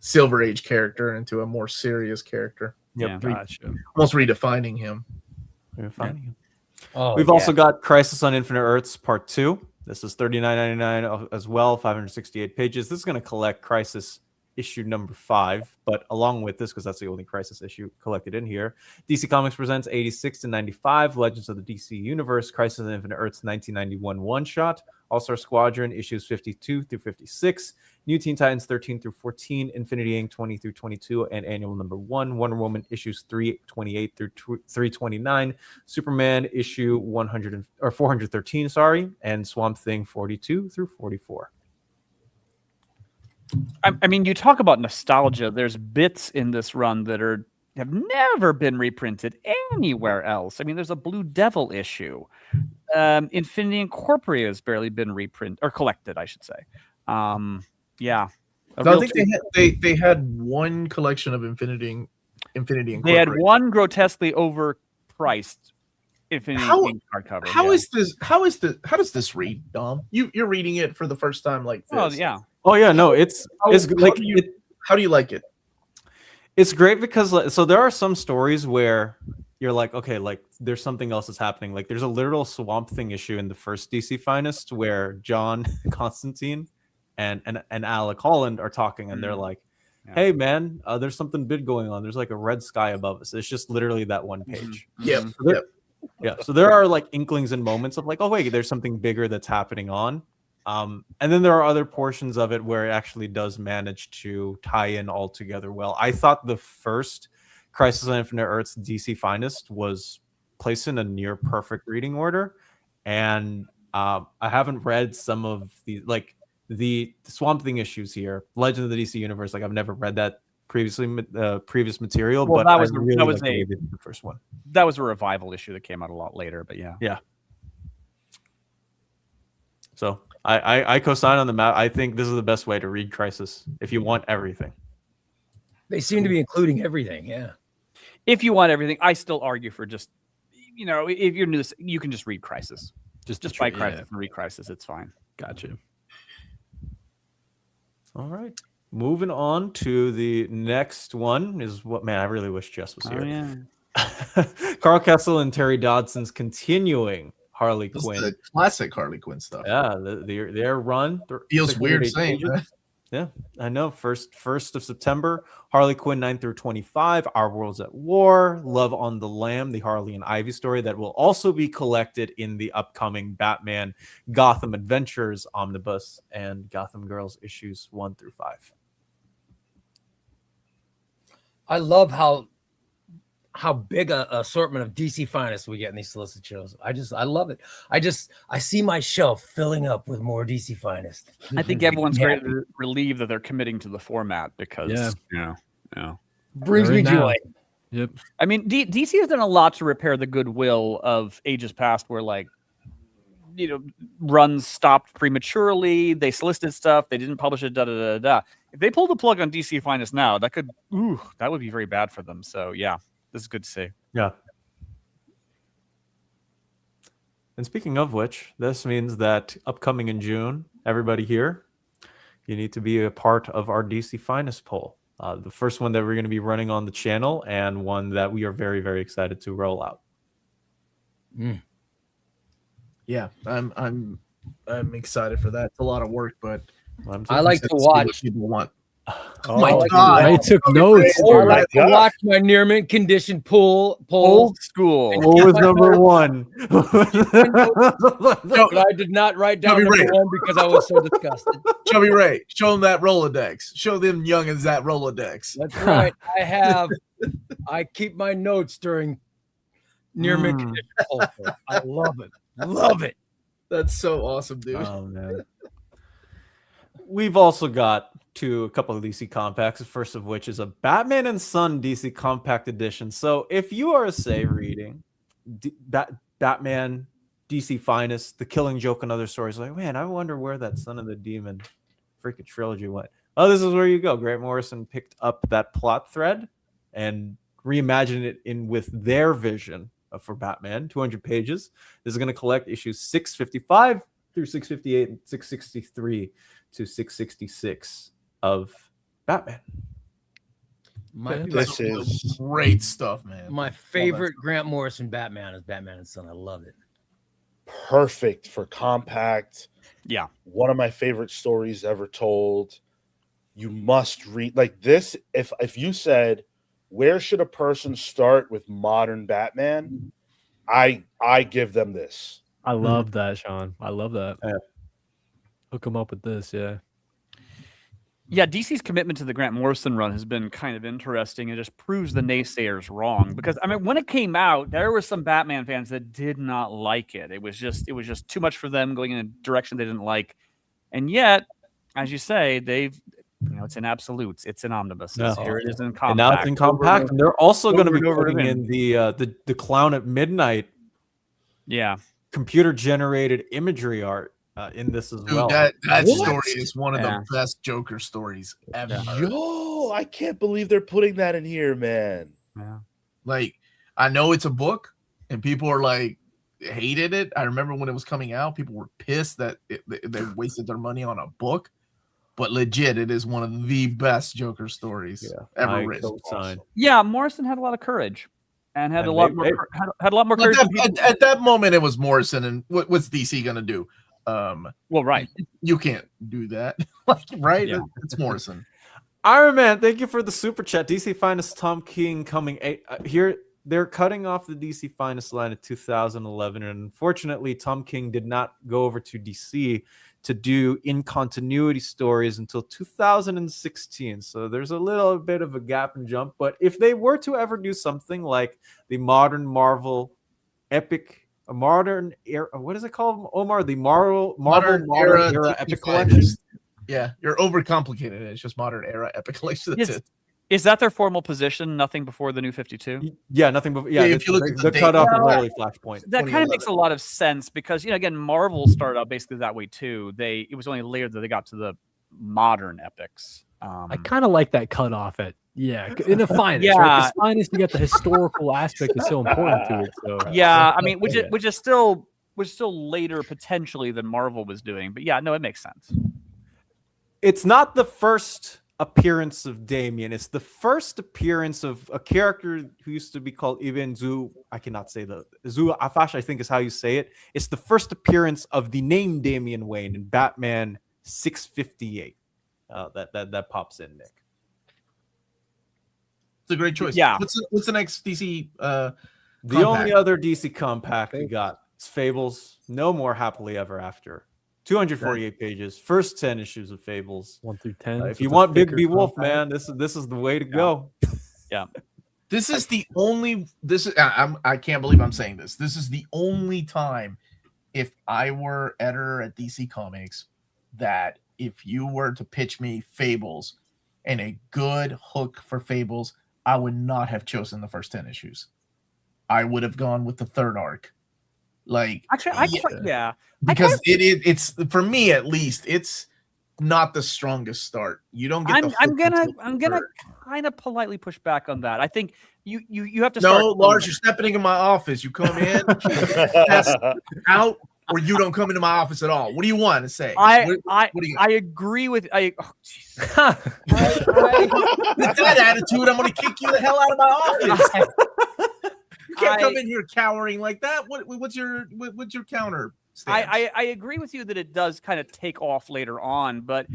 Silver Age character into a more serious character, Yep. Gotcha. almost redefining him. We're finding him. Oh, We've yeah. also got Crisis on Infinite Earths Part 2. This is $39.99 as well, 568 pages. This is going to collect Crisis issue number 5, but along with this, because that's the only Crisis issue collected in here, DC Comics presents 86 to 95 Legends of the DC Universe Crisis on Infinite Earths 1991 one-shot, All-Star Squadron issues 52 through 56, New Teen Titans 13 through 14, Infinity Inc. 20 through 22, and Annual number 1, Wonder Woman issues 328 through 329, Superman issue 413, and Swamp Thing 42 through 44. I mean, you talk about nostalgia. There's bits in this run that have never been reprinted anywhere else. I mean, there's a Blue Devil issue. Infinity Incorporated has barely been reprinted or collected, I should say. Yeah. No, I think they had one collection of Infinity Incorporated. They had one grotesquely overpriced Infinity Inc. hardcover. How does this read, Dom? You're reading it for the first time like this. Oh yeah. Oh yeah, no, it's like How do you like it? it's great because so there are some stories where you're like, okay, like there's something else that's happening. Like there's a literal Swamp Thing issue in the first DC Finest where John Constantine and Alec Holland are talking, and they're like, hey man, there's something big going on. There's like a red sky above us. It's just literally that one page. Yeah. Yeah. So there are like inklings and moments of like, oh wait, there's something bigger that's happening on. And then there are other portions of it where it actually does manage to tie in all together well. I thought the first Crisis on Infinite Earths DC Finest was placed in a near perfect reading order. And I haven't read some of the Swamp Thing issues here, Legend of the DC Universe. Like I've never read that previous material, Well, but that was I really that was liked the first one. That was a revival issue that came out a lot later, but yeah. Yeah. So I co-sign on the map. I think this is the best way to read Crisis if you want everything. They seem to be including everything. Yeah. If you want everything, I still argue for just, if you're new, to this, you can just read Crisis. Just buy Crisis and read Crisis. It's fine. Gotcha. All right. Moving on to the next one is what, man, I really wish Jess was here. Oh, yeah. Carl Kessel and Terry Dodson's continuing Harley This Quinn. is the classic Harley Quinn stuff. Yeah, their run. Feels weird 608 saying pages. that. Yeah, I know. First of September, Harley Quinn 9 through 25, Our World's at War, Love on the Lamb, the Harley and Ivy story that will also be collected in the upcoming Batman Gotham Adventures Omnibus and Gotham Girls issues 1 through 5. I love how big a assortment of DC finest we get in these solicit shows. I love it. I see my shelf filling up with more DC finest. I think everyone's greatly relieved that they're committing to the format because Brings They're me in now. joy. Yep. I mean, DC has done a lot to repair the goodwill of ages past, where like, runs stopped prematurely. They solicited stuff. They didn't publish it. Da da da da. If they pull the plug on DC Finest now, that would be very bad for them. So yeah, this is good to see. Yeah. And speaking of which, this means that upcoming in June, everybody here, you need to be a part of our DC Finest poll. The first one that we're going to be running on the channel, and one that we are very, very excited to roll out. Yeah, I'm excited for that. It's a lot of work, but I like to see what watch. people want. Oh my God. I took notes. I dude. like to watch my near mint condition poll. Old school. What was number one? But I did not write down Chubby number Ray. one because I was so disgusted. Chubby Ray, show them that Rolodex. Show them youngins that Rolodex. That's right. I keep my notes during near mint condition poll. I love it. Love it. That's so awesome, dude. Oh man. We've also got a couple of DC compacts, the first of which is a Batman and Son DC Compact Edition. So if you are, say, reading Batman, DC Finest, The Killing Joke, and other stories, like, man, I wonder where that Son of the Demon freaking trilogy went. Oh, this is where you go. Grant Morrison picked up that plot thread and reimagined it in with their vision for Batman, 200 pages. This is going to collect issues 655 through 658 and 663 to 666 of Batman. This is great stuff, man. My favorite Grant Morrison Batman is Batman and Son. I love it. perfect for compact. Yeah. One of my favorite stories ever told. You must read like this. If you said, where should a person start with modern Batman? I give them this. I love that, Sean. I love that. Yeah. Hook him up with this, yeah. Yeah, DC's commitment to the Grant Morrison run has been kind of interesting. It just proves the naysayers wrong. Because I mean, when it came out, there were some Batman fans that did not like it. It was just too much for them, going in a direction they didn't like. And yet, as you say, it's in absolutes, it's in omnibuses. No. Here it is in compact. And now it's in compact, and they're also going to be over and putting over in the Clown at Midnight Yeah. computer generated imagery art in this as Dude, well. that What? story is one of Yeah. the best Joker stories ever. Yo, I can't believe they're putting that in here, man. Yeah. Like, I know it's a book, and people are like hated it. I remember when it was coming out, people were pissed that they wasted their money on a book. But legit, it is one of the best Joker stories ever I written. co-sign. Yeah, Morrison had a lot of courage and had And a lot they- more they- had a lot more At courage. that, than people- at that moment, it was Morrison, and what's DC gonna do? Well, right. You can't do that, like, right? Yeah. It's Morrison. Iron Man, thank you for the super chat. DC Finest Tom King coming here. They're cutting off the DC Finest line at 2011, and unfortunately, Tom King did not go over to DC to do in continuity stories until 2016. So there's a little bit of a gap and jump. But if they were to ever do something like the modern Marvel epic, a modern era, what is it called, Omar? The Marvel modern era DC epic collection. Finest. Yeah, you're overcomplicating it. It's just modern era epic collection. That's Yes. it. Is that their formal position? Nothing before the new 52? Yeah, nothing but Yeah, if you look at the the date- cutoff is Yeah. literally Flashpoint. That kind of makes a lot of sense because, again, Marvel started out basically that way too. It was only later that they got to the modern epics. I kind of like that cutoff at in the finest. Yeah. Right? 'Cause finest, you get the historical aspect is so important to it. So yeah, I mean, which is still later potentially than Marvel was doing, but yeah, no, it makes sense. It's not the first appearance of Damien. It's the first appearance of a character who used to be called Ibn Zu. I cannot say Zu Afash, I think is how you say it. It's the first appearance of the name Damian Wayne in Batman 658. that pops in, Nick. It's a great choice. Yeah. What's the next DC? The Compact. only other DC compact we got is Fables. No More Happily Ever After. 248 pages. First 10 issues of Fables. 1 through 10. If so you it's a want Big thicker B Wolf, compact. man, this is the way to go. This is the only. I can't believe I'm saying this. This is the only time, if I were editor at DC Comics, that if you were to pitch me Fables and a good hook for Fables, I would not have chosen the first 10 issues. I would have gone with the third arc. Like, Actually, because it's for me at least, it's not the strongest start. You don't get. I'm gonna kind of politely push back on that. I think you have to. No, start Lars, you're stepping into my office. You come in, pass out, or you don't come into my office at all. What do you want to say? I what do you got? I agree with With that attitude, I'm going to kick you the hell out of my office. You can't come in here cowering like that. What's your counter stance? I agree with you that it does kind of take off later on, but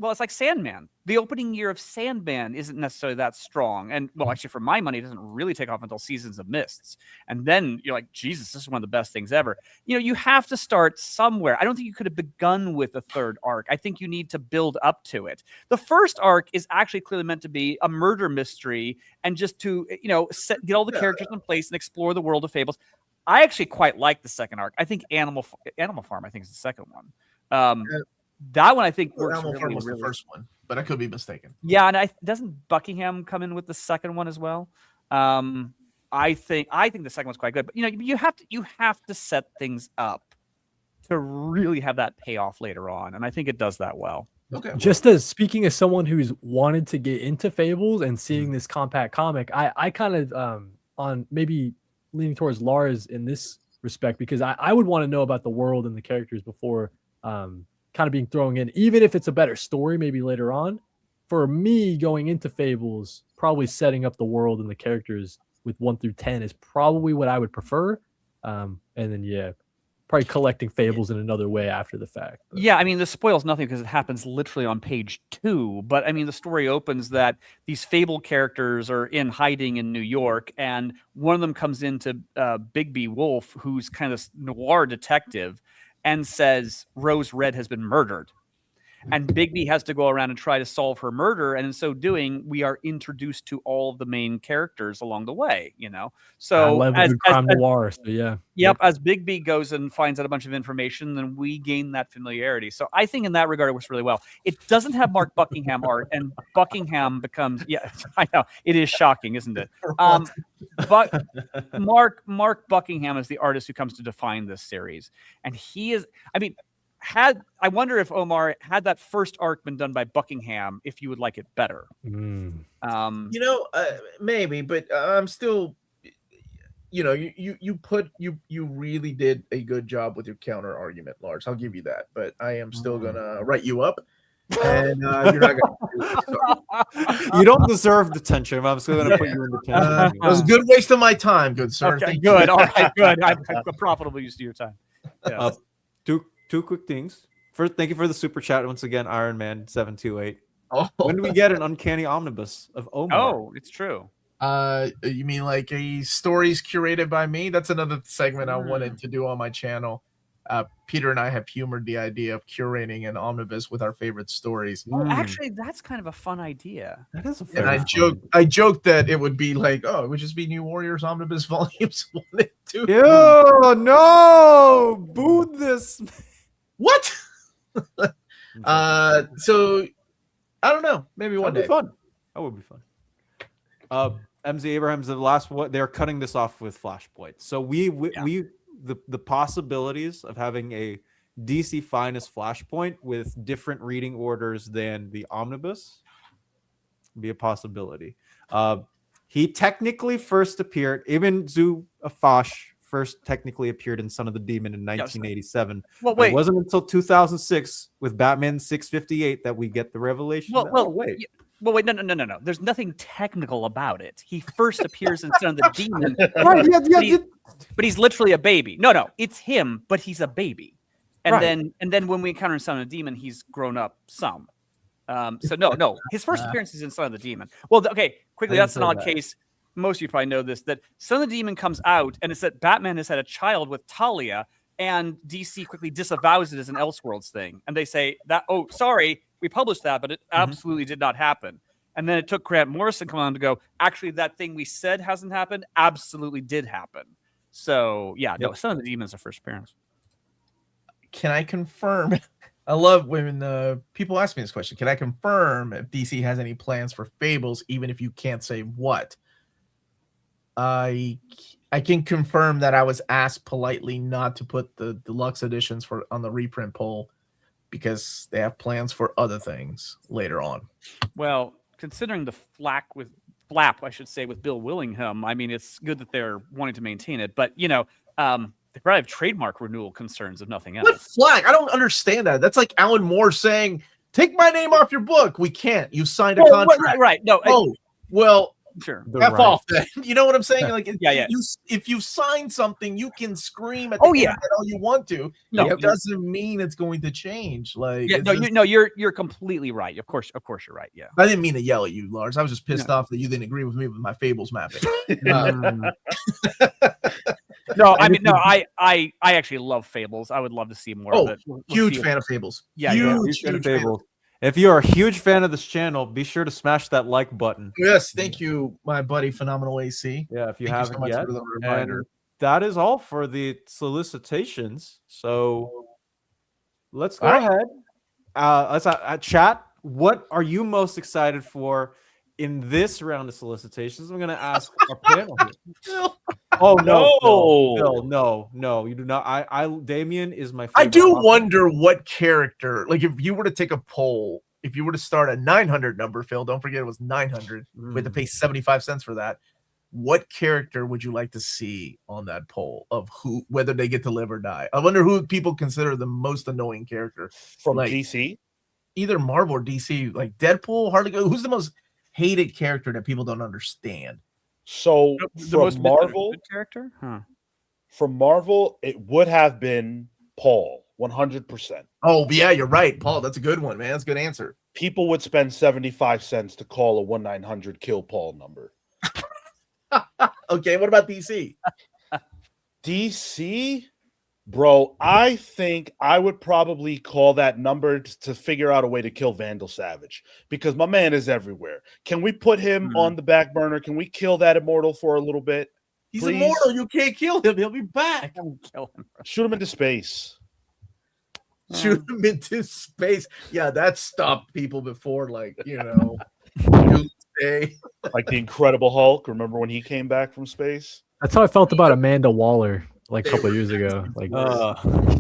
well, it's like Sandman. The opening year of Sandman isn't necessarily that strong, and well, actually, for my money, it doesn't really take off until Seasons of Mists, and then you're like, Jesus, this is one of the best things ever. You have to start somewhere. I don't think you could have begun with a third arc. I think you need to build up to it. The first arc is actually clearly meant to be a murder mystery, and just to get all the characters in place and explore the world of Fables. I actually quite like the second arc. I think Animal Farm, I think, is the second one. That one I think works Animal Farm was really. the first one, but I could be mistaken. Yeah, and doesn't Buckingham come in with the second one as well? I think the second one's quite good, but you have to set things up to really have that payoff later on, and I think it does that well. Okay. Just as speaking as someone who's wanted to get into Fables and seeing this compact comic, I kind of on maybe leaning towards Lars in this respect, because I would want to know about the world and the characters before kind of being thrown in, even if it's a better story maybe later on. For me, going into Fables, probably setting up the world and the characters with 1 through 10 is probably what I would prefer. And then probably collecting Fables in another way after the fact. But. Yeah, I mean, this spoils nothing because it happens literally on page 2. But I mean, the story opens that these Fable characters are in hiding in New York, and one of them comes into Big B Wolf, who's kind of noir detective, and says Rose Red has been murdered. And Bigby has to go around and try to solve her murder, and in so doing, we are introduced to all of the main characters along the way. So as crime noir. So yeah. Yep. As Bigby goes and finds out a bunch of information, then we gain that familiarity. So I think in that regard, it works really well. It doesn't have Mark Buckingham art, and Buckingham becomes I know it is shocking, isn't it? But Mark Buckingham is the artist who comes to define this series, and he is. I mean. I wonder if Omar, had that first arc been done by Buckingham, if you would like it better. Maybe, but I'm still, you really did a good job with your counter argument, Lars. I'll give you that, but I am still gonna write you up, and you're not gonna. You don't deserve detention. I'm still gonna put you in detention. It was a good waste of my time, good sir. Okay, Thank good. you. All right, good. I'm a profitable use of your time. Yeah. Two quick things. First, thank you for the super chat once again, Iron Man 728. Oh. When do we get an uncanny omnibus of Omar? Oh, it's true. You mean like a stories curated by me? That's another segment I wanted to do on my channel. Peter and I have humored the idea of curating an omnibus with our favorite stories. Oh, actually, that's kind of a fun idea. That is a And very I joked that it would be like, it would just be New Warriors Omnibus volumes 1 and 2. Ew, no! Boo this. What? So I don't know. Maybe one day. Fun. That would be fun. MZ Abrahams, the last one. They're cutting this off with Flashpoint. So the possibilities of having a DC Finest Flashpoint with different reading orders than the omnibus be a possibility. He technically first appeared. Ibn Zu-Afash first technically appeared in Son of the Demon in 1987. Well, wait. It wasn't until 2006 with Batman 658 that we get the revelation. Wait. Well, wait, no. There's nothing technical about it. He first appears in Son of the Demon, Right? but he's literally a baby. No, it's him, but he's a baby. And Right. then when we encounter Son of the Demon, he's grown up some. So no, his first appearance is in Son of the Demon. Well, okay, quickly, I didn't that's an say odd that. case. Most of you probably know this, that Son of the Demon comes out, and it's that Batman has had a child with Talia, and DC quickly disavows it as an Elseworlds thing. And they say that, oh, sorry, we published that, but it absolutely did not happen. And then it took Grant Morrison coming on to go, actually, that thing we said hasn't happened absolutely did happen. So, yeah, no, Son of the Demon is the first appearance. Can I confirm? I love when people ask me this question. Can I confirm if DC has any plans for Fables, even if you can't say what? I can confirm that I was asked politely not to put the deluxe editions on the reprint poll because they have plans for other things later on. Well, considering the flap, I should say, with Bill Willingham, I mean, it's good that they're wanting to maintain it, but they probably have trademark renewal concerns, if nothing else. What flag? I don't understand that. That's like Alan Moore saying, "Take my name off your book." We can't. You signed a contract. Right. No. Well, Sure. F off then. You know what I'm saying? Like, Yeah. If you sign something, you can scream at Oh, the yeah. internet all you want to. No, It doesn't mean it's going to change. Like, Yeah, it's no, just- you're completely right. Of course, you're right. Yeah. I didn't mean to yell at you, Lars. I was just pissed off that you didn't agree with me with my Fables mapping. No, I mean, no, I actually love Fables. I would love to see more of it. We'll Huge see. fan of Fables. Yeah, huge Huge fan of fan. Fables. If you are a huge fan of this channel, be sure to smash that like button. Yes, thank you, my buddy, Phenomenal AC. Yeah, if you Thank haven't so much yet. for the reminder. And that is all for the solicitations. So let's go All right. ahead. Let's chat. What are you most excited for in this round of solicitations? I'm going to ask our panel here. Oh no, Phil, no, you do not. Damien is my favorite. I do author. wonder what character, like if you were to take a poll, if you were to start a 900 number, Phil, don't forget it was 900. We had to pay 75 cents for that. What character would you like to see on that poll of who, whether they get to live or die? I wonder who people consider the most annoying character From like, DC. either Marvel or DC, like Deadpool, Harley. Who's the most hated character that people don't understand? So The from most Marvel, misunderstood character? Huh. from Marvel, it would have been Paul, 100%. Oh yeah, you're right, Paul. That's a good one, man. That's a good answer. People would spend 75 cents to call a 1-900 kill Paul number. Okay, what about DC? DC, bro, I think I would probably call that number to figure out a way to kill Vandal Savage because my man is everywhere. Can we put him on the back burner? Can we kill that immortal for a little bit? He's Please? immortal. You can't kill him. He'll be back. Kill him. Shoot him into space. Shoot him into space. Yeah, that stopped people before, like, Doomsday. Like the Incredible Hulk. Remember when he came back from space? That's how I felt about Amanda Waller like a couple of years ago. Like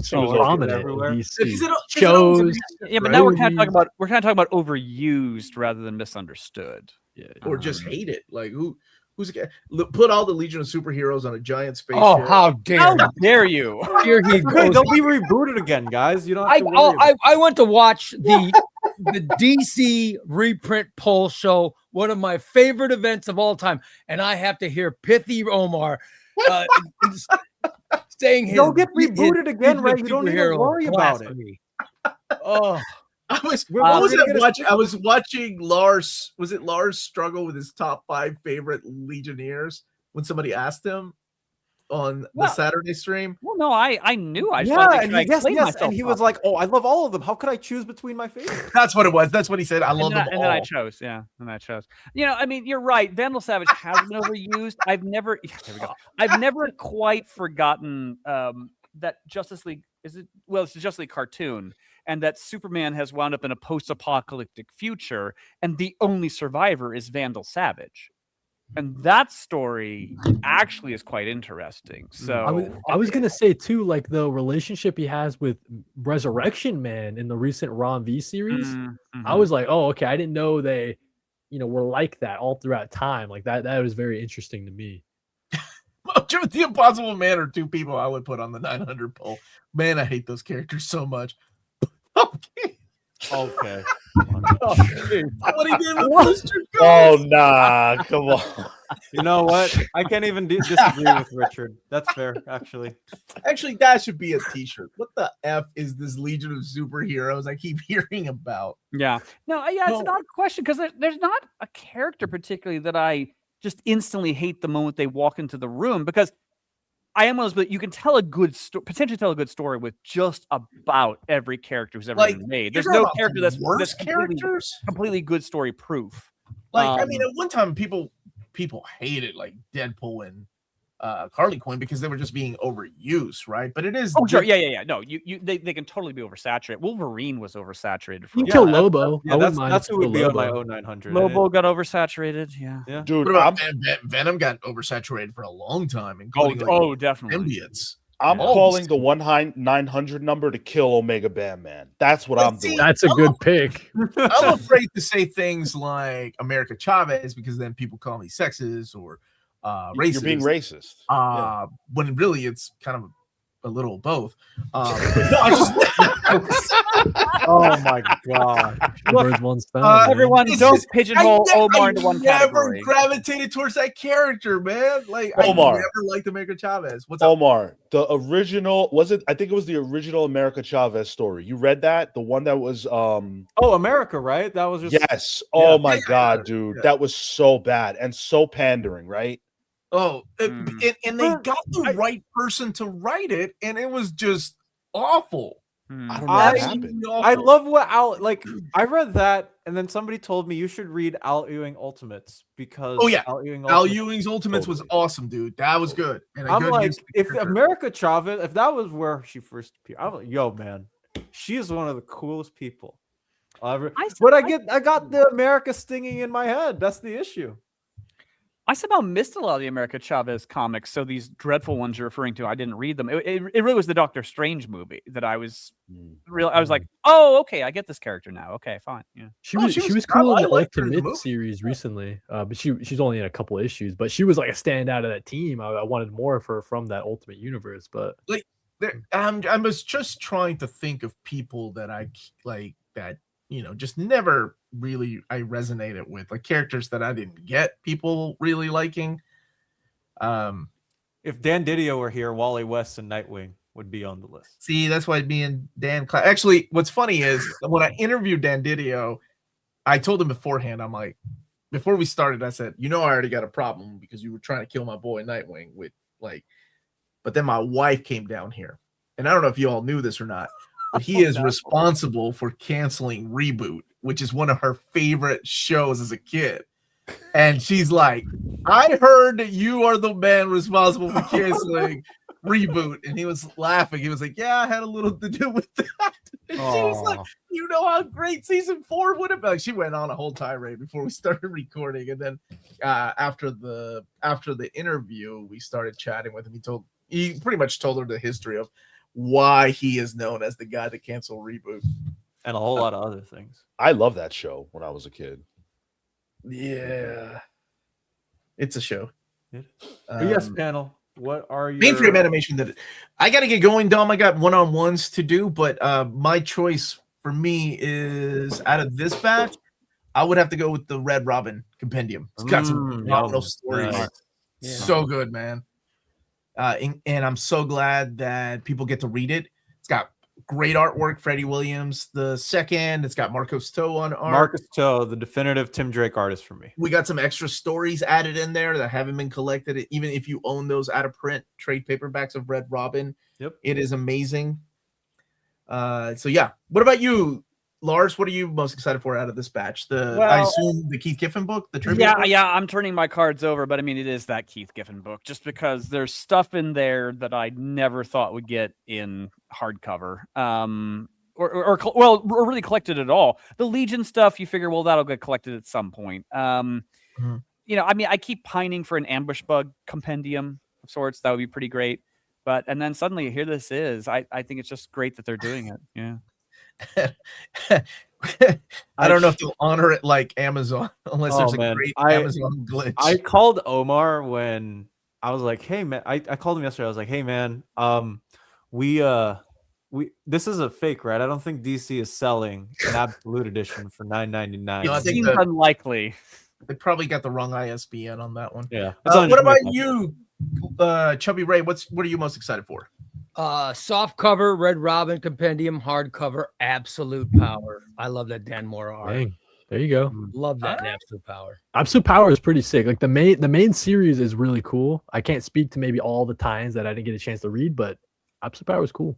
She was prominent in everywhere. DC Is it shows. Yeah, but now we're kind of talking about overused rather than misunderstood. Yeah, or just hate it. Like who's put all the Legion of Superheroes on a giant spaceship. Oh, how How dare dare you? Here he Okay, goes. they'll be rebooted again, guys. You don't have to worry about I went to watch the DC reprint poll show, one of my favorite events of all time, and I have to hear Pithy Omar saying his. They'll get rebooted again, his right? You don't need to superhero worry about it. blasphemy. Oh, I was We're gonna watching? I was watching Lars. Was it Lars struggle with his top 5 favorite Legionnaires when somebody asked him on the Saturday stream? Well, no, I knew. I just Yeah, wanted to and make sure I explained myself and he was properly. like, "Oh, I love all of them. How could I choose between my favorites?" That's what it was. That's what he said. I love them and then I all. chose. Yeah, and I chose. I mean, you're right. Vandal Savage has been overused. I've never. Yeah, there we go. I've never quite forgotten that Justice League it's the Justice League cartoon, and that Superman has wound up in a post-apocalyptic future, and the only survivor is Vandal Savage. And that story actually is quite interesting. So I was gonna say too, like the relationship he has with Resurrection Man in the recent Ron V series. I was like, oh, okay. I didn't know they, were like that all throughout time. Like that was very interesting to me. The Impossible Man are 2 people I would put on the 900 poll. Man, I hate those characters so much. Okay. Okay. What he did with Mr. Oh nah, come on. You know what? I can't even disagree with Richard. That's fair, actually. Actually, that should be a T-shirt. What the f is this Legion of Superheroes I keep hearing about? Yeah. No, yeah, it's an No. odd question because there's not a character particularly that I just instantly hate the moment they walk into the room, because I am one of those, but you can tell a good potentially tell a good story with just about every character who's ever Like, been made. you're There's talking no about character the that's worst completely, characters. completely good story proof. Like, I mean, at one time people hated like Deadpool and Harley Quinn because they were just being overused, right? But it is. Oh, sure. Yeah. No, they can totally be oversaturated. Wolverine was oversaturated for You a can kill while. Lobo. I wouldn't mind That's if who you would kill be on my Lobo. 0900. Lobo got oversaturated. Yeah. Yeah. Dude, What about I'm Venom got oversaturated for a long time, including like, Definitely. symbiotes. I'm Yeah. calling the 900 number to kill Omega Bam Man. That's what But I'm see, doing. That's a good pick. I'm afraid to say things like America Chavez because then people call me sexist or racist. You're being racist. Yeah. When really it's kind of a little of both. But no, I just Oh my god. Birds, one stone. man. Everyone, It's don't just- pigeonhole Omar I into one never category. gravitated towards that character, man. Like Omar. I never liked America Chavez. What's up? Omar, the original I think it was the original America Chavez story. You read that? The one that was Oh, America, right? That was just yes. Oh Yeah. my Yeah, god, dude. yeah. That was so bad and so pandering, right? Oh, Mm. and they got the right person to write it, and it was just awful. Hmm. I don't know what I- happened. I love what I read that, and then somebody told me you should read Al Ewing Ultimates because Oh, yeah. Al Ewing Al Ultimates. Ewing's Ultimates was Totally. awesome, dude. That was good. And a I'm good like, use of the if character. America Chavez, if that was where she first appeared, I'm like, yo, man, she is one of the coolest people ever. But I got the America stinging in my head. That's the issue. I somehow missed a lot of the America Chavez comics. So these dreadful ones you're referring to, I didn't read them. It really was the Doctor Strange movie that I was I was like, oh, okay, I get this character now. Okay, fine. Yeah. She Oh, was she she was- was cool I in the liked her in the Ultimate movie. series recently, but she's only in a couple issues. But she was like a standout of that team. I wanted more of her from that Ultimate universe. But I was just trying to think of people that I like that, just never really I resonated with, like characters that I didn't get people really liking. If Dan Didio were here, Wally West and Nightwing would be on the list. See, that's why me and Dan. Actually, what's funny is when I interviewed Dan Didio, I told him beforehand. I'm like, before we started, I said, I already got a problem because you were trying to kill my boy Nightwing with like. But then my wife came down here, and I don't know if you all knew this or not, but he is responsible for canceling Reboot, which is one of her favorite shows as a kid. And she's like, I heard that you are the man responsible for canceling Reboot. And he was laughing. He was like, yeah, I had a little to do with that. And she was like, you know how great season 4 would have been. Like, she went on a whole tirade before we started recording. And then after the interview, we started chatting with him. He pretty much told her the history of why he is known as the guy that canceled Reboot. And a whole lot of other things. I love that show when I was a kid. Yeah. It's a show. But yes, panel. What are your Mainframe animation that I got to get going, Dom. I got one-on-ones to do, but my choice for me is out of this batch, I would have to go with the Red Robin Compendium. It's got some phenomenal stories. nice. So good, man. And I'm so glad that people get to read it. It's got great artwork, Freddie Williams the second. It's got Marcos Toe on art. Marcus Toe, the definitive Tim Drake artist for me. We got some extra stories added in there that haven't been collected. Even if you own those out of print trade paperbacks of Red Robin, Yep. it is amazing. So yeah, what about you, Lars? What are you most excited for out of this batch? I assume the Keith Giffen book, the tribute. book? Yeah, I'm turning my cards over, but I mean, it is that Keith Giffen book, just because there's stuff in there that I never thought would get in hardcover, or really collected at all. The Legion stuff, you figure, well, that'll get collected at some point. I mean, I keep pining for an ambush bug compendium of sorts. That would be pretty great. And then suddenly here this is. I think it's just great that they're doing it. Yeah. I don't know if they'll honor it like Amazon unless there's a great Amazon glitch. I called Omar when I was like, hey man, I called him yesterday. I was like, hey man, we this is a fake, right? I don't think DC is selling an absolute edition for $9.99. Yeah, I It think seems the- unlikely. They probably got the wrong ISBN on that one. Yeah. What about you, Chubby Ray? What are you most excited for? Soft cover, Red Robin Compendium, hardcover, Absolute Power. I love that Dan Mora art. Dang, there you go. Love that in Absolute Power. Absolute Power is pretty sick. Like the main series is really cool. I can't speak to maybe all the times that I didn't get a chance to read, but Absolute Power is cool.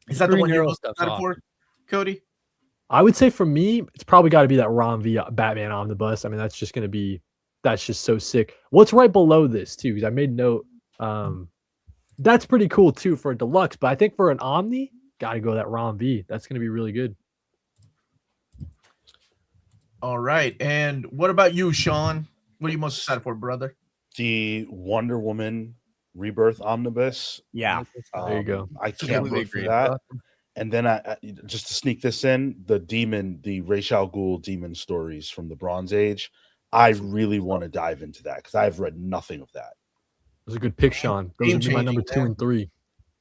Is that the Green one you're Arrow most stuff's excited awesome. for, Cody? I would say for me, it's probably got to be that Ron V Batman Omnibus. I mean, that's just so sick. What's right below this too? Because I made note. That's pretty cool too for a deluxe, but I think for an Omni, gotta go that Ron V. That's gonna be really good. All right. And what about you, Sean? What are you most excited for, brother? The Wonder Woman Rebirth Omnibus. Yeah. There you go. I can't Completely wait for agree. that. And then I just to sneak this in, the Ra's al Ghul demon stories from the Bronze Age. I really want to dive into that because I've read nothing of that. It was a good pick, Sean. Those Game would be my number changing, 2 and 3.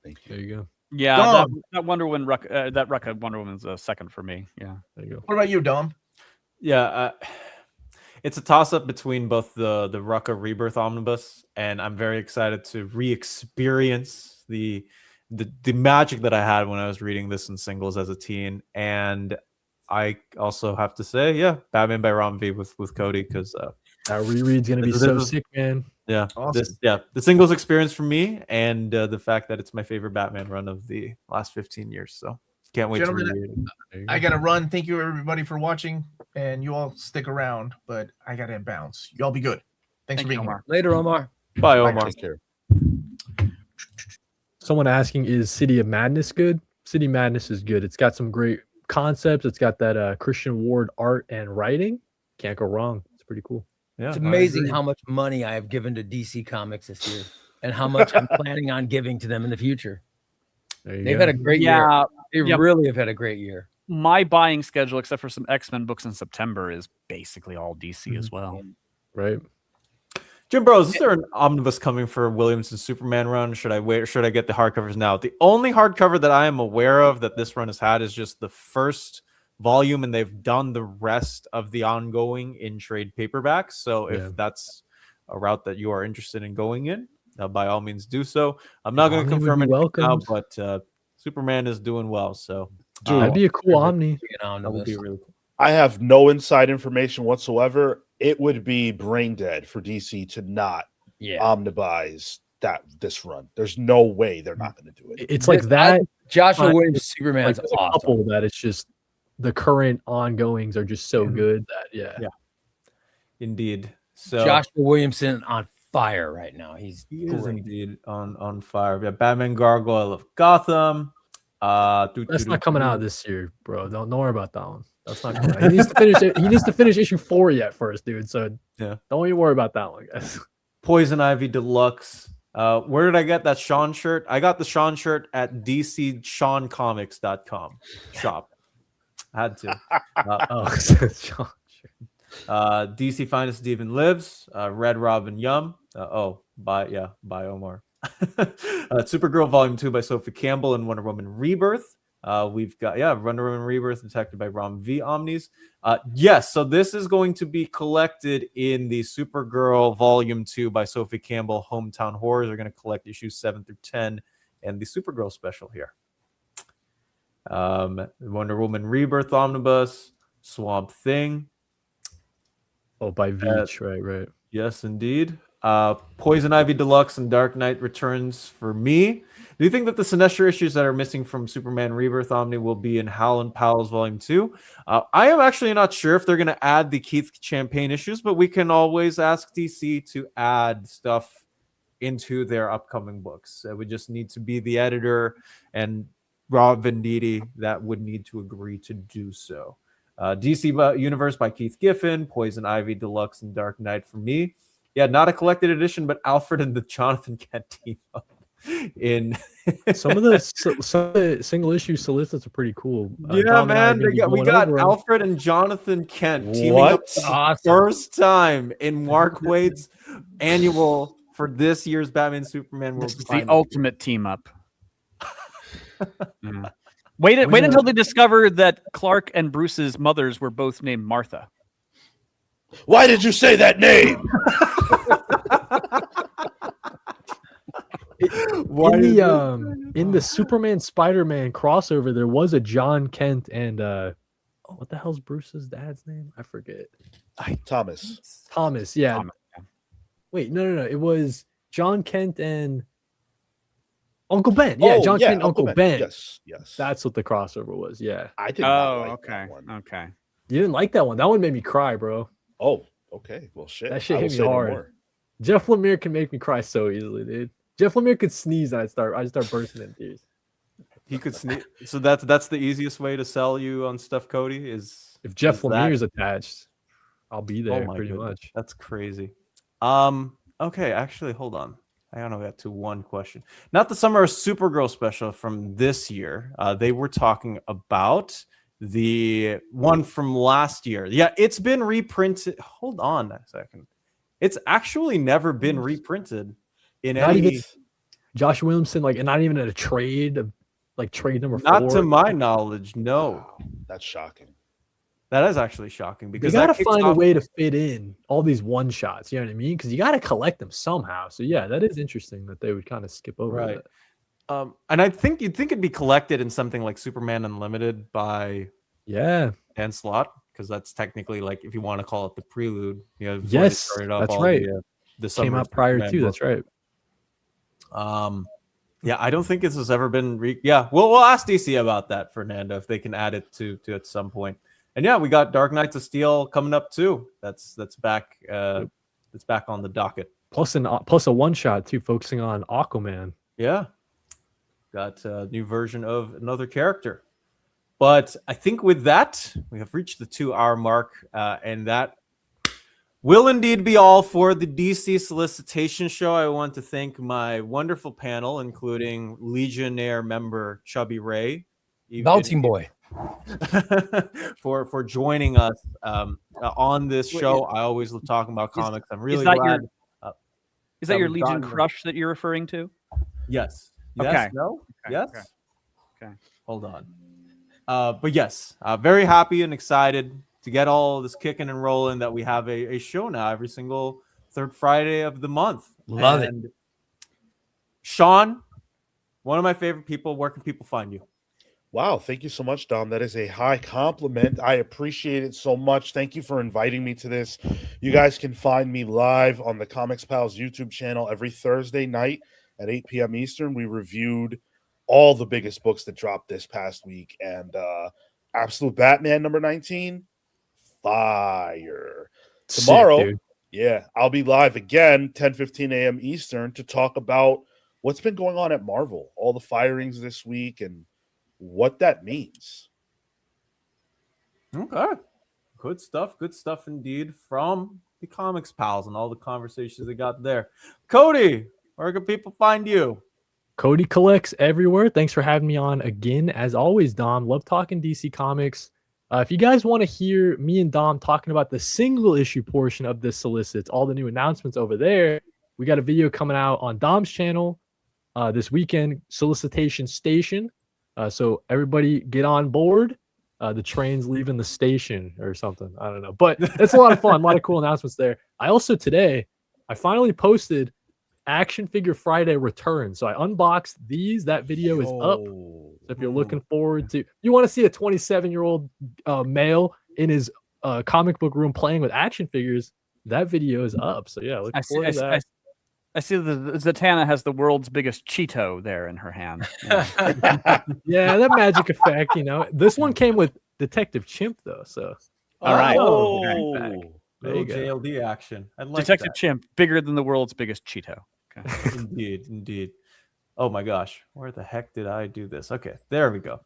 Thank you. There you go. Yeah, Dom. that Wonder Woman that Rucka Wonder Woman's a second for me. Yeah. There you go. What about you, Dom? Yeah, it's a toss-up between both the Rucka Rebirth Omnibus, and I'm very excited to re-experience the magic that I had when I was reading this in singles as a teen. And I also have to say, yeah, Batman by Ron V with Cody, because That reread's gonna be This so is- sick, man. yeah, Awesome. the singles experience for me, and the fact that it's my favorite Batman run of the last 15 years. So can't wait Gentlemen, to reread it. There you I go. gotta run. Thank you everybody for watching, and you all stick around, but I gotta bounce. You all be good. Thanks Thank for you, being Omar. Later, Omar. Bye, Bye, Omar. Take care. Someone asking, is City of Madness good? City Madness is good. It's got some great concepts. It's got that Christian Ward art and writing. Can't go wrong. It's pretty cool. Yeah, It's I amazing agree. how much money I have given to DC Comics this year and how much I'm planning on giving to them in the future. There you They've go. had a great year. Yeah. They Yep. really have had a great year. My buying schedule, except for some X-Men books in September, is basically all DC as well. right. Jim Bros, is there an omnibus coming for Williamson's Superman run? Should I wait or should I get the hardcovers now? The only hardcover that I am aware of that this run has had is just the first volume, and they've done the rest of the ongoing in trade paperbacks. So Yeah. if that's a route that you are interested in going in, by all means do so. I'm not going to Omni would confirm be it now, welcomed. but Superman is doing well. So Dude, That'd be a cool Omni. that would be really cool. I have no inside information whatsoever. It would be brain dead for DC to not Yeah. omnibize this run. There's no way they're not going to do it. It's like This- that. Joshua I- Williams Like, Superman's there's a awesome. couple that it's just the current ongoings are just so good that Yeah. Indeed. So Joshua Williamson on fire right now. He's he is great. indeed on fire. Yeah, Batman Gargoyle of Gotham. That's not coming out this year, bro. Don't worry about that one. That's not coming out. He needs to finish it. He needs to finish issue 4 yet first, dude. So Yeah. don't even worry about that one, guys. Poison Ivy Deluxe. Where did I get that Sean shirt? I got the Sean shirt at dcseancomics.com shop. Had to. Oh, Sean. DC Finest Steven Lives. Red Robin Yum. By Omar. Supergirl Volume 2 by Sophie Campbell and Wonder Woman Rebirth. We've got Wonder Woman Rebirth detected by Rom V Omnis. Yes, so this is going to be collected in the Supergirl Volume 2 by Sophie Campbell. Hometown Horrors are going to collect issues 7 through 10 and the Supergirl special here. Wonder Woman Rebirth Omnibus, Swamp Thing. Oh, by Veach, right. Yes, indeed. Poison Ivy Deluxe and Dark Knight Returns for me. Do you think that the Sinestro issues that are missing from Superman Rebirth Omni will be in Hal and Powell's Volume 2? I am actually not sure if they're going to add the Keith Champagne issues, but we can always ask DC to add stuff into their upcoming books. It would just need to be the editor and Rob Venditti that would need to agree to do so. DC Universe by Keith Giffen, Poison Ivy Deluxe, and Dark Knight for me. Yeah, not a collected edition, but Alfred and the Jonathan Kent team up in Some of the single issue solicits are pretty cool. yeah, Dom and I are man. gonna be We going got over 'em. Alfred and Jonathan Kent teaming What? up for the Awesome. first time in Mark Waid's annual for this year's Batman Superman World This is the Finals. ultimate team up. Wait When, until they discover that Clark and Bruce's mothers were both named Martha. Why did you say that name? In the Superman Spider-Man crossover, there was a John Kent and what the hell's Bruce's dad's name? I forget. Thomas. Yeah. Thomas, Wait, no. It was John Kent and Uncle Ben. Yeah, John Kent and Uncle Ben. Yes. That's what the crossover was. Yeah. I did not like okay. that one. Okay. You didn't like that one. That one made me cry, bro. Oh, okay. Well, shit. That shit I will hit me say no hard. more. Jeff Lemire can make me cry so easily, dude. Jeff Lemire could sneeze and I'd start bursting in tears. He could sneak. So that's the easiest way to sell you on stuff, Cody. Is If Jeff is that- Lemire's attached, I'll be Oh there my pretty goodness, much. That's crazy. Okay, actually, hold on. I only got to one question. Not the Summer of Supergirl special from this year. They were talking about the one from last year. Yeah, it's been reprinted. Hold on a second. It's actually never been reprinted in Not any. even Josh Williamson, like, and not even in a trade, like trade number 4. Not to my knowledge, no. Wow, that's shocking. That is actually shocking They because gotta that kicks find a off- way to fit in all these one shots. You know what I mean? Because you gotta collect them somehow. So yeah, that is interesting that they would kind of skip over Right. that. And I think you'd think it'd be collected in something like Superman Unlimited by Yeah. Dan Slott, because that's technically like if you want to call it the prelude. You know, before they Yes, started off that's all right. The Came Summer out of prior Superman to. book. That's right. Yeah, I don't think this has ever been. Yeah, we'll ask DC about that, Fernando, if they can add it to at some point. And yeah, we got Dark Knights of Steel coming up too. That's back. It's back on the docket. Plus a one shot too, focusing on Aquaman. Yeah, got a new version of another character. But I think with that, we have reached the 2-hour mark, and that will indeed be all for the DC Solicitation Show. I want to thank my wonderful panel, including Legionnaire member Chubby Ray, Bouncing boy. for joining us on this show. I always love talking about comics. I'm really that glad. Is that your we've Legion gotten- crush that you're referring to? Yes. Okay. Yes. No. Okay, Yes. okay. Hold on. But yes, very happy and excited to get all this kicking and rolling that we have a show now every single third Friday of the month. Love it. And Sean, one of my favorite people. Where can people find you? Wow, thank you so much, Dom. That is a high compliment. I appreciate it so much. Thank you for inviting me to this. You guys can find me live on the Comics Pals YouTube channel every Thursday night at 8 p.m. Eastern. We reviewed all the biggest books that dropped this past week, and Absolute Batman number 19, fire. Tomorrow, Sick, dude. yeah, I'll be live again, 10:15 a.m. Eastern, to talk about what's been going on at Marvel, all the firings this week, and what that means. Okay. Good stuff indeed from the Comics Pals and all the conversations they got there. Cody, where can people find you? Cody Collects everywhere. Thanks for having me on again. As always, Dom, love talking DC Comics. If you guys want to hear me and Dom talking about the single issue portion of this solicits, all the new announcements over there, we got a video coming out on Dom's channel this weekend, Solicitation Station. So everybody get on board. The train's leaving the station or something. I don't know. But it's a lot of fun. A lot of cool announcements there. I also today, I finally posted Action Figure Friday return. So I unboxed these. That video is up. So if you're looking forward to, you want to see a 27-year-old male in his comic book room playing with action figures, that video is up. So yeah, look forward to that. I see the Zatanna has the world's biggest Cheeto there in her hand. Yeah. Yeah, that magic effect, you know. This one came with Detective Chimp though, so All right. Oh, there you Little go. JLD action. I like Detective that. Chimp, bigger than the world's biggest Cheeto. Okay. Indeed. Oh my gosh, where the heck did I do this? Okay, there we go.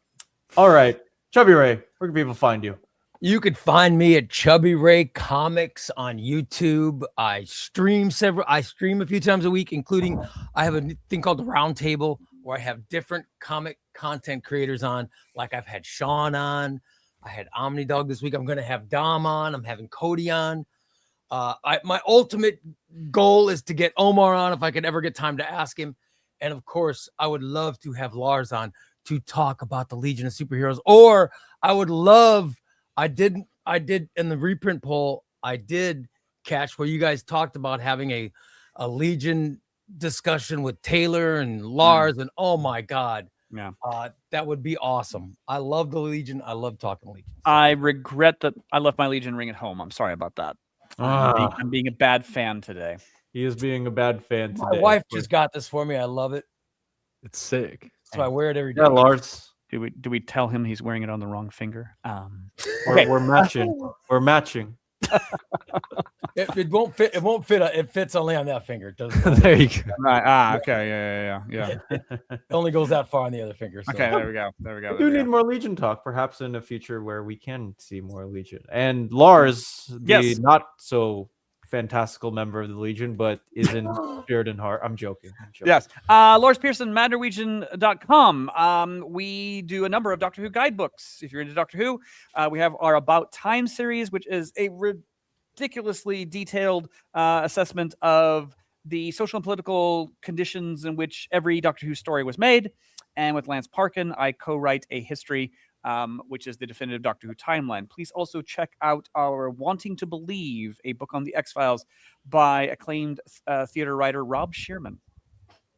All right, Chubby Ray, where can people find you? You can find me at Chubby Ray Comics on YouTube. I stream a few times a week, including I have a thing called the Round Table where I have different comic content creators on. Like I've had Sean on, I had Omnidog this week. I'm going to have Dom on. I'm having Cody on. My ultimate goal is to get Omar on if I could ever get time to ask him. And of course, I would love to have Lars on to talk about the Legion of Superheroes. Or I would love, I did in the reprint poll, I did catch where you guys talked about having a Legion discussion with Taylor and Lars, and oh my God. Yeah. That would be awesome. I love the Legion. I love talking Legion. So. I regret that I left my Legion ring at home. I'm sorry about that. I'm being a bad fan today. He is being a bad fan today. My wife just got this for me. I love it. It's sick. So I wear it every day. Yeah, Lars. Do we tell him he's wearing it on the wrong finger? We're matching. We're matching. It won't fit. It won't fit. It fits only on that finger. It doesn't. There you go. Right. Okay. Yeah. It only goes that far on the other finger. So. Okay. There we go. We do need more Legion talk, perhaps in a future where we can see more Legion. And Lars, the Yes. not so fantastical member of the Legion, but is in spirit and heart. I'm joking. Yes. Lars Pearson, madnorwegian.com. We do a number of Doctor Who guidebooks. If you're into Doctor Who, we have our About Time series, which is a ridiculously detailed assessment of the social and political conditions in which every Doctor Who story was made. And with Lance Parkin, I co-write a history, which is the definitive Doctor Who timeline. Please also check out our Wanting to Believe, a book on the X-Files by acclaimed theater writer Rob Shearman.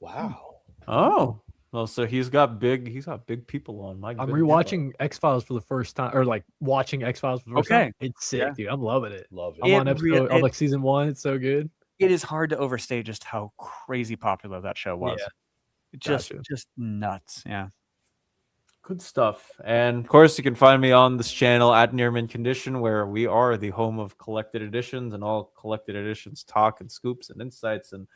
Wow. Oh. Well, so he's got big people on. My I'm goodness. rewatching X-Files for the first time, or like watching X-Files for the first time. It's sick, Yeah. dude. I'm loving it. Love it. I'm on It episode really- of like season 1. It's so good. It is hard to overstate just how crazy popular that show was. Yeah. Just Gotcha. just nuts. Yeah. Good stuff. And of course, you can find me on this channel at Near Mint Condition, where we are the home of collected editions and all collected editions talk and scoops and insights and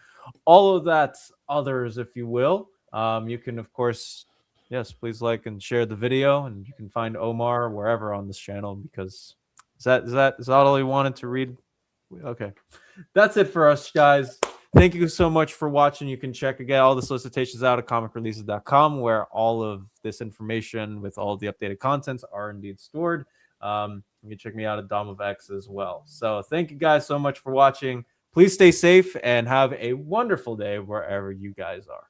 all of that others, if you will. You can, of course, yes, please like and share the video, and you can find Omar wherever on this channel, because is that all you wanted to read? Okay, that's it for us, guys. Thank you so much for watching. You can check again all the solicitations out at comicreleases.com, where all of this information with all the updated contents are indeed stored. You can check me out at Dom of X as well. So thank you guys so much for watching. Please stay safe and have a wonderful day wherever you guys are.